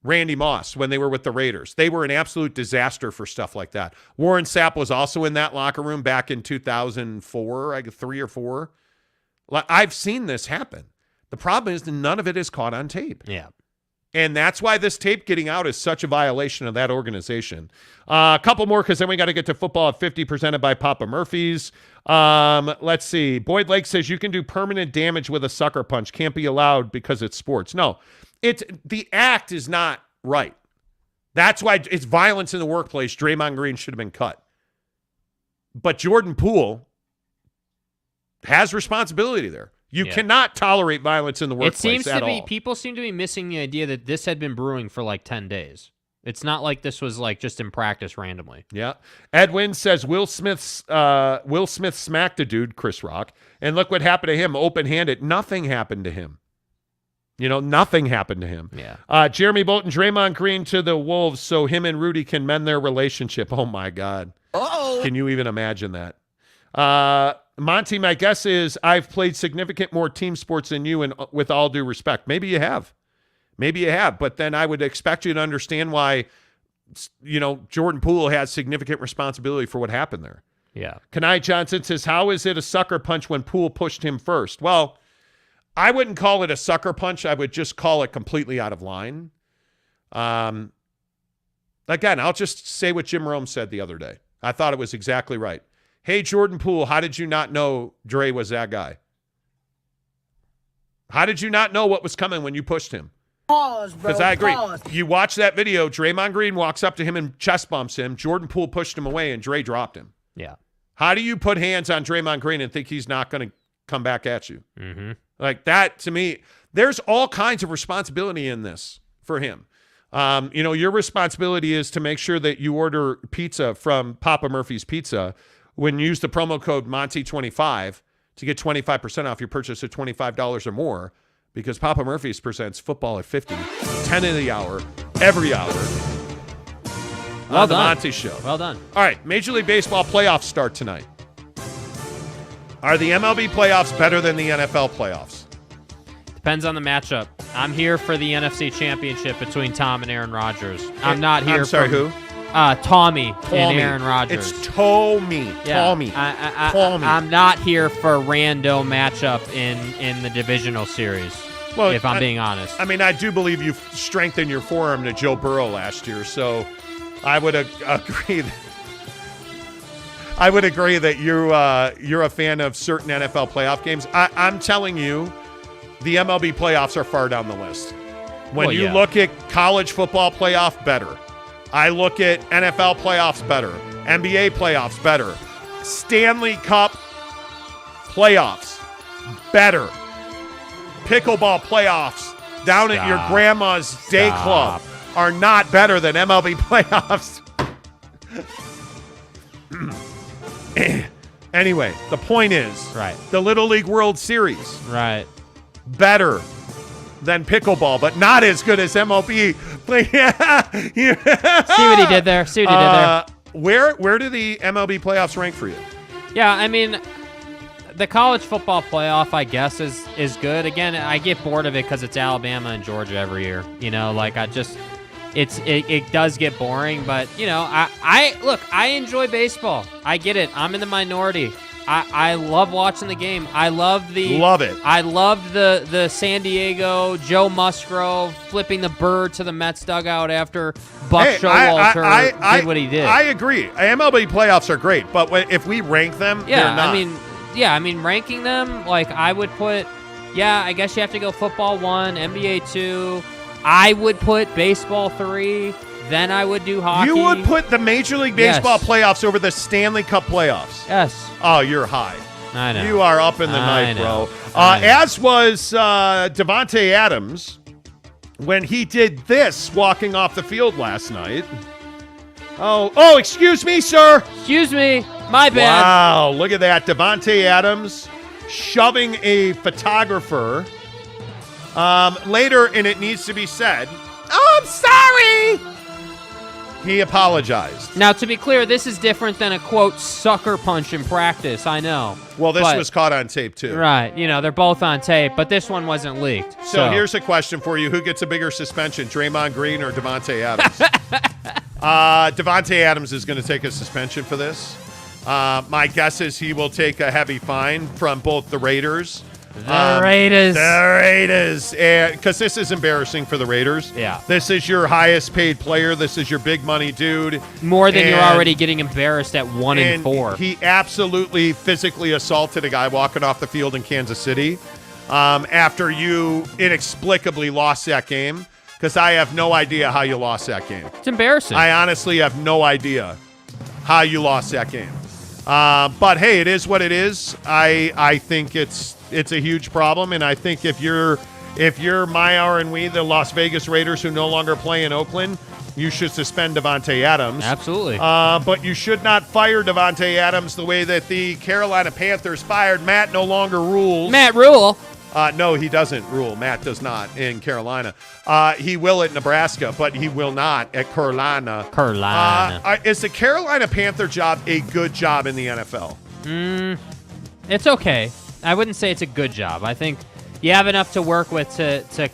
Randy Moss when they were with the Raiders. They were an absolute disaster for stuff like that. Warren Sapp was also in that locker room back in 2004, 3 or 4. I've seen this happen. The problem is that none of it is caught on tape. Yeah. And that's why this tape getting out is such a violation of that organization. A couple more, because then we got to get to football at 50 presented by Papa Murphy's. Let's see. Boyd Lake says you can do permanent damage with a sucker punch. Can't be allowed because it's sports. No, the act is not right. That's why it's violence in the workplace. Draymond Green should have been cut. But Jordan Poole has responsibility there. You cannot tolerate violence in the workplace at all. People seem to be missing the idea that this had been brewing for like 10 days. It's not like this was like just in practice randomly. Yeah. Edwin says Will Smith smacked a dude, Chris Rock, and look what happened to him, open-handed. Nothing happened to him. Nothing happened to him. Yeah. Jeremy Bolton, Draymond Green to the Wolves so him and Rudy can mend their relationship. Oh, my God. Uh-oh. Can you even imagine that? Monty, my guess is I've played significant more team sports than you, and with all due respect. Maybe you have. But then I would expect you to understand why, Jordan Poole has significant responsibility for what happened there. Yeah. Kanai Johnson says, how is it a sucker punch when Poole pushed him first? Well, I wouldn't call it a sucker punch. I would just call it completely out of line. Again, I'll just say what Jim Rome said the other day. I thought it was exactly right. Hey, Jordan Poole, how did you not know Dre was that guy? How did you not know what was coming when you pushed him? Pause, bro. Because I agree. Pause. You watch that video, Draymond Green walks up to him and chest bumps him. Jordan Poole pushed him away, and Dre dropped him. Yeah. How do you put hands on Draymond Green and think he's not going to come back at you? Mm-hmm. Like that, to me, there's all kinds of responsibility in this for him. Your responsibility is to make sure that you order pizza from Papa Murphy's Pizza when you use the promo code Monty25 to get 25% off your purchase of $25 or more, because Papa Murphy's presents football at 50, 10 of the hour, every hour. Well on the done. Monty Show. Well done. All right, Major League Baseball playoffs start tonight. Are the MLB playoffs better than the NFL playoffs? Depends on the matchup. I'm here for the NFC Championship between Tom and Aaron Rodgers. I'm not here I'm sorry, for... who? Tommy and Aaron Rodgers. It's Tommy. Yeah, Tommy. Tommy. I'm not here for a rando matchup in the divisional series, if I'm being honest. I mean, I do believe you strengthened your forearm to Joe Burrow last year, so I would agree. I would agree that you're a fan of certain NFL playoff games. I'm telling you, the MLB playoffs are far down the list. When you look at college football playoff, better. I look at NFL playoffs better. NBA playoffs better. Stanley Cup playoffs better. Pickleball playoffs down at your grandma's day club are not better than MLB playoffs. Anyway, the point is, the Little League World Series, better than pickleball, but not as good as MLB. See what he did there. Where do the MLB playoffs rank for you? Yeah, I mean, the college football playoff, I guess, is good. Again, I get bored of it because it's Alabama and Georgia every year. It does get boring, but I enjoy baseball. I get it. I'm in the minority. I love watching the game. I love it. I loved the San Diego Joe Musgrove flipping the bird to the Mets dugout after Buck Showalter did what he did. I agree. MLB playoffs are great, but if we rank them, they're not. I mean, ranking them, like, I would put, I guess you have to go football 1, NBA 2. I would put baseball 3. Then I would do hockey. You would put the Major League Baseball playoffs over the Stanley Cup playoffs. Yes. Oh, you're high. I know. You are up in the night, bro. As was Davante Adams when he did this walking off the field last night. Oh, excuse me, sir. Excuse me. My bad. Wow, look at that. Davante Adams shoving a photographer. Later, and it needs to be said, "Oh, I'm sorry." He apologized. Now, to be clear, this is different than a, quote, sucker punch in practice. I know. Well, this was caught on tape, too. Right. They're both on tape, but this one wasn't leaked. So here's a question for you. Who gets a bigger suspension, Draymond Green or Davante Adams? Davante Adams is going to take a suspension for this. My guess is he will take a heavy fine from both the Raiders. The Raiders. Because this is embarrassing for the Raiders. Yeah. This is your highest paid player. This is your big money dude. More than you're already getting embarrassed at 1-4. He absolutely physically assaulted a guy walking off the field in Kansas City after you inexplicably lost that game. Because I have no idea how you lost that game. It's embarrassing. I honestly have no idea how you lost that game. But hey, it is what it is. I think it's a huge problem, and I think if you're Maiar and we, the Las Vegas Raiders who no longer play in Oakland, you should suspend Davante Adams. Absolutely. But you should not fire Davante Adams the way that the Carolina Panthers fired Matt No Longer Rules. Matt Rule. No, he doesn't rule. Matt does not in Carolina. He will at Nebraska, but he will not at Carolina. Is the Carolina Panther job a good job in the NFL? It's okay. I wouldn't say it's a good job. I think you have enough to work with to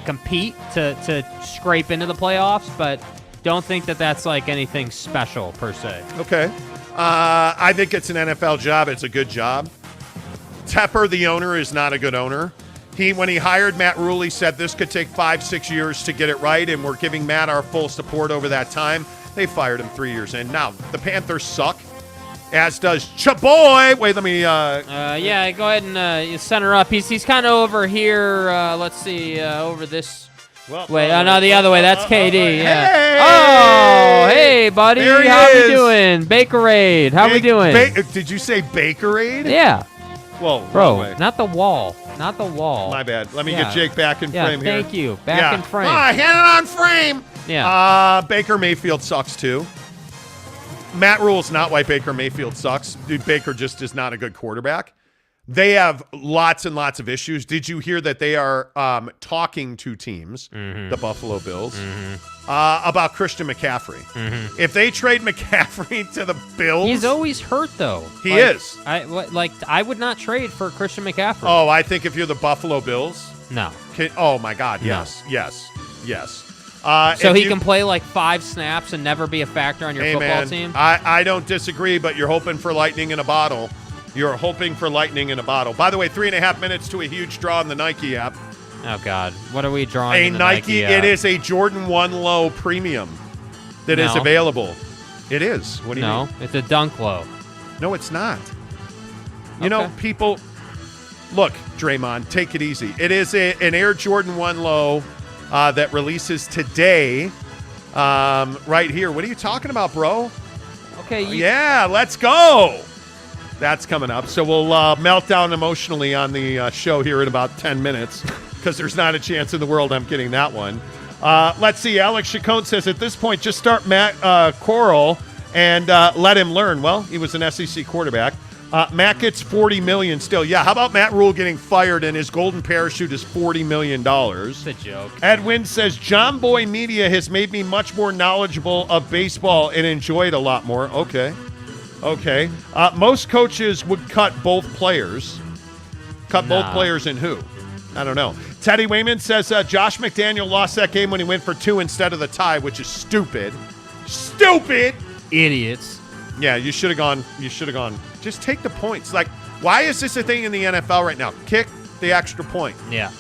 compete, to scrape into the playoffs, but don't think that that's like anything special per se. Okay. I think it's an NFL job. It's a good job. Tepper, the owner, is not a good owner. When he hired Matt Rule, he said this could take 5-6 years to get it right, and we're giving Matt our full support over that time. They fired him 3 years in. Now, the Panthers suck, as does Chaboy. Wait, let me... go ahead and you center up. He's kind of over here. Let's see, over this... Wait, no, the other way. That's KD. Yeah. Hey! Oh, hey, buddy. There he How is. we doing? Bakerade. How we doing? Did you say Bakerade? Yeah. Whoa, bro, not the wall. Not the wall. My bad. Let me get Jake back in frame here. Thank you. Back in frame. Hand it on frame. Yeah. Baker Mayfield sucks too. Matt Rule's not why Baker Mayfield sucks. Dude, Baker just is not a good quarterback. They have lots and lots of issues. Did you hear that they are talking to teams, the Buffalo Bills, about Christian McCaffrey? If they trade McCaffrey to the Bills... He's always hurt, though. He is. I would not trade for Christian McCaffrey. Oh, I think if you're the Buffalo Bills... No. Oh, my God, yes. No. Yes. So he can play like 5 snaps and never be a factor on your football team? I don't disagree, but you're hoping for lightning in a bottle. You're hoping for lightning in a bottle. By the way, 3.5 minutes to a huge draw in the Nike app. Oh, God. What are we drawing in the Nike app? It is a Jordan 1 Low Premium that is available. It is. What do you mean? No, it's a Dunk Low. No, it's not. You know, people... Look, Draymond, take it easy. It is an Air Jordan 1 Low that releases today right here. What are you talking about, bro? Okay. Yeah, let's go. That's coming up. So we'll melt down emotionally on the show here in about 10 minutes because there's not a chance in the world I'm getting that one. Let's see. Alex Chacon says at this point, just start Matt Corral and let him learn. Well, he was an SEC quarterback. Matt gets $40 million still. Yeah, how about Matt Rule getting fired and his golden parachute is $40 million? It's a joke. Edwin says, John Boy Media has made me much more knowledgeable of baseball and enjoy it a lot more. Okay. Most coaches would cut both players. Both players in who? I don't know. Teddy Wayman says Josh McDaniel lost that game when he went for 2 instead of the tie, which is stupid. Stupid! Idiots. Yeah, you should have gone Just take the points. Like, why is this a thing in the NFL right now? Kick the extra point. Yeah.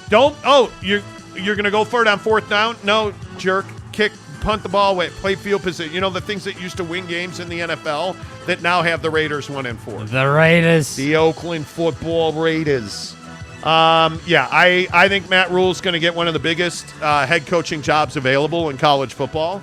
Don't. You're going to go for it on fourth down? No, jerk. Kick, punt the ball away, play field position. You know, the things that used to win games in the NFL that now have the Raiders 1-4. The Raiders. The Oakland Football Raiders. I think Matt Rule's going to get one of the biggest head coaching jobs available in college football.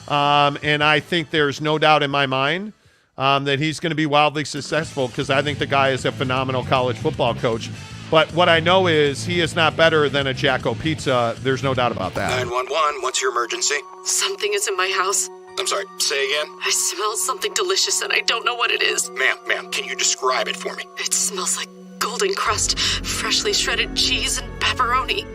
And I think there's no doubt in my mind that he's going to be wildly successful because I think the guy is a phenomenal college football coach. But what I know is he is not better than a Jacko Pizza. There's no doubt about that. 911, what's your emergency? Something is in my house. I'm sorry, say again? I smell something delicious and I don't know what it is. Ma'am, can you describe it for me? It smells like golden crust, freshly shredded cheese, and pepperoni.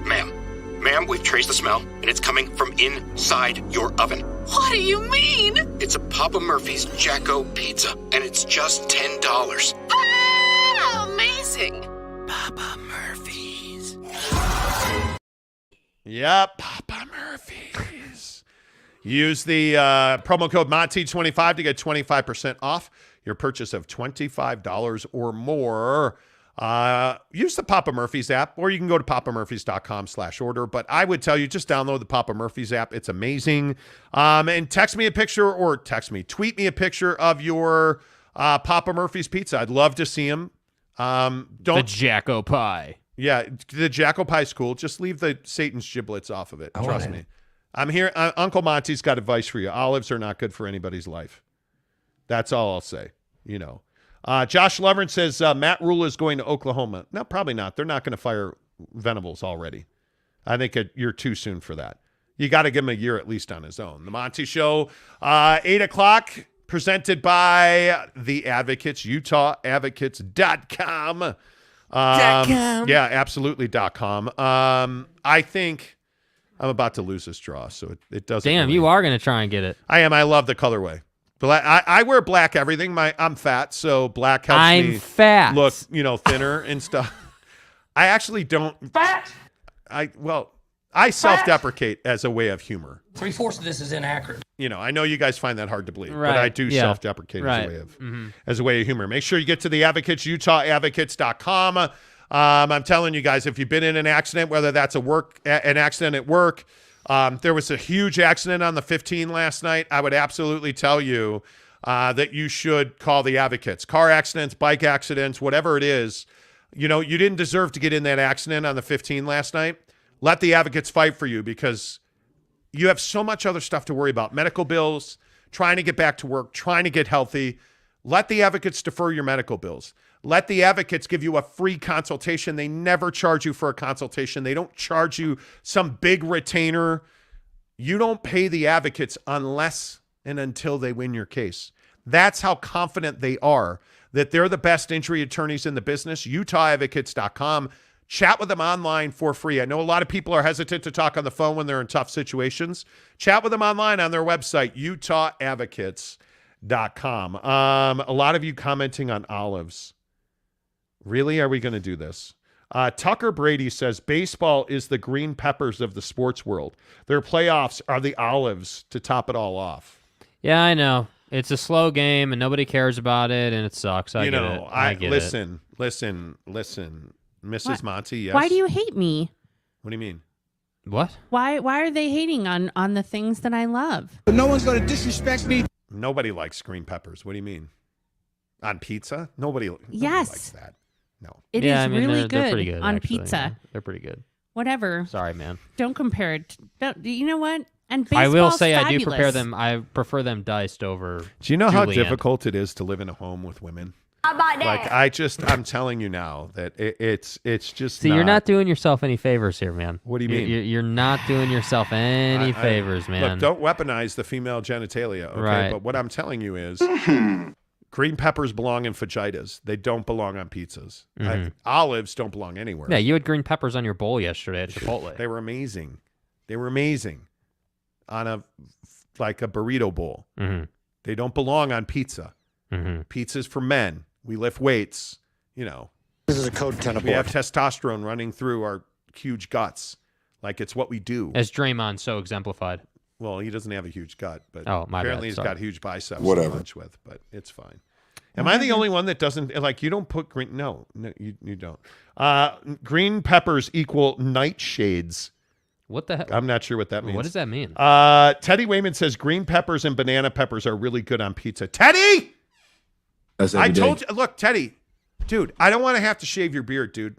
Ma'am, we've traced the smell, and it's coming from inside your oven. What do you mean? It's a Papa Murphy's Jacko Pizza, and it's just $10. Ah, amazing. Papa Murphy's. Yep, Papa Murphy's. Use the promo code Monty25 to get 25% off your purchase of $25 or more. Use the Papa Murphy's app, or you can go to papamurphys.com/order. But I would tell you, just download the Papa Murphy's app. It's amazing. And tweet me a picture of your Papa Murphy's pizza. I'd love to see them. The Jacko Pie. Yeah, the Jacko Pie's cool. Just leave the Satan's giblets off of it. Trust me. I'm here. Uncle Monty's got advice for you. Olives are not good for anybody's life. That's all I'll say. You know. Josh Levern says Matt Rule is going to Oklahoma. No, probably not. They're not going to fire Venables already. I think you're too soon for that. You got to give him a year at least on his own. The Monty Show, 8 o'clock, presented by the Advocates, UtahAdvocates.com. Yeah, absolutely .com. I think I'm about to lose this draw, so it doesn't. Damn, you are going to try and get it. I am. I love the colorway. I wear black everything. I'm fat, so black helps me fat. Look, thinner and stuff. I actually don't. Fat? I self-deprecate as a way of humor. 3/4 of this is inaccurate. I know you guys find that hard to believe, right. but I do self-deprecate as a way of humor. Make sure you get to the Advocates, UtahAdvocates.com. I'm telling you guys, if you've been in an accident, whether that's an accident at work, there was a huge accident on the 15 last night. I would absolutely tell you that you should call the Advocates. Car accidents, bike accidents, whatever it is. You didn't deserve to get in that accident on the 15 last night. Let the Advocates fight for you because you have so much other stuff to worry about. Medical bills, trying to get back to work, trying to get healthy. Let the Advocates defer your medical bills. Let the Advocates give you a free consultation. They never charge you for a consultation. They don't charge you some big retainer. You don't pay the Advocates unless and until they win your case. That's how confident they are that they're the best injury attorneys in the business. UtahAdvocates.com. Chat with them online for free. I know a lot of people are hesitant to talk on the phone when they're in tough situations. Chat with them online on their website, UtahAdvocates.com. A lot of you commenting on olives. Really? Are we going to do this? Tucker Brady says baseball is the green peppers of the sports world. Their playoffs are the olives to top it all off. Yeah, I know. It's a slow game and nobody cares about it and it sucks. I get it. Listen, Mrs. Monty, yes. Why do you hate me? What do you mean? What? Why are they hating on the things that I love? But no one's going to disrespect me. Nobody likes green peppers. What do you mean? On pizza? Nobody likes that. No. It is really they're good, pretty good on actually, pizza. Yeah. They're pretty good. Whatever. Sorry, man. Don't compare it. You know what? And baseball's I will say fabulous. I do prepare them. I prefer them diced over. Do you know how julienne. difficult it is to live in a home with women? How about that? Like I'm telling you now that it's just. See, you're not doing yourself any favors here, man. What do you mean? You're not doing yourself any favors, man. Look, don't weaponize the female genitalia, okay? Right. But what I'm telling you is, green peppers belong in fajitas. They don't belong on pizzas. Olives don't belong anywhere. Yeah, you had green peppers on your bowl yesterday at Chipotle. They were amazing. On a burrito bowl. Mm-hmm. They don't belong on pizza. Mm-hmm. Pizza's for men. We lift weights. This is a code 10 We have testosterone running through our huge guts. Like it's what we do. As Draymond so exemplified. Well, he doesn't have a huge gut, but my apparently bad. he's got huge biceps Whatever. to lunch with, but it's fine. Am I the only one that doesn't like? You don't put green? No, you don't. Green peppers equal nightshades. What the heck? I'm not sure what that means. What does that mean? Teddy Wayman says green peppers and banana peppers are really good on pizza. Teddy, I told you. Look, Teddy, dude, I don't want to have to shave your beard, dude.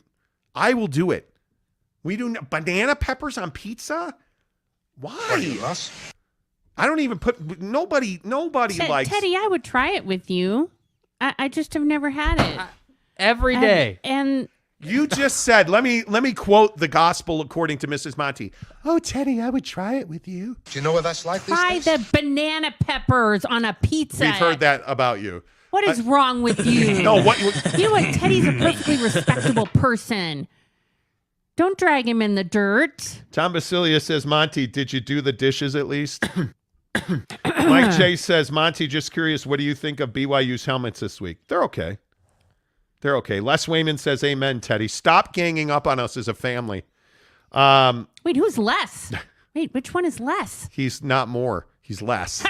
I will do it. We do banana peppers on pizza. Why? I don't even put. Nobody likes. Teddy, I would try it with you. I just have never had it every day. And you just said, let me quote the gospel according to Mrs. Monty. Oh, Teddy, I would try it with you. Do you know what that's like? Try the banana peppers on a pizza. We've heard that about you. What is wrong with you? No, what? You know what? Teddy's a perfectly respectable person. Don't drag him in the dirt. Tom Basilia says, Monty, did you do the dishes at least? Mike Chase says, Monty, just curious, what do you think of BYU's helmets this week? They're okay. They're okay. Les Wayman says, amen, Teddy. Stop ganging up on us as a family. Wait, who's Les? Wait, which one is Les? He's not more. He's less. See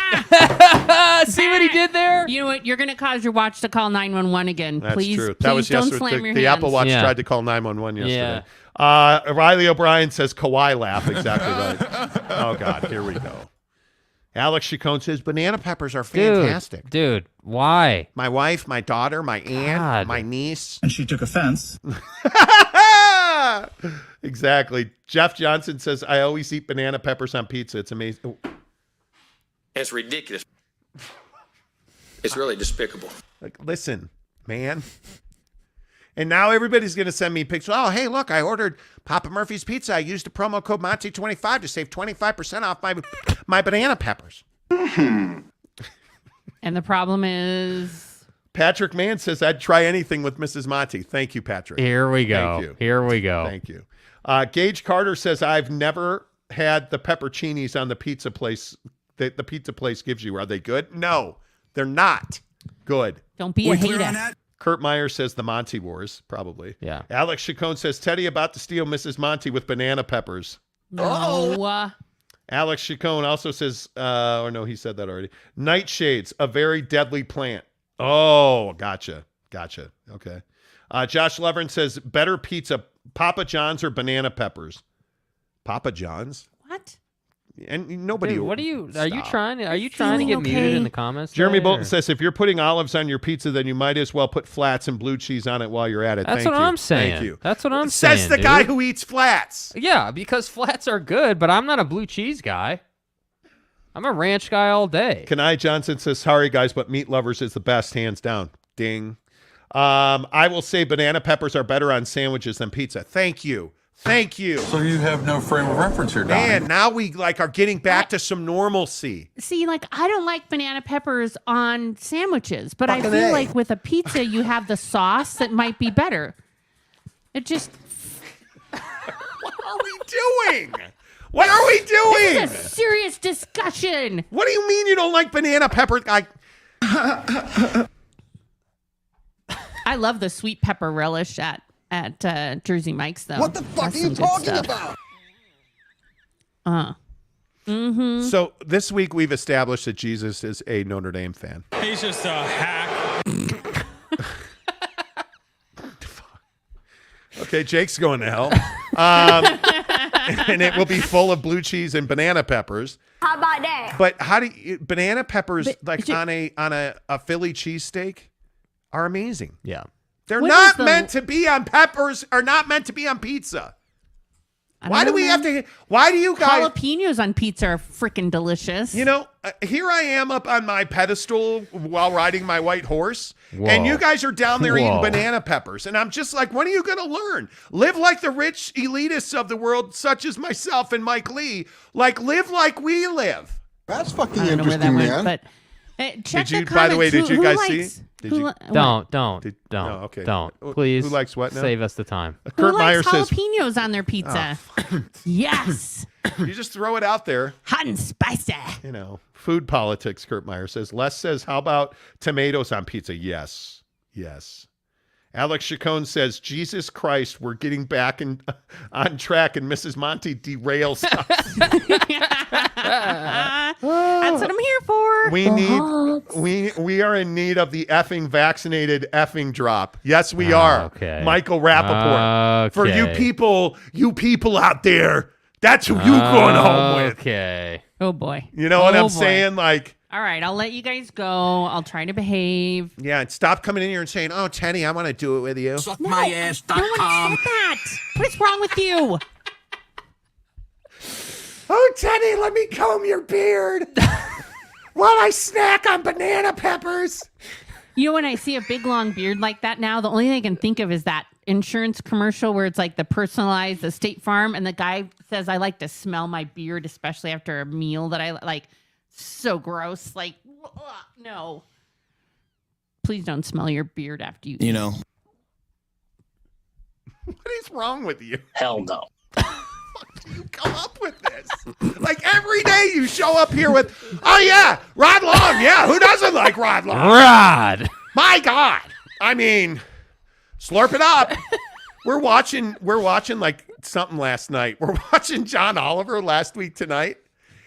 what he did there? You know what? You're going to cause your watch to call 911 again. That's please, true. Please That was don't yesterday. slam your The hands. Apple Watch tried to call 911 yesterday. Yeah. Riley O'Brien says Kawhi laugh. Exactly right. Oh, God. Here we go. Alex Chacon says banana peppers are fantastic. Dude, why? My wife, my daughter, my aunt, my niece. And she took offense. Exactly. Jeff Johnson says, I always eat banana peppers on pizza. It's amazing. Oh. It's ridiculous. It's really despicable. Like, listen, man. And now everybody's going to send me pictures. Oh, hey, look, I ordered Papa Murphy's Pizza. I used the promo code Monty25 to save 25% off my banana peppers. And the problem is? Patrick Mann says, I'd try anything with Mrs. Monty. Thank you, Patrick. Here we go. Thank you. Here we go. Thank you. Gage Carter says, I've never had the pepperoncinis on the pizza place that the pizza place gives you. Are they good? No, they're not good. Don't be a hater. Kurt Meyer says the Monty Wars, probably. Yeah. Alex Chacon says, Teddy about to steal Mrs. Monty with banana peppers. No. Alex Chacon also says, or no, he said that already. Nightshades, a very deadly plant. Oh, gotcha. Okay. Josh Levern says, better pizza, Papa John's or banana peppers? Papa John's? What? And nobody. Dude, what are you trying to get okay? muted in the comments? Jeremy today, Bolton says, if you're putting olives on your pizza, then you might as well put flats and blue cheese on it while you're at it. That's Thank what you. I'm saying. Thank you. That's what I'm saying. Says the guy who eats flats. Yeah, because flats are good, but I'm not a blue cheese guy. I'm a ranch guy all day. Kanai Johnson says, sorry guys, but meat lovers is the best, hands down. Ding. I will say banana peppers are better on sandwiches than pizza. Thank you. So you have no frame of reference here, Donnie. Man, now we are getting back to some normalcy. See, I don't like banana peppers on sandwiches, but I feel like with a pizza, you have the sauce that might be better. It just... What are we doing? What are we doing? This is a serious discussion. What do you mean you don't like banana pepper? I love the sweet pepper relish at Jersey Mike's, though. What the fuck are you talking about? So this week we've established that Jesus is a Notre Dame fan. He's just a hack. Okay, Jake's going to hell. And it will be full of blue cheese and banana peppers. How about that? But how do you, banana peppers on a Philly cheesesteak are amazing. Yeah. They're not meant to be on peppers, are not meant to be on pizza. Why do you guys... Jalapenos on pizza are freaking delicious. You know, here I am up on my pedestal while riding my white horse, Whoa. and you guys are down there eating Whoa. banana peppers. And I'm just like, when are you going to learn? Live like the rich elitists of the world, such as myself and Mike Lee. Live like we live. That's fucking I don't know where that interesting, went, man. but check Did you, the by the way, comments. did you Who guys likes- see? Don't. okay. Don't. Who Please. likes what now? Save us the time. Who Kurt Meyer likes says, jalapenos on their pizza? Yes. you just throw it out there. Hot and spicy. You know, food politics, Kurt Meyer says. Les says, how about tomatoes on pizza? Yes. Alex Chacon says, Jesus Christ, we're getting back on track and Mrs. Monty derails us. That's what I'm here for. We are in need of the effing vaccinated effing drop. Yes, we are. Okay. Michael Rappaport. Okay. For you people out there, that's who you going home with. Okay. Oh boy. You know what I'm saying? Like, all right, I'll let you guys go. I'll try to behave. yeah, and stop coming in here and saying, "Oh, Teddy, I want to do it with you." Suckmyass.com. No one said that. What is wrong with you? Oh, Teddy, let me comb your beard while I snack on banana peppers. You know, when I see a big long beard like that now, the only thing I can think of is that insurance commercial where it's like the personalized, the State Farm, and the guy says, I like to smell my beard, especially after a meal that I like. So gross. Like, no. Please don't smell your beard after you eat. You know. What is wrong with you? Hell no. Do you come up with this? Like every day you show up here with, oh yeah, Rod Long. Yeah, who doesn't like Rod Long? Rod. My God. I mean, slurp it up. We're watching like something last night. We're watching John Oliver last week tonight,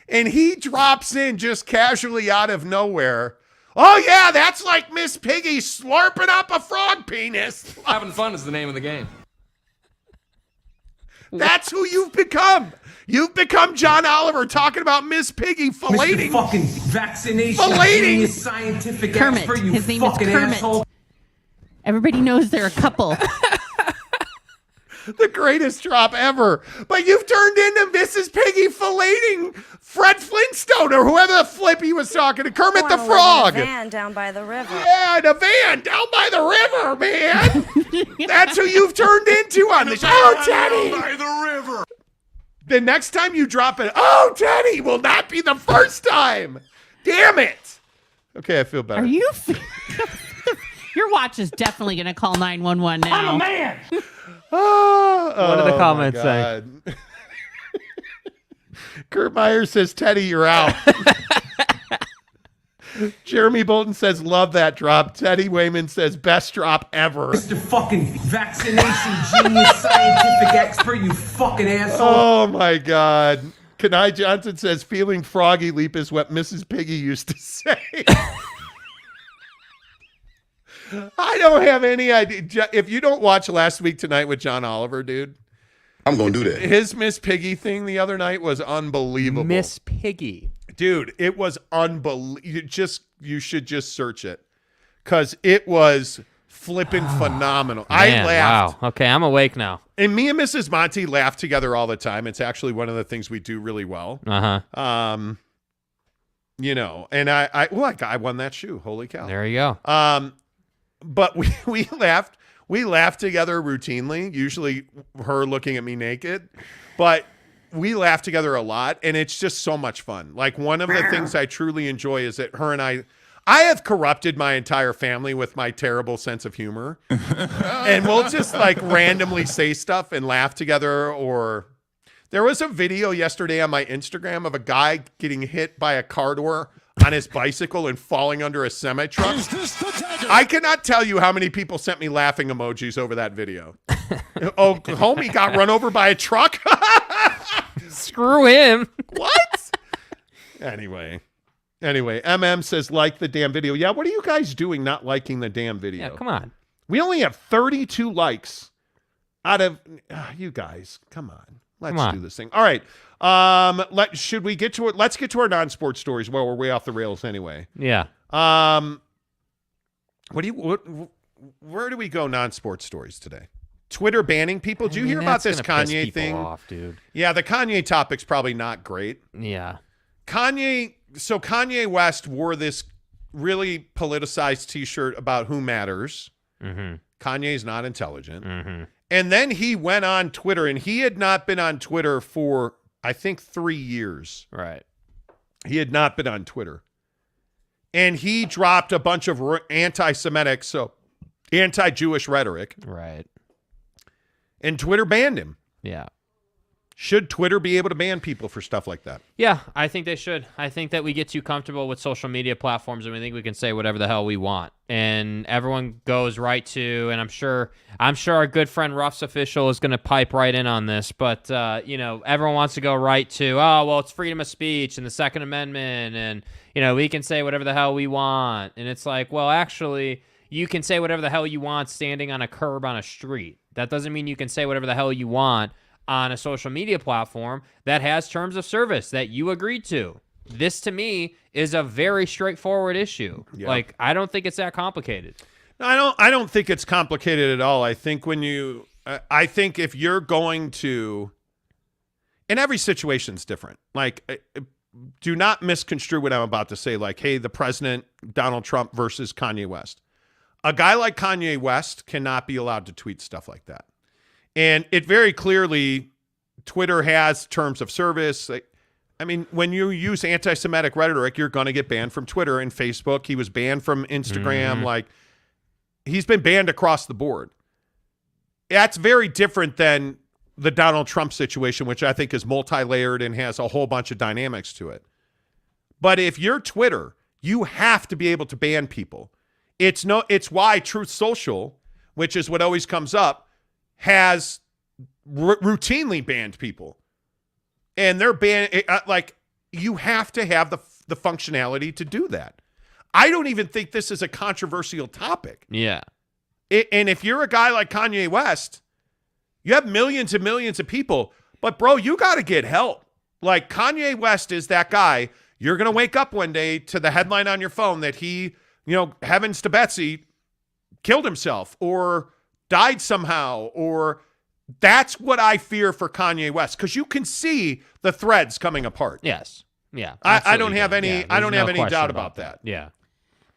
and he drops in just casually out of nowhere. Oh yeah, that's like Miss Piggy slurping up a frog penis. Having fun is the name of the game. That's who you've become. You've become John Oliver talking about Miss Piggy filleting. Mr. fucking vaccination Filleting. scientific Kermit. expert, you His name is fucking Kermit. asshole. Everybody knows they're a couple. The greatest drop ever. But you've turned into Mrs. Piggy filleting Fred Flintstone or whoever the flip he was talking to. Kermit the Frog. Van down by the river. Yeah, the van down by the river, man. That's who you've turned into on the show. Oh, Teddy. By the river. The next time you drop it, oh, Teddy, will not be the first time. Damn it. Okay, I feel better. Are you? Your watch is definitely going to call 911 now. I'm a man. What did the comments say? Kurt Myers says, Teddy, you're out. Jeremy Bolton says, love that drop. Teddy Wayman says, best drop ever. Mr. fucking vaccination genius scientific expert, you fucking asshole. Oh, my God. Kenai Johnson says, feeling froggy leap is what Mrs. Piggy used to say. I don't have any idea. If you don't watch Last Week Tonight with John Oliver, dude. I'm going to do that. His Miss Piggy thing the other night was unbelievable. Miss Piggy. Dude, it was unbelievable. You should just search it. Because it was flipping phenomenal. Man, I laughed. Wow. Okay, I'm awake now. And me and Mrs. Monty laugh together all the time. It's actually one of the things we do really well. Uh-huh. You know, and I won that shoe. Holy cow. There you go. But we laughed. We laughed together routinely, usually her looking at me naked. But we laugh together a lot, and it's just so much fun. Like, one of the things I truly enjoy is that her and I have corrupted my entire family with my terrible sense of humor. And we'll just, like, randomly say stuff and laugh together. Or there was a video yesterday on my Instagram of a guy getting hit by a car door on his bicycle and falling under a semi-truck. I cannot tell you how many people sent me laughing emojis over that video. Oh, homie got run over by a truck? Screw him. What? Anyway, MM says, like the damn video. Yeah, what are you guys doing not liking the damn video? Yeah, come on. We only have 32 likes out of... you guys, come on. Let's do this thing. All right. Should we get to it? Let's get to our non-sports stories. Well, we're way off the rails anyway. Yeah. Where do we go non-sports stories today? Twitter banning people. Did you hear about this Kanye thing? Off, dude. Yeah, the Kanye topic's probably not great. Yeah. Kanye West wore this really politicized t-shirt about who matters. Mm-hmm. Kanye's not intelligent. Mm-hmm. And then he went on Twitter, and he had not been on Twitter for, I think, 3 years. Right. He had not been on Twitter. And he dropped a bunch of anti-Semitic, so anti-Jewish rhetoric. Right. And Twitter banned him. Yeah. Should Twitter be able to ban people for stuff like that? Yeah, I think they should. I think that we get too comfortable with social media platforms and we think we can say whatever the hell we want. And everyone goes right to, and I'm sure our good friend Ruff's official is going to pipe right in on this, but everyone wants to go right to, oh, well, it's freedom of speech and the Second Amendment, and we can say whatever the hell we want. And it's like, well, actually, you can say whatever the hell you want standing on a curb on a street. That doesn't mean you can say whatever the hell you want on a social media platform that has terms of service that you agreed to. This, to me, is a very straightforward issue. Yeah. Like, I don't think it's that complicated. No, I don't think it's complicated at all. I think I think if you're going to, and every situation's different. Like, do not misconstrue what I'm about to say. Like, hey, the president, Donald Trump versus Kanye West. A guy like Kanye West cannot be allowed to tweet stuff like that. And it very clearly, Twitter has terms of service. I mean, when you use anti-Semitic rhetoric, you're going to get banned from Twitter and Facebook. He was banned from Instagram. Mm-hmm. Like, he's been banned across the board. That's very different than the Donald Trump situation, which I think is multi-layered and has a whole bunch of dynamics to it. But if you're Twitter, you have to be able to ban people. It's why Truth Social, which is what always comes up, has routinely banned people. And they're banned, you have to have the functionality to do that. I don't even think this is a controversial topic. Yeah. And if you're a guy like Kanye West, you have millions and millions of people, but bro, you got to get help. Like, Kanye West is that guy. You're going to wake up one day to the headline on your phone that he, heavens to Betsy, killed himself or died somehow, or that's what I fear for Kanye West, because you can see the threads coming apart. Yes. Yeah. I don't have any. Yeah, I don't there's have no any doubt question about that. Yeah.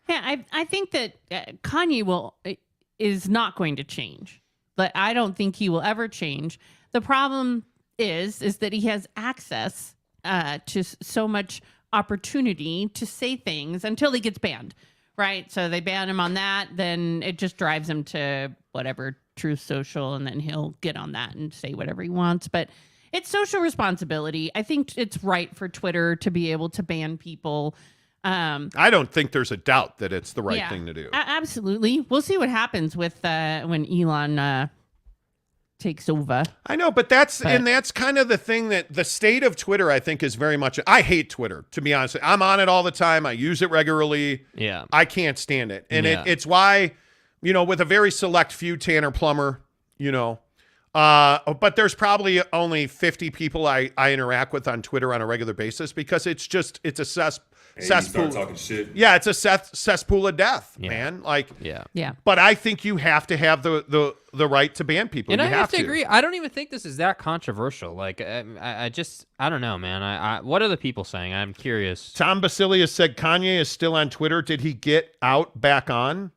Yeah, I think that Kanye is not going to change. But I don't think he will ever change. The problem is that he has access to so much opportunity to say things until he gets banned, right? So they ban him on that, then it just drives him to whatever, Truth Social, and then he'll get on that and say whatever he wants. But it's social responsibility. I think it's right for Twitter to be able to ban people. I don't think there's a doubt that it's the right thing to do. Absolutely. We'll see what happens with when Elon takes over. I know, but that's kind of the thing, that the state of Twitter, I think, is very much. I hate Twitter, to be honest. I'm on it all the time. I use it regularly. Yeah. I can't stand it. And it's why, with a very select few, Tanner Plummer, but there's probably only 50 people I interact with on Twitter on a regular basis, because it's a cesspool. Talking shit. Yeah, it's a cesspool of death, man. Like, yeah. But I think you have to have the right to ban people. And you I have to agree. I don't even think this is that controversial. Like, I don't know, man. What are the people saying? I'm curious. Tom Basilius said Kanye is still on Twitter. Did he get back on?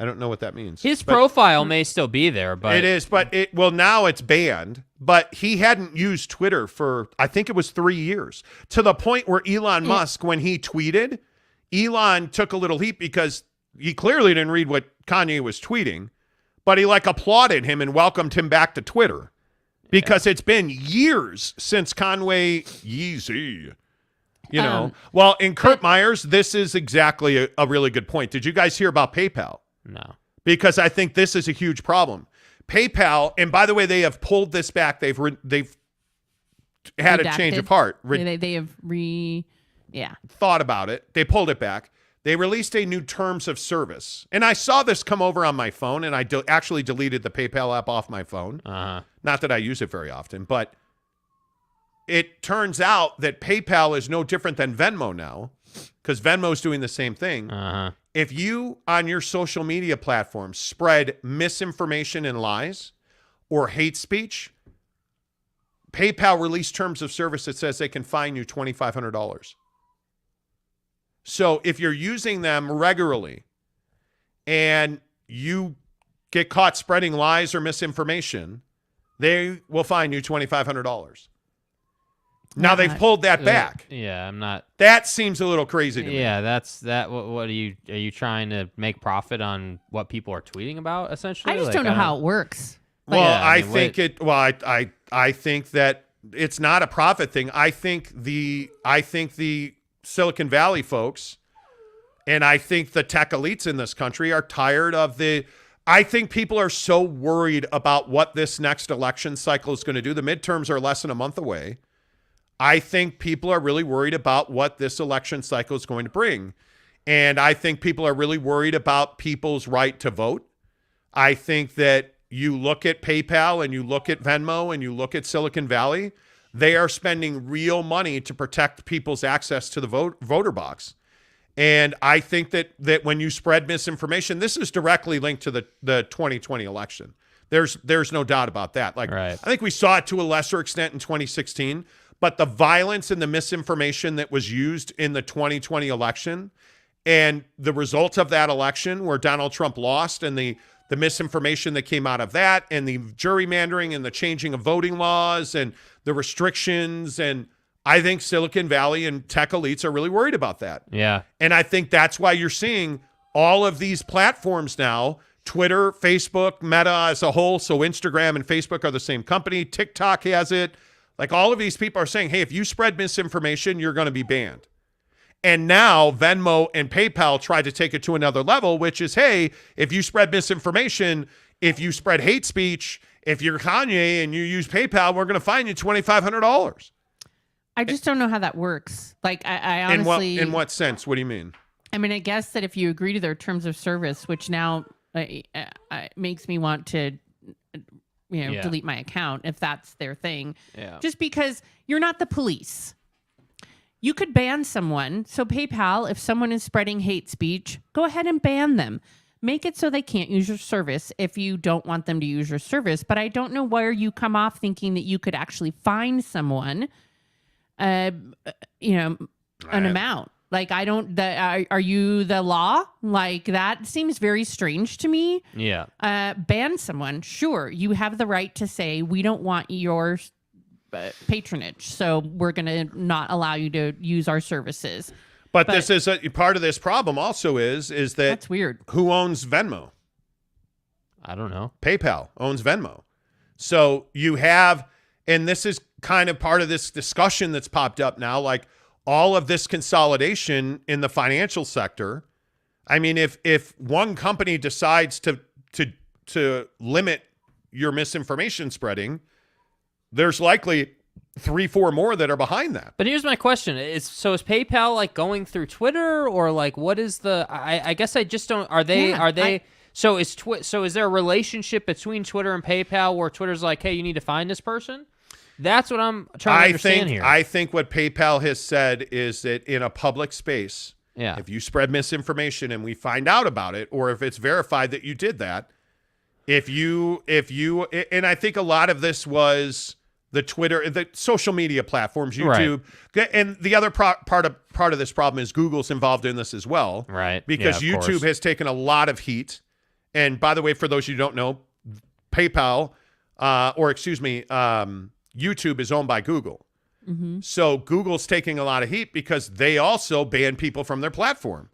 I don't know what that means. His profile may still be there, but it is. But now it's banned. But he hadn't used Twitter for, I think it was 3 years, to the point where Elon Musk, when he tweeted, Elon took a little heat because he clearly didn't read what Kanye was tweeting, but he applauded him and welcomed him back to Twitter, because it's been years since Conway Yeezy. Well, in Kurt Myers, this is exactly a really good point. Did you guys hear about PayPal? No. Because I think this is a huge problem. PayPal, and by the way, they have pulled this back. They've had a change of heart. They have thought about it. They pulled it back. They released a new terms of service. And I saw this come over on my phone, and I actually deleted the PayPal app off my phone. Uh-huh. Not that I use it very often, but it turns out that PayPal is no different than Venmo now, because Venmo's doing the same thing. Uh-huh. If you, on your social media platform, spread misinformation and lies or hate speech, PayPal released terms of service that says they can fine you $2,500. So if you're using them regularly and you get caught spreading lies or misinformation, they will fine you $2,500. Now they've pulled that back. Yeah, I'm not. That seems a little crazy to me. Yeah, that's that. What are you trying to make profit on what people are tweeting about? Essentially, I just don't know how it works. Well, I think that it's not a profit thing. I think the Silicon Valley folks and I think the tech elites in this country are tired of I think people are so worried about what this next election cycle is going to do. The midterms are less than a month away. I think people are really worried about what this election cycle is going to bring. And I think people are really worried about people's right to vote. I think that you look at PayPal and you look at Venmo and you look at Silicon Valley, they are spending real money to protect people's access to the voter box. And I think that when you spread misinformation, this is directly linked to the 2020 election. There's no doubt about that. I think we saw it to a lesser extent in 2016, but the violence and the misinformation that was used in the 2020 election and the results of that election where Donald Trump lost and the misinformation that came out of that and the gerrymandering and the changing of voting laws and the restrictions. And I think Silicon Valley and tech elites are really worried about that. Yeah. And I think that's why you're seeing all of these platforms now, Twitter, Facebook, Meta as a whole. So Instagram and Facebook are the same company. TikTok has it. Like all of these people are saying, hey, if you spread misinformation, you're going to be banned. And now Venmo and PayPal try to take it to another level, which is, hey, if you spread misinformation, if you spread hate speech, if you're Kanye and you use PayPal, we're going to fine you $2,500. I just don't know how that works. Like, I honestly... In what sense? What do you mean? I mean, I guess that if you agree to their terms of service, which now makes me want to, delete my account if that's their thing. Yeah. Just because you're not the police. You could ban someone. So PayPal, if someone is spreading hate speech, go ahead and ban them. Make it so they can't use your service if you don't want them to use your service. But I don't know where you come off thinking that you could actually fine someone, an amount. Like, I don't, are you the law? Like, that seems very strange to me. Yeah. Ban someone. Sure. You have the right to say, we don't want your patronage, so we're going to not allow you to use our services. But this is part of this problem also is that that's weird. Who owns Venmo? I don't know. PayPal owns Venmo. So you have, and this is kind of part of this discussion that's popped up now, like all of this consolidation in the financial sector. I mean, if one company decides to limit your misinformation spreading, there's likely 3-4 more that are behind that. But here's my question: is PayPal like going through Twitter, or like what is the? I guess I just don't. Are they? So is there a relationship between Twitter and PayPal where Twitter's like, hey, you need to find this person? That's what I'm trying to understand here. I think what PayPal has said is that in a public space, if you spread misinformation and we find out about it, or if it's verified that you did that, if you, and I think a lot of this was the Twitter, the social media platforms, YouTube, right. And the other part of this problem is Google's involved in this as well, right? Because YouTube has taken a lot of heat. And by the way, for those who don't know, PayPal, YouTube is owned by Google. Mm-hmm. So Google's taking a lot of heat because they also ban people from their platform.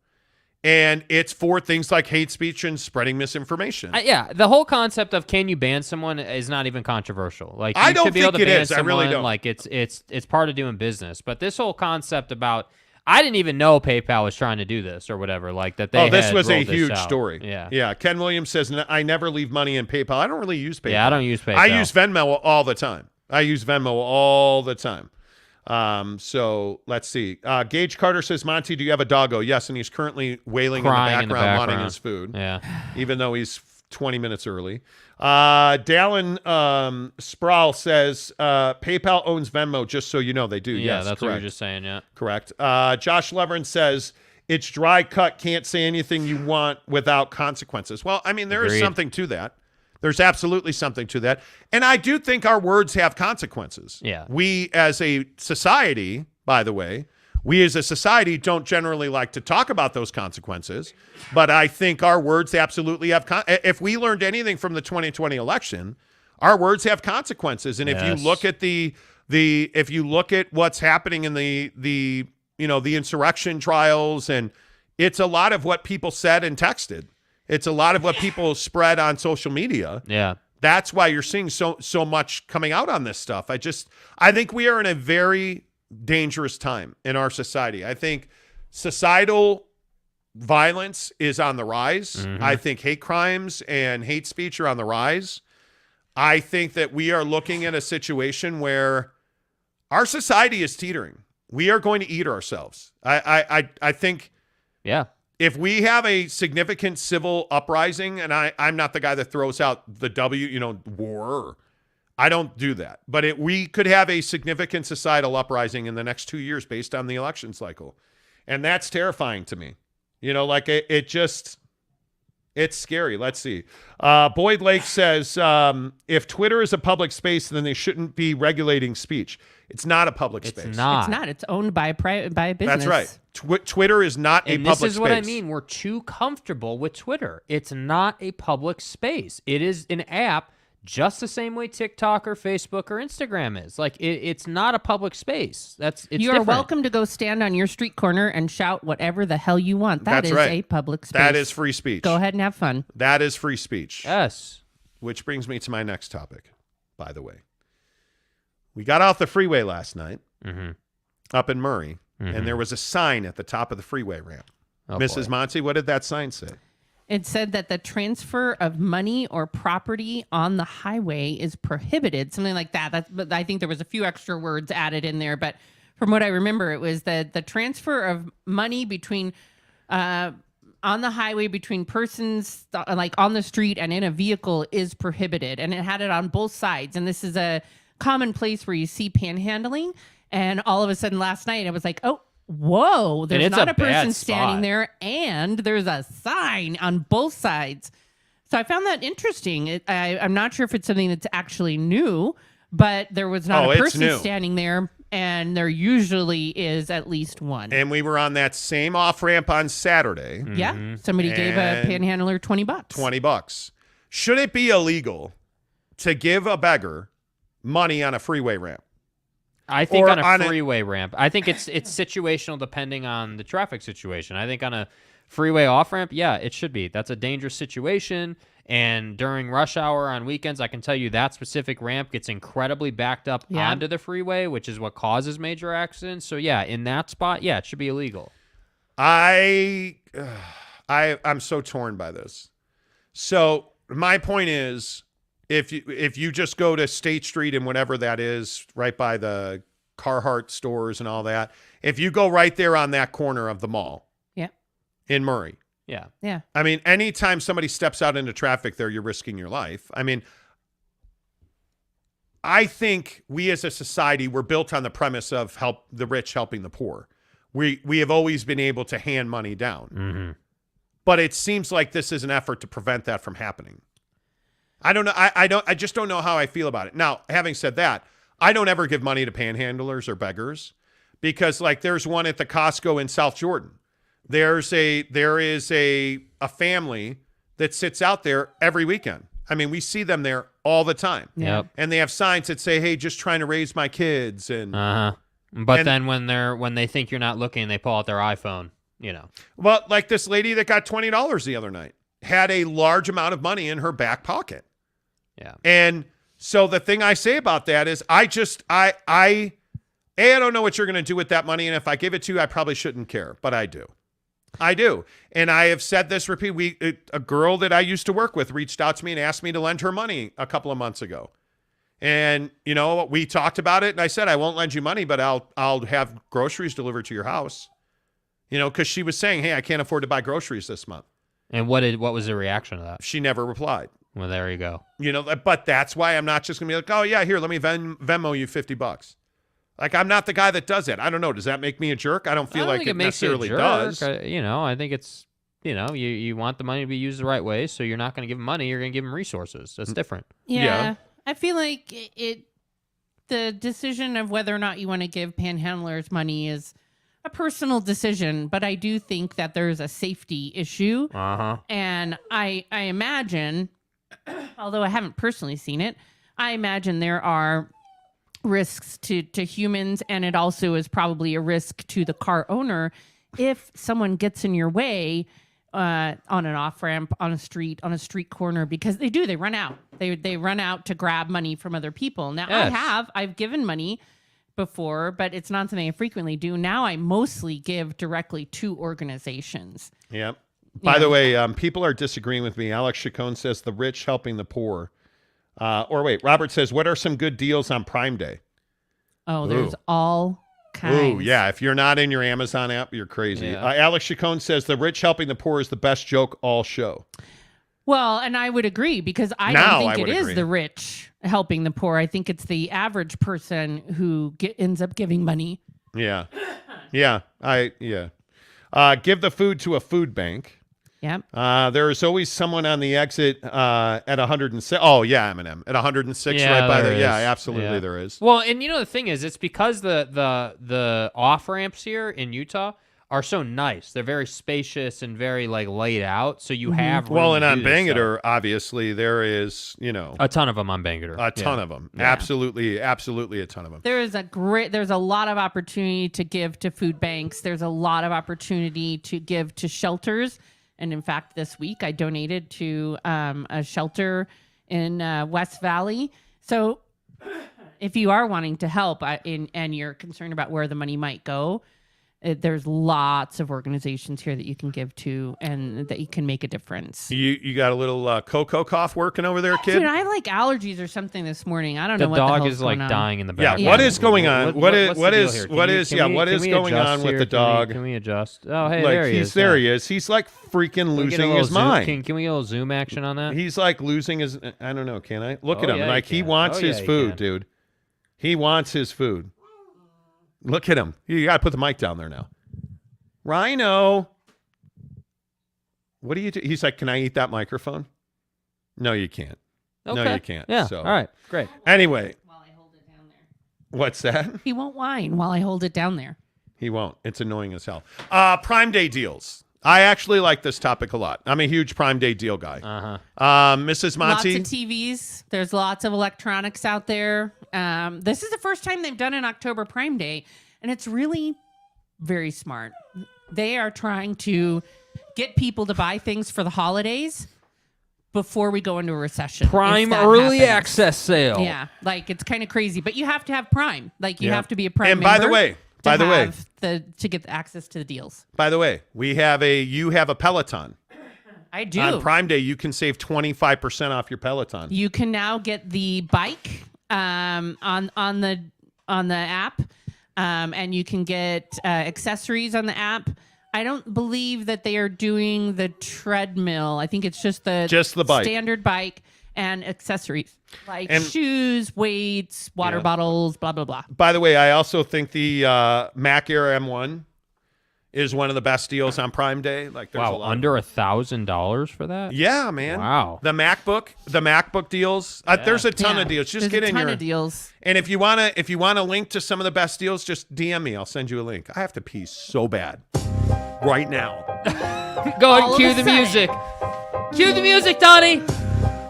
And it's for things like hate speech and spreading misinformation. The whole concept of can you ban someone is not even controversial. Like, I you don't should be able think to it ban is. someone. I really don't. Like, it's part of doing business. But this whole concept about, I didn't even know PayPal was trying to do this or whatever. Like that they. This was a rolled this huge out. story. Yeah. Ken Williams says I never leave money in PayPal. I don't really use PayPal. Yeah, I don't use PayPal. I use Venmo all the time. So let's see. Gage Carter says, Monty, do you have a doggo? Yes, and he's currently wailing Crying in the background wanting his food. Yeah. Even though he's 20 minutes early. Dallin Sproul says, PayPal owns Venmo, just so you know. They do. Yeah, yes, that's correct. what you're just saying, yeah. Correct. Josh Levern says, it's dry cut, can't say anything you want without consequences. Well, I mean, there is something to that. There's absolutely something to that. And I do think our words have consequences. Yeah. We as a society, by the way, don't generally like to talk about those consequences, but I think our words absolutely have if we learned anything from the 2020 election, our words have consequences. And if you look at if you look at what's happening in the insurrection trials, and it's a lot of what people said and texted. It's a lot of what people spread on social media. Yeah. That's why you're seeing so much coming out on this stuff. I think we are in a very dangerous time in our society. I think societal violence is on the rise. Mm-hmm. I think hate crimes and hate speech are on the rise. I think that we are looking at a situation where our society is teetering. We are going to eat ourselves. I think if we have a significant civil uprising, and I'm not the guy that throws out the war. I don't do that. But we could have a significant societal uprising in the next 2 years based on the election cycle. And that's terrifying to me. It's scary. Let's see. Boyd Lake says, if Twitter is a public space, then they shouldn't be regulating speech. It's not a public space. It's not. It's owned by a business. That's right. Twitter is not a public space. This is what I mean. We're too comfortable with Twitter. It's not a public space. It is an app just the same way TikTok or Facebook or Instagram is. Like, it's not a public space. It's you are different. welcome to go stand on your street corner and shout whatever the hell you want. That's right. A public space. That is free speech. Go ahead and have fun. That is free speech. Yes. Which brings me to my next topic, by the way. We got off the freeway last night up in Murray, and there was a sign at the top of the freeway ramp. Oh, Mrs. boy. Monty, what did that sign say? It said that the transfer of money or property on the highway is prohibited, something like that. But I think there was a few extra words added in there. But from what I remember, it was that the transfer of money between on the highway between persons, like on the street and in a vehicle, is prohibited. And it had it on both sides. And this is a common place where you see panhandling. And all of a sudden last night, I was like, oh, whoa, there's not a person standing there, and there's a sign on both sides. So I found that interesting. I'm not sure if it's something that's actually new, but there was not a person standing there, and there usually is at least one. And we were on that same off-ramp on Saturday. Yeah, somebody gave a panhandler $20. $20. Should it be illegal to give a beggar money on a freeway ramp? I think on a freeway ramp. I think it's situational depending on the traffic situation. I think on a freeway off-ramp, yeah, it should be. That's a dangerous situation. And during rush hour on weekends, I can tell you that specific ramp gets incredibly backed up onto the freeway, which is what causes major accidents. So, yeah, in that spot, yeah, it should be illegal. I'm so torn by this. So my point is, if you just go to State Street and whatever that is, right by the Carhartt stores and all that, if you go right there on that corner of the mall, in Murray, yeah. I mean, anytime somebody steps out into traffic there, you're risking your life. I mean, I think we as a society, we're built on the premise of the rich helping the poor. We have always been able to hand money down, but it seems like this is an effort to prevent that from happening. I don't know. I just don't know how I feel about it. Now, having said that, I don't ever give money to panhandlers or beggars because, like, there's one at the Costco in South Jordan. There is a family that sits out there every weekend. I mean, we see them there all the time. Yep. And they have signs that say, "Hey, just trying to raise my kids." And But then when they think you're not looking, they pull out their iPhone. Well, like this lady that got $20 the other night had a large amount of money in her back pocket. Yeah. And so the thing I say about that is I don't know what you're going to do with that money. And if I give it to you, I probably shouldn't care, but I do. And I have said this repeatedly. A girl that I used to work with reached out to me and asked me to lend her money a couple of months ago. And, we talked about it and I said, I won't lend you money, but I'll have groceries delivered to your house, because she was saying, hey, I can't afford to buy groceries this month. And what was the reaction to that? She never replied. Well, there you go. But that's why I'm not just going to be like, oh, yeah, here, let me Venmo you $50. Like, I'm not the guy that does it. I don't know. Does that make me a jerk? I don't feel like it necessarily does. I think it's, you want the money to be used the right way, so you're not going to give them money. You're going to give them resources. That's different. Yeah. I feel like the decision of whether or not you want to give panhandlers money is a personal decision, but I do think that there's a safety issue. And I imagine, although I haven't personally seen it, I imagine there are risks to humans, and it also is probably a risk to the car owner if someone gets in your way on an off ramp, on a street corner, because they run out. They run out to grab money from other people. Now I've given money before, but it's not something I frequently do. Now I mostly give directly to organizations. Yep. By the way, people are disagreeing with me. Alex Chacon says the rich helping the poor. Robert says, what are some good deals on Prime Day? Oh, there's all kinds. Ooh, yeah. If you're not in your Amazon app, you're crazy. Yeah. Alex Chacon says the rich helping the poor is the best joke all show. Well, and I would agree, because I don't think it is the rich helping the poor. I think it's the average person who ends up giving money. Yeah. Yeah. Give the food to a food bank. Yep. There is always someone on the exit at 106. Oh, yeah, Eminem. At 106 right by there. Yeah, absolutely there is. Well, and the thing is, it's because the off-ramps here in Utah are so nice. They're very spacious and very laid out, so you have room and to on do this Bangerter, stuff. obviously, there is, a ton of them on Bangerter. A ton of them. Yeah. Absolutely a ton of them. There's a lot of opportunity to give to food banks. There's a lot of opportunity to give to shelters. And in fact, this week I donated to a shelter in West Valley. So if you are wanting to help and you're concerned about where the money might go, there's lots of organizations here that you can give to and that you can make a difference. You got a little cocoa cough working over there, kid? Dude, I have allergies or something this morning. I don't know what the dog hell's is going on. dying in the back. Yeah, what is going on? What is going on with the dog? Can we adjust? Oh, hey, there he is. There he is. He's freaking losing his mind. Can we get a little zoom action on that? He's losing his. I don't know. Can I look at him? Yeah, He wants his food, dude. He wants his food. Look at him. You got to put the mic down there now. Rhino, what do you do? He's like, can I eat that microphone? No, you can't. Okay. No, you can't. Yeah. So. All right. Great. Anyway. While I hold it down there. What's that? He won't whine while I hold it down there. He won't. It's annoying as hell. Prime Day deals. I actually like this topic a lot. I'm a huge Prime Day deal guy. Mrs. Monty. Lots of TVs. There's lots of electronics out there. This is the first time they've done an October Prime Day, and it's really very smart. They are trying to get people to buy things for the holidays before we go into a recession. Prime early access sale. Yeah, it's kind of crazy, but you have to have Prime. You have to be a Prime and member. By the way, to get access to the deals. By the way, you have a Peloton. I do. On Prime Day, you can save 25% off your Peloton. You can now get the bike on the app. And you can get accessories on the app. I don't believe that they are doing the treadmill. I think it's just the bike. Standard bike and accessories like shoes, weights, water bottles, blah, blah, blah. By the way, I also think the Mac Air M1 is one of the best deals on Prime Day. There's under $1,000 for that? Yeah, man. Wow. The MacBook deals. There's a ton of deals. Just get in here. There's a ton of deals. And if you want to link to some of the best deals, just DM me. I'll send you a link. I have to pee so bad right now. Go ahead and cue the music. Cue the music, Donnie.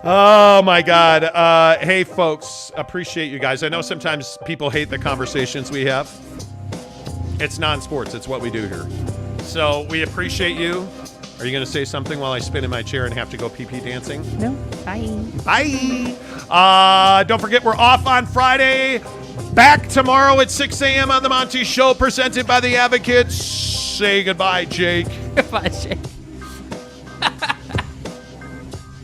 Oh, my God. Hey, folks, appreciate you guys. I know sometimes people hate the conversations we have. It's non-sports. It's what we do here. So we appreciate you. Are you going to say something while I spin in my chair and have to go pee-pee dancing? No. Bye. Bye. Don't forget, we're off on Friday. Back tomorrow at 6 a.m. on the Monty Show, presented by the Advocates. Say goodbye, Jake. Goodbye, Jake.